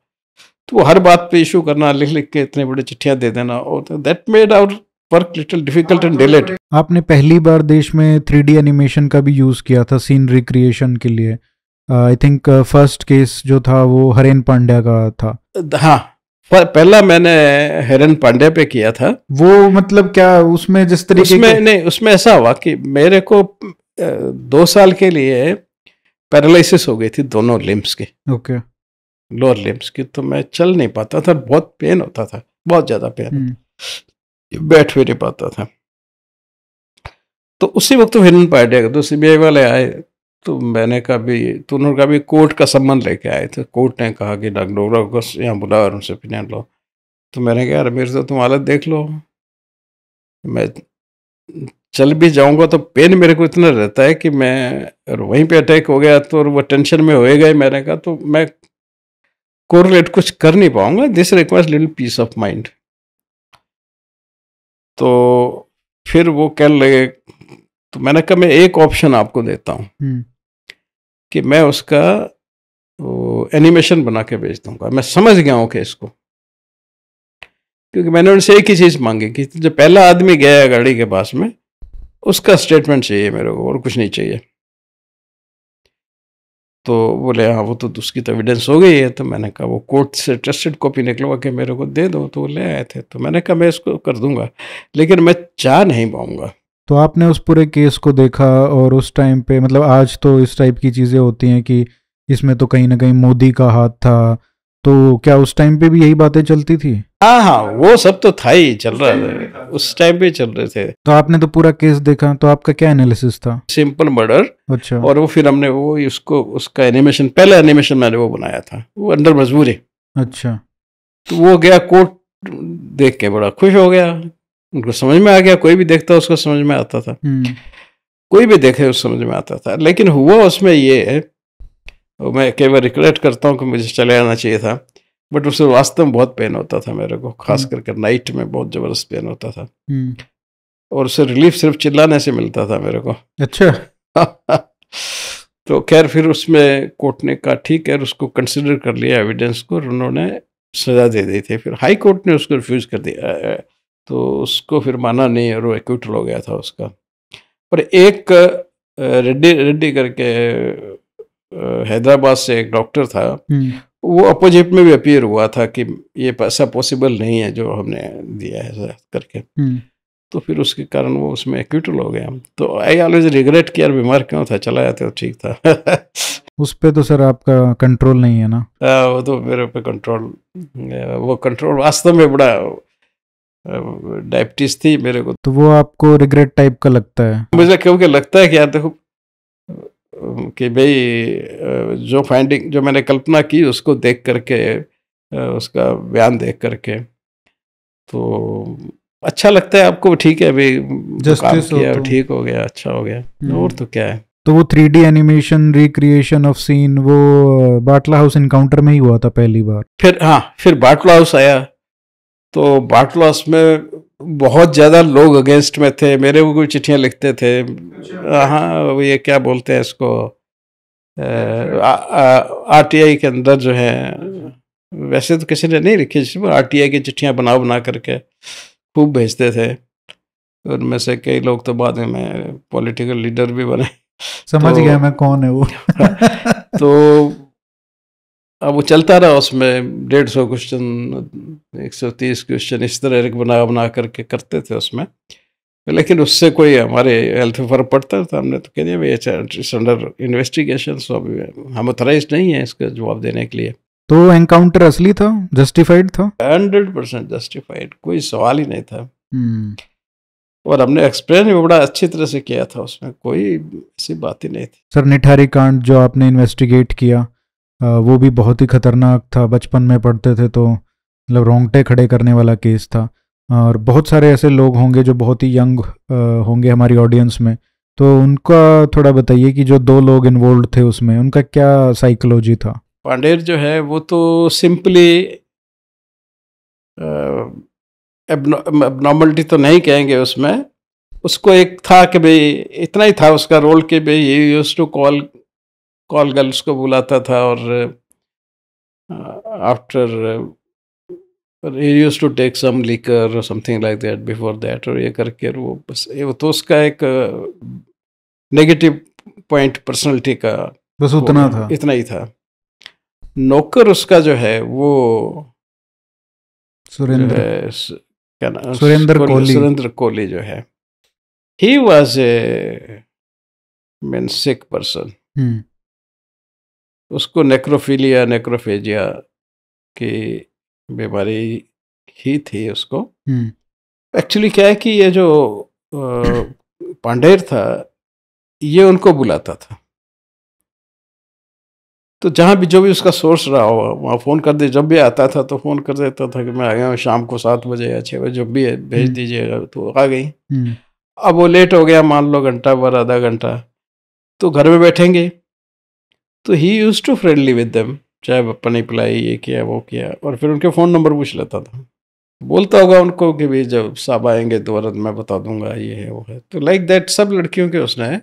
तो हर बात पे इशू करना, लिख लिख के इतने बड़े चिट्ठियां दे देना, that made our work little difficult and delayed. आपने पहली बार देश में 3D एनिमेशन का भी यूज किया था सीन रिक्रिएशन के लिए। आई थिंक फर्स्ट केस जो था वो हरेन पांड्या का था। हाँ, पहला मैंने हरेन पांड्या पे किया था। वो मतलब क्या उसमें जिस तरीके उसमें ऐसा हुआ कि मेरे को 2 साल के लिए पैरालिसिस हो गई थी दोनों लिम्स की। ओके। लोअर लिम्स की। तो मैं चल नहीं पाता था, बहुत पेन होता था, बहुत ज्यादा पेन, बैठ भी नहीं पाता था। तो उसी वक्त तो हिरन पांड्या का तो सीबीआई वाले आए, तो मैंने कहा भी, तो उन्होंने कहा भी कोर्ट का सम्मान लेके आए थे। कोर्ट ने कहा कि डॉक्टर को यहाँ बुलाओ और उनसे ओपिनियन लो। तो मैंने कहा यार मेरे तो तुम हालत देख लो, मैं चल भी जाऊंगा तो पेन मेरे को इतना रहता है कि मैं, वहीं पे अटैक हो गया तो वो टेंशन में होएगा ही। मैंने कहा तो मैं कोरिलेट कुछ कर नहीं पाऊंगा, this requires little peace of mind. तो फिर वो कहने लगे, तो मैंने कहा मैं एक ऑप्शन आपको देता हूँ कि मैं उसका एनिमेशन बना के भेज दूंगा। मैं समझ गया हूँ कि इसको, क्योंकि मैंने उनसे एक ही चीज़ मांगी कि जो पहला आदमी गया है गाड़ी के पास में, उसका स्टेटमेंट चाहिए मेरे को, और कुछ नहीं चाहिए। तो बोले हाँ वो तो उसकी तो एविडेंस हो गई है। तो मैंने कहा वो कोर्ट से ट्रस्टेड कॉपी निकलवा के मेरे को दे दो। तो वो ले आए थे। तो मैंने कहा मैं इसको कर दूंगा, लेकिन मैं चाह नहीं पाऊंगा। तो आपने उस पूरे केस को देखा, और उस टाइम पे, मतलब आज तो इस टाइप की चीज़ें होती हैं कि इसमें तो कहीं ना कहीं मोदी का हाथ था, तो क्या उस टाइम पे भी यही बातें चलती थी? हाँ हाँ, वो सब तो था ही, चल रहा था उस टाइम पे, चल रहे थे। तो आपने तो पूरा केस देखा, तो आपका क्या एनालिसिस था? Simple murder. अच्छा। और वो फिर हमने वो उसका एनिमेशन, पहला एनिमेशन मैंने वो बनाया था, वो अंडर मजबूरी। अच्छा। तो वो गया कोर्ट, देख के बड़ा खुश हो गया, उनको समझ में आ गया। कोई भी देखता उसको समझ में आता था, कोई भी देखे उस समझ में आता था। लेकिन हुआ उसमें ये, मैं कई बार रिग्रेट करता हूँ कि मुझे चले आना चाहिए था, बट उससे वास्तव में बहुत पेन होता था मेरे को, खास करके नाइट में बहुत जबरदस्त पेन होता था। और उससे रिलीफ सिर्फ चिल्लाने से मिलता था मेरे को। अच्छा। तो खैर फिर उसमें कोर्ट ने कहा ठीक है, उसको कंसिडर कर लिया एविडेंस को, और उन्होंने सजा दे दी थी। फिर हाई कोर्ट ने उसको रिफ्यूज कर दिया, तो उसको फिर माना नहीं और वो एक्विटल हो गया था उसका। पर एक रेड्डी करके हैदराबाद से एक डॉक्टर था, वो अपोजिट में भी अपीयर हुआ था कि ये ऐसा पॉसिबल नहीं है जो हमने दिया है करके। तो फिर उसके कारण वो उसमें एक्विटल हो गया। तो आई ऑलवेज रिग्रेट कि यार बीमार क्यों था, चला जाता तो ठीक था। उस पे तो सर आपका कंट्रोल नहीं है ना? वो तो मेरे पे कंट्रोल, वो कंट्रोल वास्तव में बड़ा डायबिटीज थी मेरे को। तो वो आपको रिग्रेट टाइप का लगता है? मुझे क्योंकि लगता है कि यार देखो कि भाई जो फाइंडिंग, जो मैंने कल्पना की उसको देख करके, उसका बयान देख करके, तो अच्छा लगता है आपको, ठीक है भाई, काम किया ठीक हो गया, अच्छा हो गया, और तो क्या है। तो वो 3D animation recreation of scene वो बाटला हाउस इनकाउंटर में ही हुआ था पहली बार? फिर हाँ, फिर बाटला हाउस आया, तो बाटला हाउस में बहुत ज़्यादा लोग अगेंस्ट में थे, मेरे को कोई चिट्ठियाँ लिखते थे। हाँ, ये क्या बोलते हैं इसको, RTI के अंदर जो है, वैसे तो किसी ने नहीं लिखी, RTI की चिट्ठियाँ बना करके खूब भेजते थे। उनमें से कई लोग तो बाद में पॉलिटिकल लीडर भी बने। समझ गया मैं कौन है वो। तो अब वो चलता रहा, उसमें 150 क्वेश्चन, 130 क्वेश्चन इस तरह बना करके करते थे उसमें। लेकिन उससे कोई हमारे हेल्थ में फर्क पड़ता था, हमने तो कह दिया भाई इट्स अंडर इन्वेस्टिगेशन, सो अभी हम ऑथराइज नहीं है इसका जवाब देने के लिए। तो एनकाउंटर असली था, जस्टिफाइड था? 100% जस्टिफाइड, कोई सवाल ही नहीं था। और हमने एक्सप्लेन भी बड़ा अच्छी तरह से किया था, उसमें कोई ऐसी बात ही नहीं थी। सर निठारी कांड जो आपने इन्वेस्टिगेट किया वो भी बहुत ही खतरनाक था। बचपन में पढ़ते थे तो मतलब रोंगटे खड़े करने वाला केस था। और बहुत सारे ऐसे लोग होंगे जो बहुत ही यंग होंगे हमारी ऑडियंस में, तो उनका थोड़ा बताइए कि जो 2 लोग इन्वॉल्व थे उसमें, उनका क्या साइकोलॉजी था? पांडेर जो है वो तो सिंपली एबनॉर्मलिटी तो नहीं कहेंगे उसमें, उसको एक था कि भाई इतना ही था उसका रोल कि भाई ये यूज्ड टू कॉल गर्ल्स को बुलाता था, और after he used to take some liquor or something like that before that, और ये करके वो बस वो तो उसका एक नेगेटिव पॉइंट पर्सनालिटी का, बस उतना था, इतना ही था। नौकर उसका जो है वो सुरेंद्र कोहली जो है, he was a sick person। उसको नेक्रोफेजिया की बीमारी ही थी उसको। एक्चुअली क्या है कि ये जो पांडेर था ये उनको बुलाता था, तो जहाँ भी जो भी उसका सोर्स रहा हो वहाँ फ़ोन कर दे, जब भी आता था तो फ़ोन कर देता था कि मैं आ गया हूँ, शाम को 7 बजे या 6 बजे जब भी भेज दीजिएगा, तो आ गई। अब वो लेट हो गया, मान लो घंटा भर, आधा घंटा, तो घर में बैठेंगे, तो he used to friendly with them, चाय पानी पिलाई, ये किया वो किया, और फिर उनके फ़ोन नंबर पूछ लेता था, बोलता होगा उनको कि भाई जब साहब आएंगे तुरंत मैं बता दूंगा, ये है वो है। तो लाइक दैट सब लड़कियों के उसने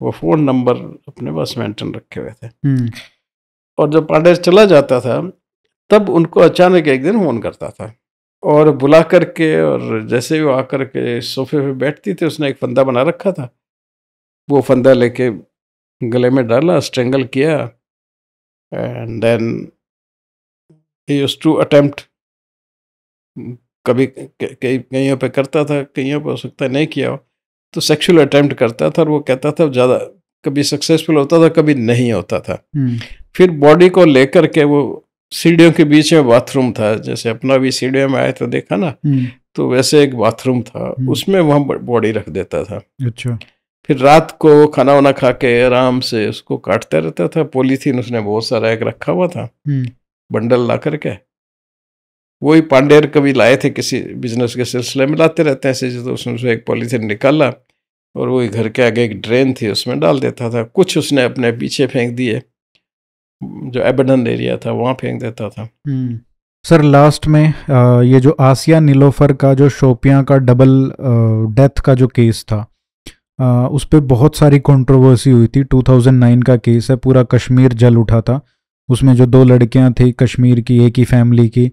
वो फ़ोन नंबर अपने पास मेंटेन रखे हुए थे। और जब पांडे चला जाता था तब उनको अचानक एक दिन फ़ोन करता था और बुला करके, और जैसे ही वो आकर के सोफे पे बैठती थी, उसने एक फंदा बना रखा था, वो फंदा लेके गले में डाला, स्ट्रेंगल किया, and then he used to attempt, कभी कहीं पे करता था, कहीं पे हो सकता है नहीं किया हो, तो सेक्सुअल अटेम्प्ट करता था, और वो कहता था ज़्यादा कभी सक्सेसफुल होता था, कभी नहीं होता था। फिर बॉडी को लेकर के, वो सीढ़ियों के बीच में बाथरूम था, जैसे अपना भी सीढ़ियों में आए तो देखा ना, तो वैसे एक बाथरूम था, उसमें वहाँ बॉडी रख देता था। अच्छा। फिर रात को खाना वाना खा के आराम से उसको काटता रहता था। पॉलीथीन उसने बहुत सारा एक रखा हुआ था, बंडल ला करके, वही पांडेर कभी लाए थे, किसी बिजनेस के सिलसिले में लाते रहते हैं ऐसे, तो उसने एक पॉलीथीन निकाला और वही घर के आगे एक ड्रेन थी उसमें डाल देता था। कुछ उसने अपने पीछे फेंक दिए, जो एबंडन एरिया था वहाँ फेंक देता था। सर लास्ट में ये जो आसिया नीलोफर का जो शोपियां का डबल डेथ का जो केस था, उस पर बहुत सारी कंट्रोवर्सी हुई थी। 2009 का केस है, पूरा कश्मीर जल उठा था। उसमें जो 2 लड़कियां थी कश्मीर की, एक ही फैमिली की,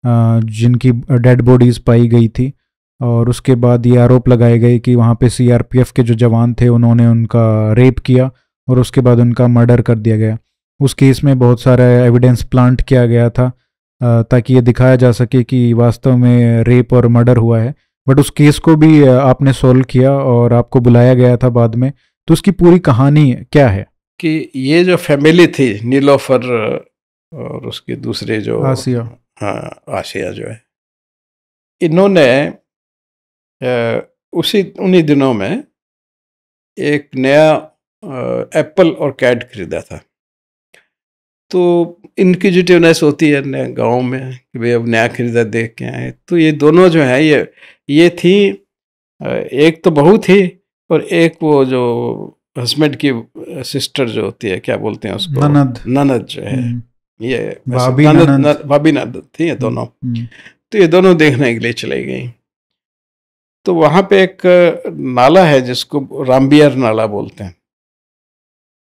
जिनकी डेड बॉडीज़ पाई गई थी, और उसके बाद ये आरोप लगाए गए कि वहाँ पे सीआरपीएफ के जो जवान थे उन्होंने उनका रेप किया और उसके बाद उनका मर्डर कर दिया गया। उस केस में बहुत सारा एविडेंस प्लांट किया गया था ताकि ये दिखाया जा सके कि वास्तव में रेप और मर्डर हुआ है। बट उस केस को भी आपने सॉल्व किया और आपको बुलाया गया था बाद में, तो उसकी पूरी कहानी क्या है? कि ये जो फैमिली थी नीलोफर और उसके दूसरे जो आसिया, हाँ आसिया जो है, इन्होंने उन्हीं दिनों में एक नया एप्पल और कैट खरीदा था। तो इनक्विजिटिवनेस होती है नए गाँव में कि भाई अब नया खरीदा देख के आए। तो ये दोनों जो है ये थी, एक तो बहू थी और एक वो जो हस्बैंड की सिस्टर जो होती है, क्या बोलते हैं उसको, ननद जो है, ये भाभी ननद थी ये दोनों। तो ये दोनों देखने के लिए चली गई। तो वहाँ पे एक नाला है जिसको रामबियर नाला बोलते हैं।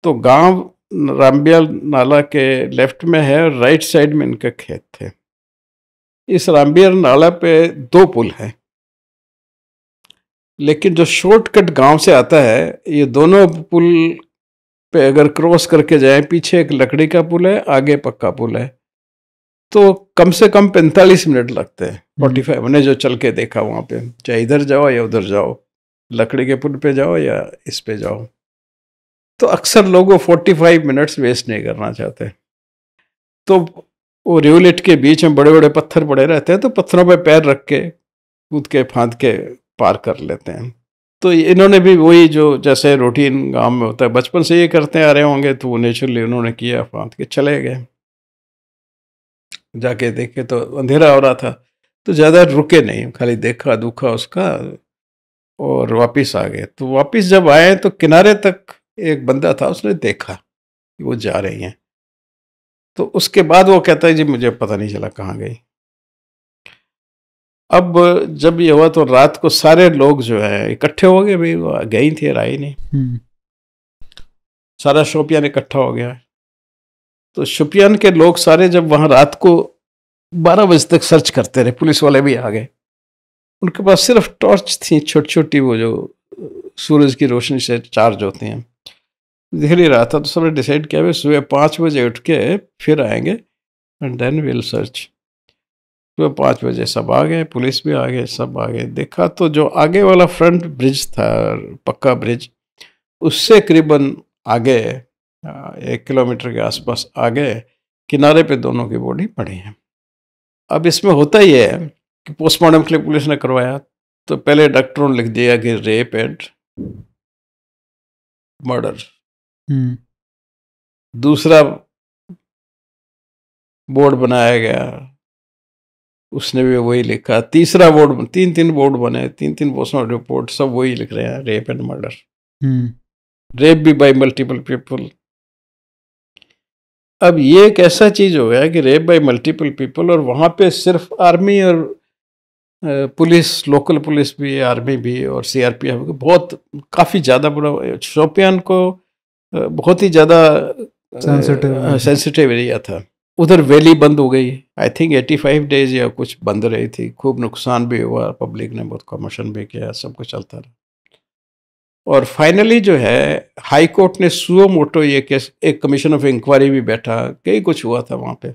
तो गांव रामबियर नाला के लेफ्ट में है और राइट साइड में इनके खेत थे। इस रामबियर नाला पे 2 पुल हैं, लेकिन जो शॉर्टकट गांव से आता है, ये दोनों पुल पे अगर क्रॉस करके जाए, पीछे एक लकड़ी का पुल है, आगे पक्का पुल है, तो कम से कम 45 मिनट लगते हैं। 45 मैंने जो चल के देखा वहाँ पे, चाहे इधर जाओ या उधर जाओ, लकड़ी के पुल पे जाओ या इस पे जाओ। तो अक्सर लोग वो 45 मिनट्स वेस्ट नहीं करना चाहते। तो वो रिवलेट के बीच में बड़े बड़े पत्थर पड़े रहते हैं, तो पत्थरों पे पैर रख के कूद के फांद के पार कर लेते हैं। तो इन्होंने भी वही जो जैसे रूटीन गांव में होता है, बचपन से ये करते आ रहे होंगे, तो वो नेचुरली उन्होंने किया, फांद के चले गए। जाके देखे तो अंधेरा हो रहा था, तो ज़्यादा रुके नहीं, खाली देखा दुखा उसका और वापस आ गए। तो वापस जब आए तो किनारे तक एक बंदा था, उसने देखा कि वो जा रही हैं। तो उसके बाद वो कहता है जी मुझे पता नहीं चला कहाँ गई। अब जब ये हुआ तो रात को सारे लोग जो है इकट्ठे हो गए, भाई वो गई थी और आई नहीं। सारा शोपियान इकट्ठा हो गया। तो शोपियान के लोग सारे जब वहाँ रात को 12 बजे तक सर्च करते रहे, पुलिस वाले भी आ गए। उनके पास सिर्फ टॉर्च थी, छोटी छोटी, वो जो सूरज की रोशनी से चार्ज होती हैं, दिख नहीं रहा था। तो सबने डिसाइड किया भाई सुबह 5 बजे उठ के फिर आएंगे एंड देन विल सर्च। सुबह 5 बजे सब आ गए, पुलिस भी आ गए, सब आ गए। देखा तो जो आगे वाला फ्रंट ब्रिज था, पक्का ब्रिज, उससे करीबन आगे 1 किलोमीटर के आसपास आगे किनारे पे दोनों की बॉडी पड़ी है। अब इसमें होता ही है कि पोस्टमार्टम के लिए पुलिस ने करवाया, तो पहले डॉक्टरों ने लिख दिया कि रेप एंड मर्डर। दूसरा बोर्ड बनाया गया, उसने भी वही लिखा। तीसरा बोर्ड, 3 बोर्ड बने, 3 पोस्टमार्टम रिपोर्ट, सब वही लिख रहे हैं, रेप एंड मर्डर। रेप भी बाय मल्टीपल पीपल। अब ये एक ऐसा चीज हो गया कि रेप बाय मल्टीपल पीपल, और वहां पे सिर्फ आर्मी और पुलिस, लोकल पुलिस भी, आर्मी भी और सीआरपीएफ, बहुत काफ़ी ज़्यादा बुरा। शोपियान को बहुत ही ज़्यादा सेंसिटिव एरिया था। उधर वैली बंद हो गई, आई थिंक 85 डेज या कुछ बंद रही थी। खूब नुकसान भी हुआ, पब्लिक ने बहुत कमोशन भी किया, सब कुछ चलता रहा। और फाइनली जो है हाई कोर्ट ने सुओ मोटो ये केस, एक कमीशन ऑफ इंक्वायरी भी बैठा, कई कुछ हुआ था वहाँ पे,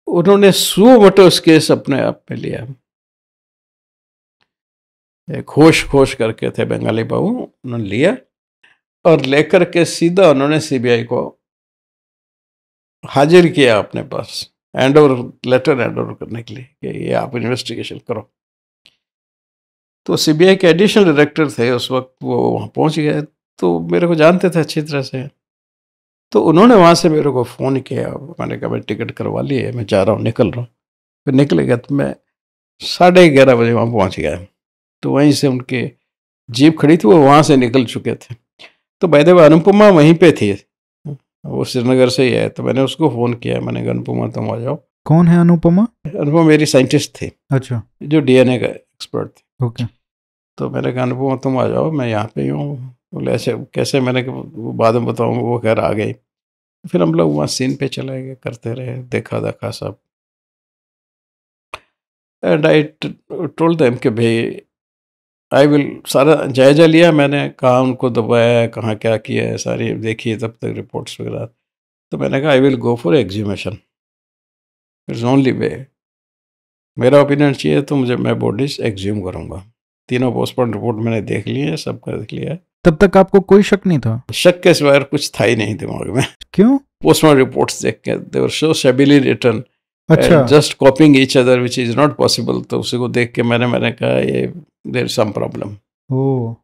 उन्होंने सुओ मोटो इस केस अपने आप में लिया। खोश करके थे बंगाली बाबू, उन्होंने लिया और लेकर के सीधा उन्होंने सीबीआई को हाजिर किया अपने पास, लेटर हैंड ओवर करने के लिए कि ये आप इन्वेस्टिगेशन करो। तो सीबीआई के एडिशनल डायरेक्टर थे उस वक्त, वो वहाँ पहुँच गए, तो मेरे को जानते थे अच्छी तरह से। तो उन्होंने वहाँ से मेरे को फ़ोन किया, मैंने कहा मैं टिकट करवा ली है, मैं जा रहा हूँ, निकल रहा हूँ। फिर निकलेगा तो मैं 11:30 बजे वहाँ पहुँच गया। तो वहीं से उनके जीप खड़ी थी, वो वहाँ से निकल चुके थे। तो बाय द वे अनुपमा वहीं पे थी, वो श्रीनगर से ही है। तो मैंने उसको फ़ोन किया, मैंने कहा अनुपमा तुम आ जाओ। कौन है अनुपमा? अनुपमा मेरी साइंटिस्ट थी। अच्छा। जो डीएनए का एक्सपर्ट थी। ओके। तो मैंने कहा अनुपमा तुम आ जाओ, मैं यहाँ पे ही हूँ। बोले ऐसे कैसे? मैंने कहा वो बाद में बताऊँ। वो खैर आ गई। फिर हम लोग वहाँ सीन पे चले गए, करते रहे, देखा सब। एंड आई टोल्ड देम कि भाई आई विल, सारा जायजा लिया मैंने, कहाँ उनको दबाया है, कहाँ क्या किया है, सारी देखी तब तक रिपोर्ट्स वगैरह। तो मैंने कहा I will go for exhumation, it's only way. मेरा ओपिनियन चाहिए तो मुझे, मैं बॉडीज एक्सह्यूम करूँगा। तीनों पोस्टमार्टम रिपोर्ट मैंने देख ली है, सब कर देख लिया है। तब तक आपको कोई शक नहीं था? शक के सिवाय कुछ था ही नहीं दिमाग में। क्यों? पोस्टमार्टम रिपोर्ट्स देख के, दे वर सो शैबिली रिटन, अच्छा, just copying each other which is not possible. तो उसी को देख के मैंने कहा ये देयर इज सम प्रॉब्लम। ओ,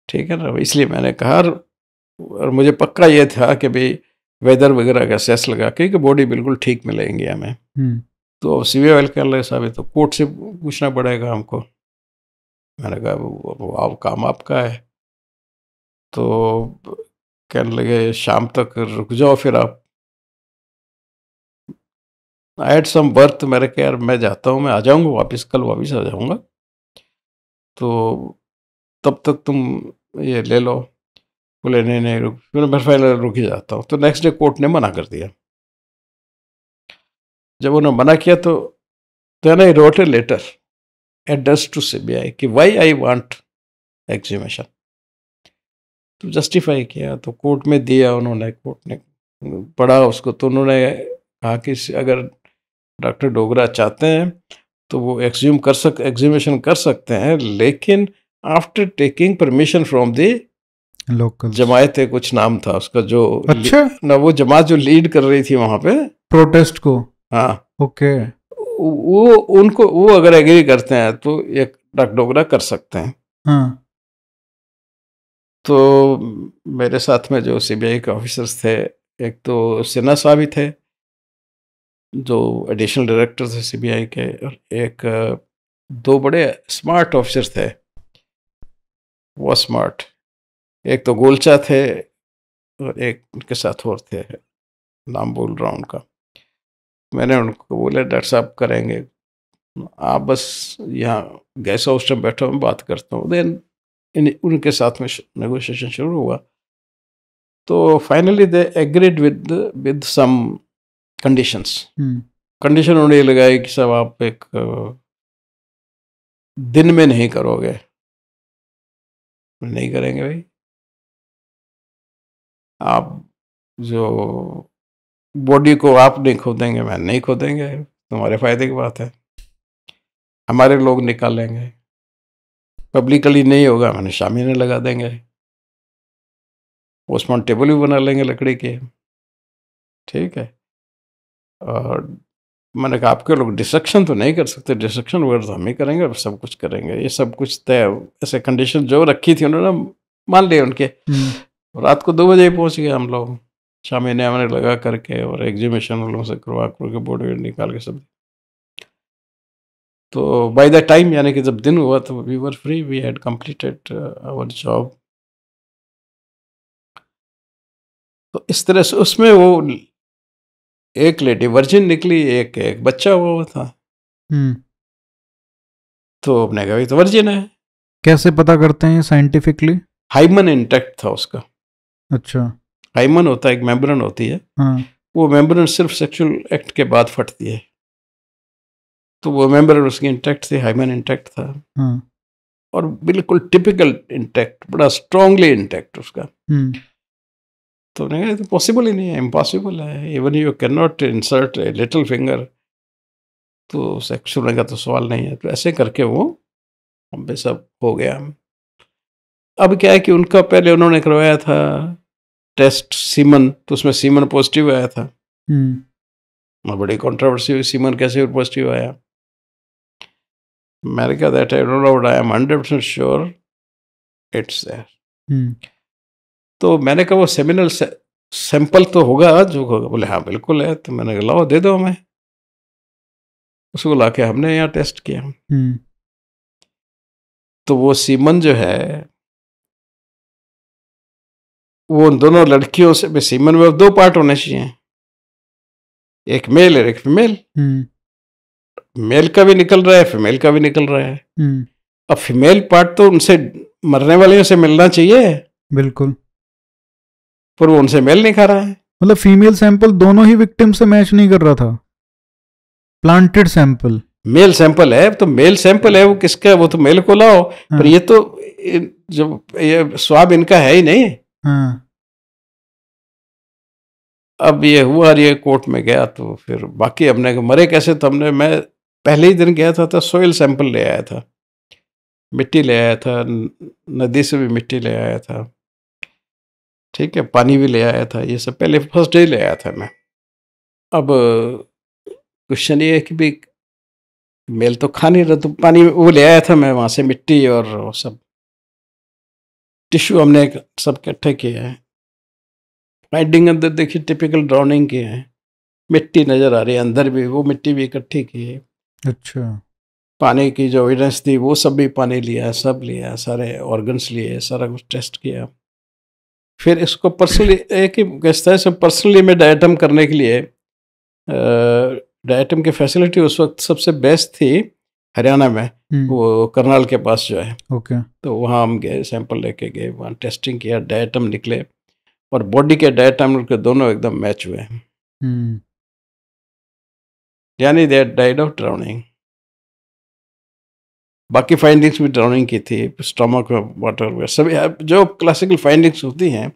ठीक है ना, इसलिए मैंने कहा। और मुझे पक्का ये था कि भाई वेदर वगैरह का सेस लगा के कि बॉडी बिल्कुल ठीक मिलेंगी हमें। तो सीवी वेल कर ले साहब, तो कोर्ट से पूछना पड़ेगा हमको। मैंने कहा वो आप काम आपका है। तो कहने लगे शाम तक रुक जाओ फिर आप। आई हैड सम वर्क, मेरे कहा यार मैं जाता हूँ, मैं आ जाऊँगा वापस, कल वापस आ जाऊँगा, तो तब तक तुम ये ले लो। बोले नहीं रुक, मैं फाइनल रुक ही जाता हूँ। तो नेक्स्ट डे कोर्ट ने मना कर दिया। जब उन्होंने मना किया तो then I wrote a letter address to CBI कि व्हाई आई वांट एक्सह्यूमेशन। तो जस्टिफाई किया, तो कोर्ट में दिया उन्होंने। कोर्ट ने पढ़ा उसको, तो उन्होंने कहा कि अगर डॉक्टर डोगरा चाहते हैं तो वो एक्सह्यूमेशन कर सकते हैं, लेकिन after taking permission from the local jamaat है, कुछ नाम था उसका, जो अच्छा, ना वो जमात जो लीड कर रही थी वहां पे प्रोटेस्ट को। हाँ, ओके, वो उनको, वो अगर एग्री करते हैं तो एक डॉक्टर डोगरा कर सकते हैं। हाँ, तो मेरे साथ में जो सीबीआई के ऑफिसर्स थे, एक तो सिन्हा साहब ही थे जो एडिशनल डायरेक्टर थे सीबीआई के, और एक दो बड़े स्मार्ट ऑफिसर थे, वो स्मार्ट, एक तो गोलचा थे और एक उनके साथ और थे, नाम बोल रहा हूँ उनका। मैंने उनको बोला डॉक्टर साहब करेंगे, आप बस यहाँ गैस हाउस में बैठो, मैं बात करता हूँ। देन उनके साथ में नेगोशिएशन शुरू हुआ। तो finally they agreed with some conditions. Condition उन्होंने लगाई कि सब आप एक दिन में नहीं करोगे। नहीं करेंगे भाई, आप जो बॉडी को आप नहीं खोदेंगे, मैं नहीं खोदेंगे, तुम्हारे फायदे की बात है। हमारे लोग निकालेंगे, पब्लिकली नहीं होगा, मैंने शामियाने लगा देंगे, पोस्टमार्टम टेबल भी बना लेंगे लकड़ी के। ठीक है। और मैंने कहा आपके लोग डिस्ट्रक्शन तो नहीं कर सकते, डिस्ट्रक्शन वगैरह तो हम ही करेंगे और सब कुछ करेंगे। ये सब कुछ तय, ऐसे कंडीशन जो रखी थी उन्होंने मान लिए उनके। रात को 2 बजे पहुंच गए हम लोग, शामियाने हमने लगा करके और एग्जीबिशन वालों से करवा के बॉडी निकाल के सब। तो बाय द टाइम, यानी कि जब दिन हुआ तो we were free, we had completed our job. तो इस तरह से उसमें वो एक लेडी वर्जिन निकली, एक बच्चा हुआ था। तो अपने कहा तो वर्जिन है। कैसे पता करते हैं साइंटिफिकली? हाइमन इंटैक्ट था उसका। अच्छा, हाइमन होता है, एक मेम्ब्रेन होती है। हाँ, वो मेम्ब्रेन सिर्फ सेक्सुअल एक्ट के बाद फटती है, तो वो मेम्ब्रेन उसकी इंटैक्ट थी, हाइमन इंटैक्ट था। हाँ, और बिल्कुल टिपिकल इंटैक्ट, बड़ा स्ट्रांगली इंटैक्ट उसका। तो नहीं, तो पॉसिबल ही नहीं है, इम्पॉसिबल है। Even you can not insert a little finger, तो सेक्सुअल का तो सवाल नहीं है। तो ऐसे करके वो हम पे सब हो गया। अब क्या है कि उनका पहले उन्होंने करवाया था टेस्ट सीमन, तो उसमें सीमन पॉजिटिव आया था। बड़ी कंट्रोवर्सी हुई, सीमन कैसे पॉजिटिव आया। मैंने कहा that I don't know, but I am 100% sure it's there. तो मैंने कहा वो सेमिनल सैंपल तो होगा जो होगा। बोले हाँ बिल्कुल है। तो मैंने कहा लाओ दे दो हमें। उसको लाके हमने यहाँ टेस्ट किया। तो वो सीमन जो है, वो उन दोनों लड़कियों से, सीमन में 2 पार्ट होने चाहिए, एक मेल और एक फीमेल। मेल का भी निकल रहा है, फीमेल का भी निकल रहा है। अब फीमेल पार्ट तो उनसे मरने वाले से मिलना चाहिए, बिल्कुल, पर वो उनसे मेल नहीं खा रहा है। मतलब फीमेल सैंपल दोनों ही विक्टिम से मैच नहीं कर रहा था, प्लांटेड सैंपल। मेल सैंपल है तो मेल सैंपल है, वो किसका है, वो तो मेल को लाओ। हाँ। पर ये तो जो ये स्वाब इनका है ही नहीं। हाँ। अब ये हुआ और ये कोर्ट में गया, तो फिर बाकी हमने मरे कैसे, तो हमने, मैं पहले ही दिन गया था तो सोइल सैंपल ले आया था, मिट्टी ले आया था, नदी से भी मिट्टी ले आया था, ठीक है, पानी भी ले आया था, ये सब पहले फर्स्ट डे ले आया था मैं। अब क्वेश्चन ये है कि भाई मेल तो खा नहीं रहा, तो पानी वो ले आया था मैं वहाँ से, मिट्टी और वो सब टिश्यू हमने सब इकट्ठे किए हैं। फाइंडिंग अंदर देखिए टिपिकल ड्राउनिंग के हैं, मिट्टी नज़र आ रही है अंदर भी, वो मिट्टी भी इकट्ठी की है। अच्छा। पानी की जो एविडेंस थी वो सब भी पानी लिया, सब लिया, सारे ऑर्गन्स लिए, सारा कुछ टेस्ट किया। फिर इसको पर्सनली एक ही कहता है सब पर्सनली में डायटम करने के लिए, डायटम की फैसिलिटी उस वक्त सबसे बेस्ट थी हरियाणा में, वो करनाल के पास जो है। ओके। तो वहाँ हम गए, सैंपल लेके गए, वहाँ टेस्टिंग किया, डायटम निकले और बॉडी के डायटम के दोनों एकदम मैच हुए, यानी दे डाइड ऑफ ड्राउनिंग। बाकी फाइंडिंग्स भी ड्राउनिंग की थी, स्टमक में वाटर, सभी जो क्लासिकल फाइंडिंग्स होती हैं,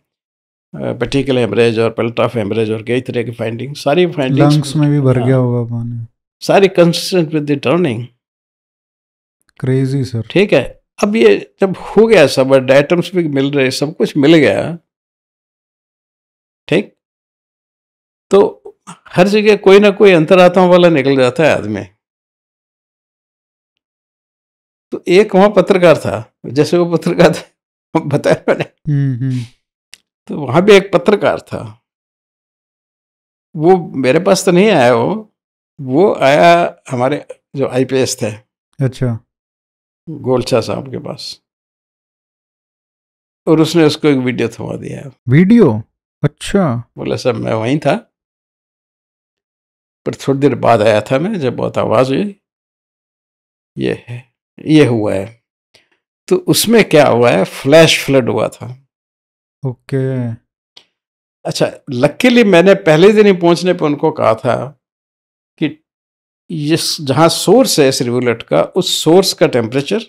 पेटिकल हेमरेज और पेल्ट ऑफ हेमरेज और कई तरह की फाइंडिंग, सारी फाइंडिंग्स लंग्स में भी भर गया होगा पानी, सारी consistent with the drowning. Crazy sir. ठीक है, अब ये जब हो गया सब, डायटम्स भी मिल रहे, सब कुछ मिल गया, ठीक, तो हर जगह कोई ना कोई अंतरात्मा वाला निकल जाता है आदमी। तो एक वहां पत्रकार था, जैसे वो पत्रकार था बताया मैंने, तो वहां भी एक पत्रकार था, वो मेरे पास तो नहीं आया, वो आया हमारे जो आईपीएस थे, अच्छा, गोलछा साहब के पास, और उसने उसको एक वीडियो थमा दिया। वीडियो? अच्छा। बोला सर मैं वहीं था, पर थोड़ी देर बाद आया था मैं, जब बहुत आवाज हुई ये है, ये हुआ है। तो उसमें क्या हुआ है, फ्लैश फ्लड हुआ था। ओके। अच्छा, लकीली मैंने पहले दिन ही पहुंचने पर उनको कहा था कि इस जहां सोर्स है इस रिवुलेट का, उस सोर्स का टेम्परेचर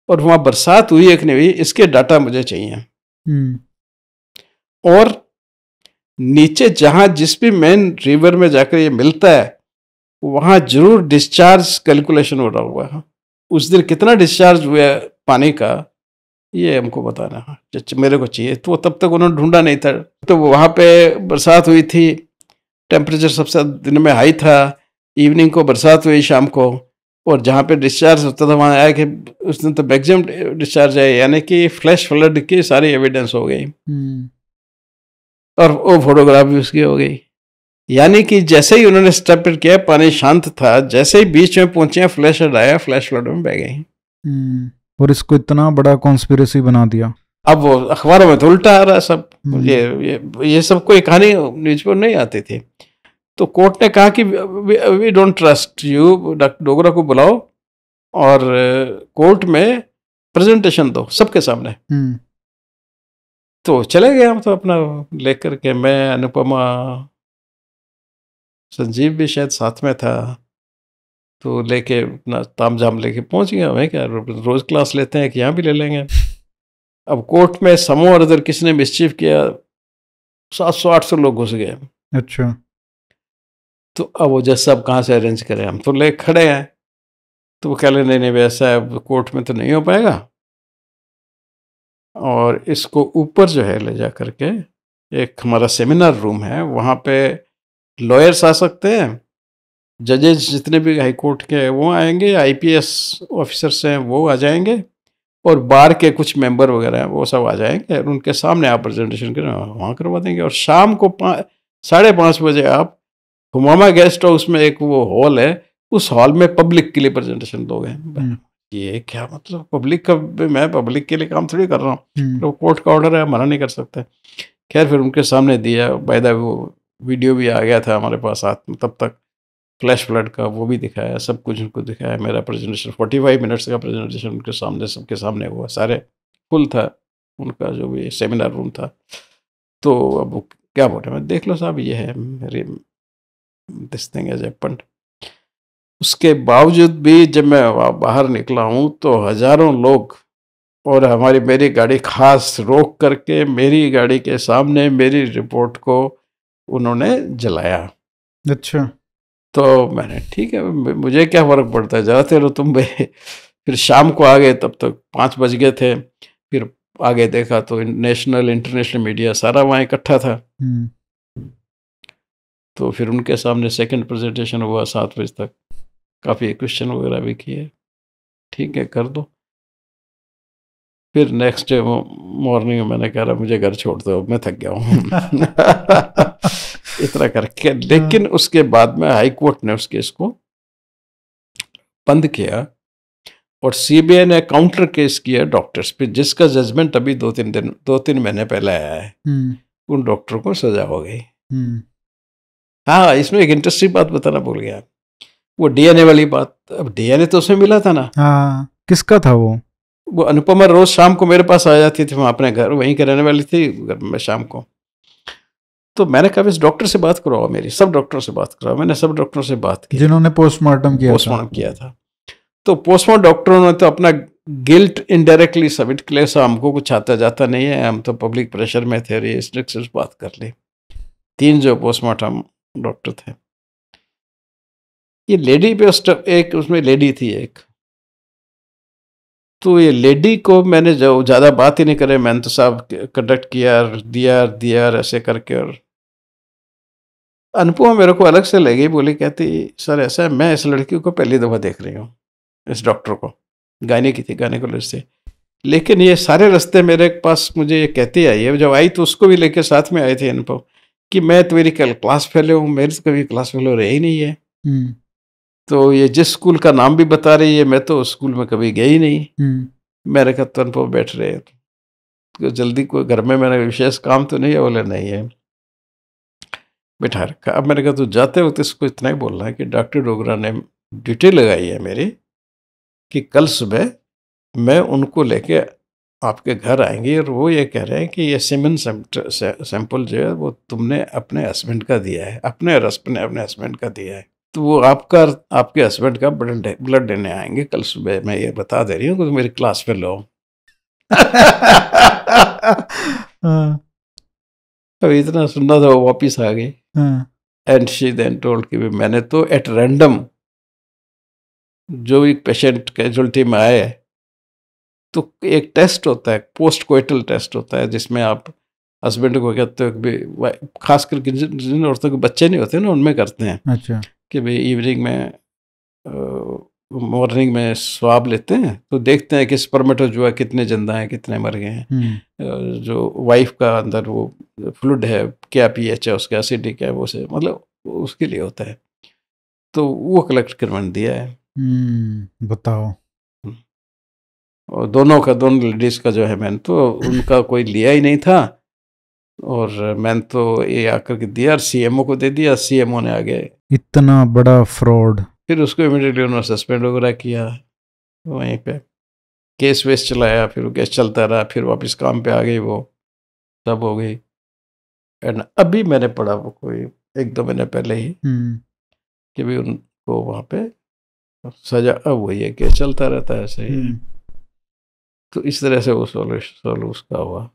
और वहां बरसात हुई है कि नहीं हुई, इसके डाटा मुझे चाहिए। और नीचे जहां जिस भी मेन रिवर में जाकर ये मिलता है, वहां जरूर डिस्चार्ज कैलकुलेशन हो रहा हुआ है, उस दिन कितना डिस्चार्ज हुआ है पानी का, ये हमको बताना मेरे को चाहिए। तो तब तक उन्होंने ढूंढा नहीं था, तो वहाँ पे बरसात हुई थी, टेम्परेचर सबसे दिन में हाई था, इवनिंग को बरसात हुई शाम को, और जहाँ पे डिस्चार्ज होता था वहाँ आया कि उस दिन तो मैक्सिमम डिस्चार्ज है, यानी कि फ्लैश फ्लड की सारी एविडेंस हो गई, और वो फोटोग्राफ भी उसकी हो गई। यानी कि जैसे ही उन्होंने स्टेप किया, पानी शांत था, जैसे ही बीच में पहुंचे फ्लैश फ्लड आया, फ्लैश फ्लड में बह गई। और इसको इतना बड़ा कॉन्स्पिरेसी बना दिया। अब वो अखबारों में तो उल्टा आ रहा है सब, ये सब कोई कहानी न्यूज पर नहीं आती थी। तो कोर्ट ने कहा कि we don't trust you, doctor Dogra को बुलाओ और कोर्ट में प्रेजेंटेशन दो सबके सामने। तो चले गए हम, तो अपना लेकर के, मैं, अनुपमा, संजीव भी शायद साथ में था, तो लेके अपना तामझाम लेके पहुंच गया। हमें क्या, रोज क्लास लेते हैं कि यहाँ भी ले लेंगे। अब कोर्ट में समूह और अदर किसने मिसचीफ किया, 700-800 लोग घुस गए। अच्छा। तो अब वो जज साहब कहाँ से अरेंज करें, हम तो ले खड़े हैं। तो वो कह रहे नहीं नहीं वैसा है, कोर्ट में तो नहीं हो पाएगा, और इसको ऊपर जो है ले जा करके, एक हमारा सेमिनार रूम है, वहाँ पे लॉयर्स आ सकते हैं, जजेस जितने भी हाई कोर्ट के हैं वो आएंगे, आईपीएस ऑफिसर्स हैं वो आ जाएंगे, और बार के कुछ मेंबर वगैरह हैं वो सब आ जाएंगे, और उनके सामने आप प्रेजेंटेशन करें, वहाँ करवा देंगे। और शाम को 5:30 बजे आप हुमामा गेस्ट हाउस में एक वो हॉल है, उस हॉल में पब्लिक के लिए प्रेजेंटेशन दोगे। ये क्या मतलब, पब्लिक का, मैं पब्लिक के लिए काम थोड़ी कर रहा हूँ, तो कोर्ट का ऑर्डर है, मना नहीं कर सकते। खैर फिर उनके सामने दिया, बाय द वे वो वीडियो भी आ गया था हमारे पास साथ में तब तक। फ्लैश फ्लड का वो भी दिखाया, सब कुछ उनको दिखाया। मेरा प्रेजेंटेशन 45 मिनट्स का प्रेजेंटेशन उनके सामने, सबके सामने हुआ, सारे फुल था उनका जो भी सेमिनार रूम था। तो अब वो क्या बोले, मैं देख लो साहब ये है मेरी, दिस थिंग इज हैपेंड। उसके बावजूद भी जब मैं बाहर निकला हूँ तो हजारों लोग, और मेरी गाड़ी खास रोक करके मेरी गाड़ी के सामने मेरी रिपोर्ट को उन्होंने जलाया। अच्छा। तो मैंने ठीक है, मुझे क्या फर्क पड़ता है, जलाते रहो तुम भाई। फिर शाम को आ गए, तब तक 5 बज गए थे। फिर आगे देखा तो नेशनल इंटरनेशनल मीडिया सारा वहाँ इकट्ठा था। तो फिर उनके सामने सेकंड प्रेजेंटेशन हुआ 7 बजे तक, काफ़ी क्वेश्चन वगैरह भी किए, ठीक है कर दो। फिर नेक्स्ट डे मॉर्निंग में मैंने कहा मुझे घर छोड़ दो, मैं थक गया हूँ। इतना करके, लेकिन उसके बाद में हाई कोर्ट ने उस केस को बंद किया और सीबीआई ने काउंटर केस किया डॉक्टर्स पे, जिसका जजमेंट अभी 2-3 महीने पहले आया है। उन डॉक्टरों को सजा हो गई। हाँ, इसमें एक इंटरेस्टिंग बात बताना भूल गया, वो डीएनए वाली बात। अब डीएनए तो उसमें मिला था ना। हाँ, किसका था वो? वो अनुपमा रोज शाम को मेरे पास आ जाती थी, वहाँ अपने घर वहीं के रहने वाली थी, घर में शाम को। तो मैंने कहा इस डॉक्टर से बात कराओ, मेरी सब डॉक्टरों से बात कराओ। मैंने सब डॉक्टरों से बात की जिन्होंने पोस्टमार्टम किया था। तो पोस्टमार्टम डॉक्टरों ने तो अपना गिल्ट इनडायरेक्टली सबमिट किया, हमको कुछ आता जाता नहीं है, हम तो पब्लिक प्रेशर में थे, रिस्ट्रिक्ट से बात कर ली। 3 जो पोस्टमार्टम डॉक्टर थे, ये लेडी पे एक उसमें लेडी थी एक, तो ये लेडी को मैंने जो ज़्यादा बात ही नहीं करे, मैंने तो साहब कंडक्ट किया, दिया ऐसे करके। और अनुपमा मेरे को अलग से लगी, बोली, कहती सर ऐसा है, मैं इस लड़की को पहली दफ़ा देख रही हूँ, इस डॉक्टर को, गायने की थी, गायनेकोलॉजिस्ट से। लेकिन ये सारे रास्ते मेरे पास मुझे ये कहती आई है, जब आई तो उसको भी लेके साथ में आए थे अनुपम, कि मैं तो मेरी कल क्लास फेलो हूँ, मेरी तो कभी क्लास फेलो रही नहीं है। तो ये जिस स्कूल का नाम भी बता रही है, मैं तो उस स्कूल में कभी गई नहीं। मेरे का तन पर बैठ रहे, तो जल्दी कोई घर में मैंने विशेष काम तो नहीं है, बोले नहीं है, बैठा रखा। अब मैंने कहा तो जाते वक्त इसको इतना ही बोलना है कि डॉक्टर डोगरा ने ड्यूटी लगाई है मेरी कि कल सुबह मैं उनको लेके आपके घर आएंगे, और वो ये कह रहे हैं कि ये सीमेन सैंपल जो है वो तुमने अपने हस्बैंड का दिया है, अपने हस्बैंड का दिया है, तो वो आपके हस्बैंड का ब्लड देने आएंगे कल सुबह। मैं ये बता दे रही हूँ कि तुम मेरी क्लास पे लो। अब इतना सुनना था, वो वापिस आ गई। एंड शी देन टोल्ड कि मैंने तो एट रैंडम जो भी पेशेंट कैजुअलिटी में आए, तो एक टेस्ट होता है, पोस्ट कोइटल टेस्ट होता है, जिसमें आप हस्बैंड को कहते हो कि खास करके जिन औरतों के बच्चे नहीं होते ना, उनमें करते हैं। अच्छा। कि भाई इवनिंग में मॉर्निंग में स्वाब लेते हैं, तो देखते हैं कि स्पर्मेटोजोआ कितने जिंदा हैं, कितने मर गए हैं। जो वाइफ का अंदर वो फ्लूइड है, क्या पीएच है उसका, एसिडिक है, वो से मतलब उसके लिए होता है। तो वो कलेक्ट करवाने दिया है। बताओ। और दोनों लेडीज का जो है, मैंने तो उनका कोई लिया ही नहीं था, और मैंने तो ये आकर के दिया और सीएमओ को दे दिया, सीएमओ ने आगे इतना बड़ा फ्रॉड। फिर उसको इमीडिएटली उन्होंने सस्पेंड वगैरह किया, वहीं पे केस वेस चलाया, फिर वो केस चलता रहा, फिर वापस काम पे आ गई, वो सब हो गई। एंड अभी मैंने पढ़ा वो कोई 1-2 महीने पहले ही कि भी उनको वहाँ पे सजा, अब वही है, केस चलता रहता है ऐसे ही। तो इस तरह से वो सोल्व उसका हुआ।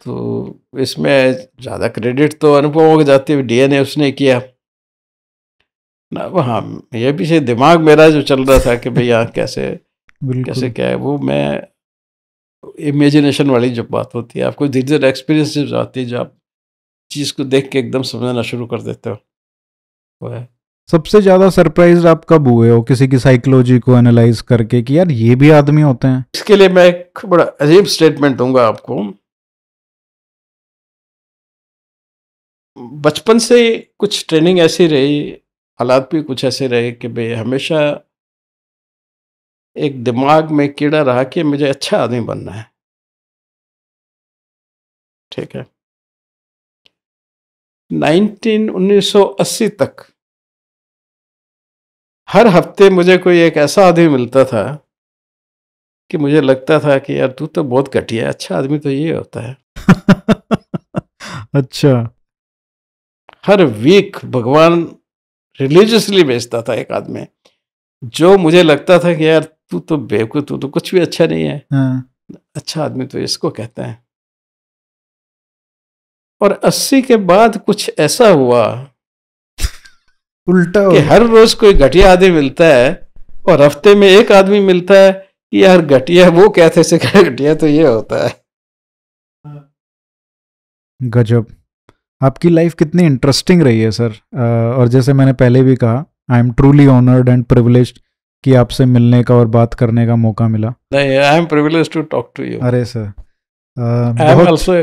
तो इसमें ज़्यादा क्रेडिट तो अनुपमा को जाती है, डीएनए उसने किया ना। हाँ, ये पीछे दिमाग मेरा जो चल रहा था कि भाई यहाँ कैसे क्या है, वो मैं इमेजिनेशन वाली जो बात होती है, आपको धीरे धीरे एक्सपीरियंस आती है, जो आप चीज़ को देख के एकदम समझना शुरू कर देते हो, वो है। सबसे ज्यादा सरप्राइज आप कब हुए हो किसी की साइकोलॉजी को एनालाइज करके कि यार ये भी आदमी होते हैं? इसके लिए मैं एक बड़ा अजीब स्टेटमेंट दूंगा आपको। बचपन से कुछ ट्रेनिंग ऐसी रही, हालात भी कुछ ऐसे रहे कि भाई हमेशा एक दिमाग में कीड़ा रहा कि मुझे अच्छा आदमी बनना है, ठीक है। 1980 तक हर हफ्ते मुझे कोई एक ऐसा आदमी मिलता था कि मुझे लगता था कि यार तू तो बहुत घटिया है, अच्छा आदमी तो ये होता है। अच्छा। हर वीक भगवान रिलीजियसली भेजता था एक आदमी, जो मुझे लगता था कि यार तू तो बेवकूफ, तू तो कुछ भी अच्छा नहीं है, हाँ। अच्छा आदमी तो इसको कहते हैं। और 80 के बाद कुछ ऐसा हुआ उल्टा हो कि गया। हर रोज कोई घटिया आदमी मिलता है और हफ्ते में एक आदमी मिलता है कि यार घटिया वो कहते से घटिया तो ये होता है। गजब। आपकी लाइफ कितनी इंटरेस्टिंग रही है सर। और जैसे मैंने पहले भी कहा, I am truly honoured and privileged कि आपसे मिलने का और बात करने का मौका मिला। नहीं, I am privileged to talk to you. अरे सर, आई एम बहुत also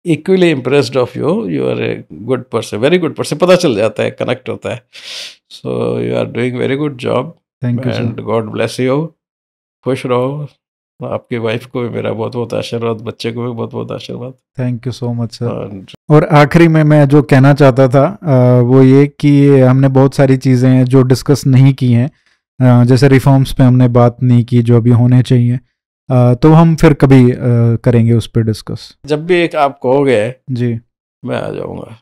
equally impressed of you. You are a good person, very good person, पता चल जाता है, कनेक्ट होता है। So you are doing very good job thank you and sir. God bless you. खुश रहो। आपकी वाइफ को भी मेरा बहुत बहुत आशीर्वाद, बच्चे को भी बहुत बहुत आशीर्वाद। Thank you so much sir. और और आखिरी में मैं जो कहना चाहता था वो ये कि हमने बहुत सारी चीज़ें हैं जो डिस्कस नहीं की हैं। जैसे रिफॉर्म्स पे हमने बात नहीं की जो अभी होने चाहिए। तो हम फिर कभी करेंगे उस पर डिस्कस। जब भी एक आप कहोगे जी। मैं आ जाऊंगा,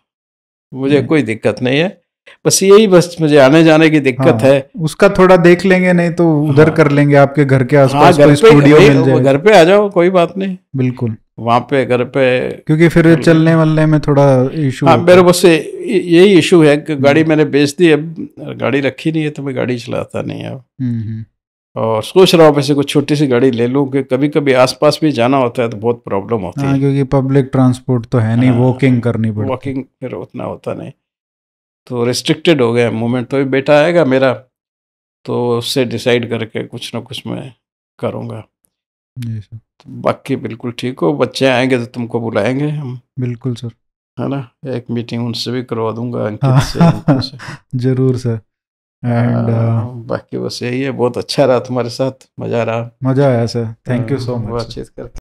मुझे कोई दिक्कत नहीं है। बस यही, बस मुझे आने जाने की दिक्कत है। उसका थोड़ा देख लेंगे, नहीं तो उधर हाँ। कर लेंगे, आपके घर के हाँ, आसपास घर कोई पे स्टूडियो मिल जाए। घर पे आ जाओ, कोई बात नहीं। बिल्कुल। वहाँ पे घर पे, क्योंकि फिर चलने वलने में थोड़ा इशू हाँ होता मेरे है। बस यही इशू है कि गाड़ी मैंने बेच दी, अब गाड़ी रखी नहीं है तो मैं गाड़ी चलाता नहीं है। हम्म। और सोच रहा हूँ वैसे कुछ छोटी सी गाड़ी ले लूँ कि कभी कभी आसपास भी जाना होता है तो बहुत प्रॉब्लम होती हाँ, है। क्योंकि पब्लिक ट्रांसपोर्ट तो है नहीं, हाँ, वॉकिंग करनी पड़ती। वॉकिंग फिर उतना होता नहीं, तो रिस्ट्रिक्टेड हो गया मूवमेंट। तो बेटा आएगा मेरा, तो उससे डिसाइड करके कुछ ना कुछ मैं करूँगा। जी सर। बाकी बिल्कुल ठीक हो, बच्चे आएंगे तो तुमको बुलाएंगे हम, बिल्कुल सर। है ना। एक मीटिंग उनसे भी करवा दूंगा, अंकित से, अंकित से। जरूर सर। एंड बाकी बस यही है, बहुत अच्छा रहा तुम्हारे साथ, मज़ा रहा मज़ा आया sir, thank you so much. बातचीत करके।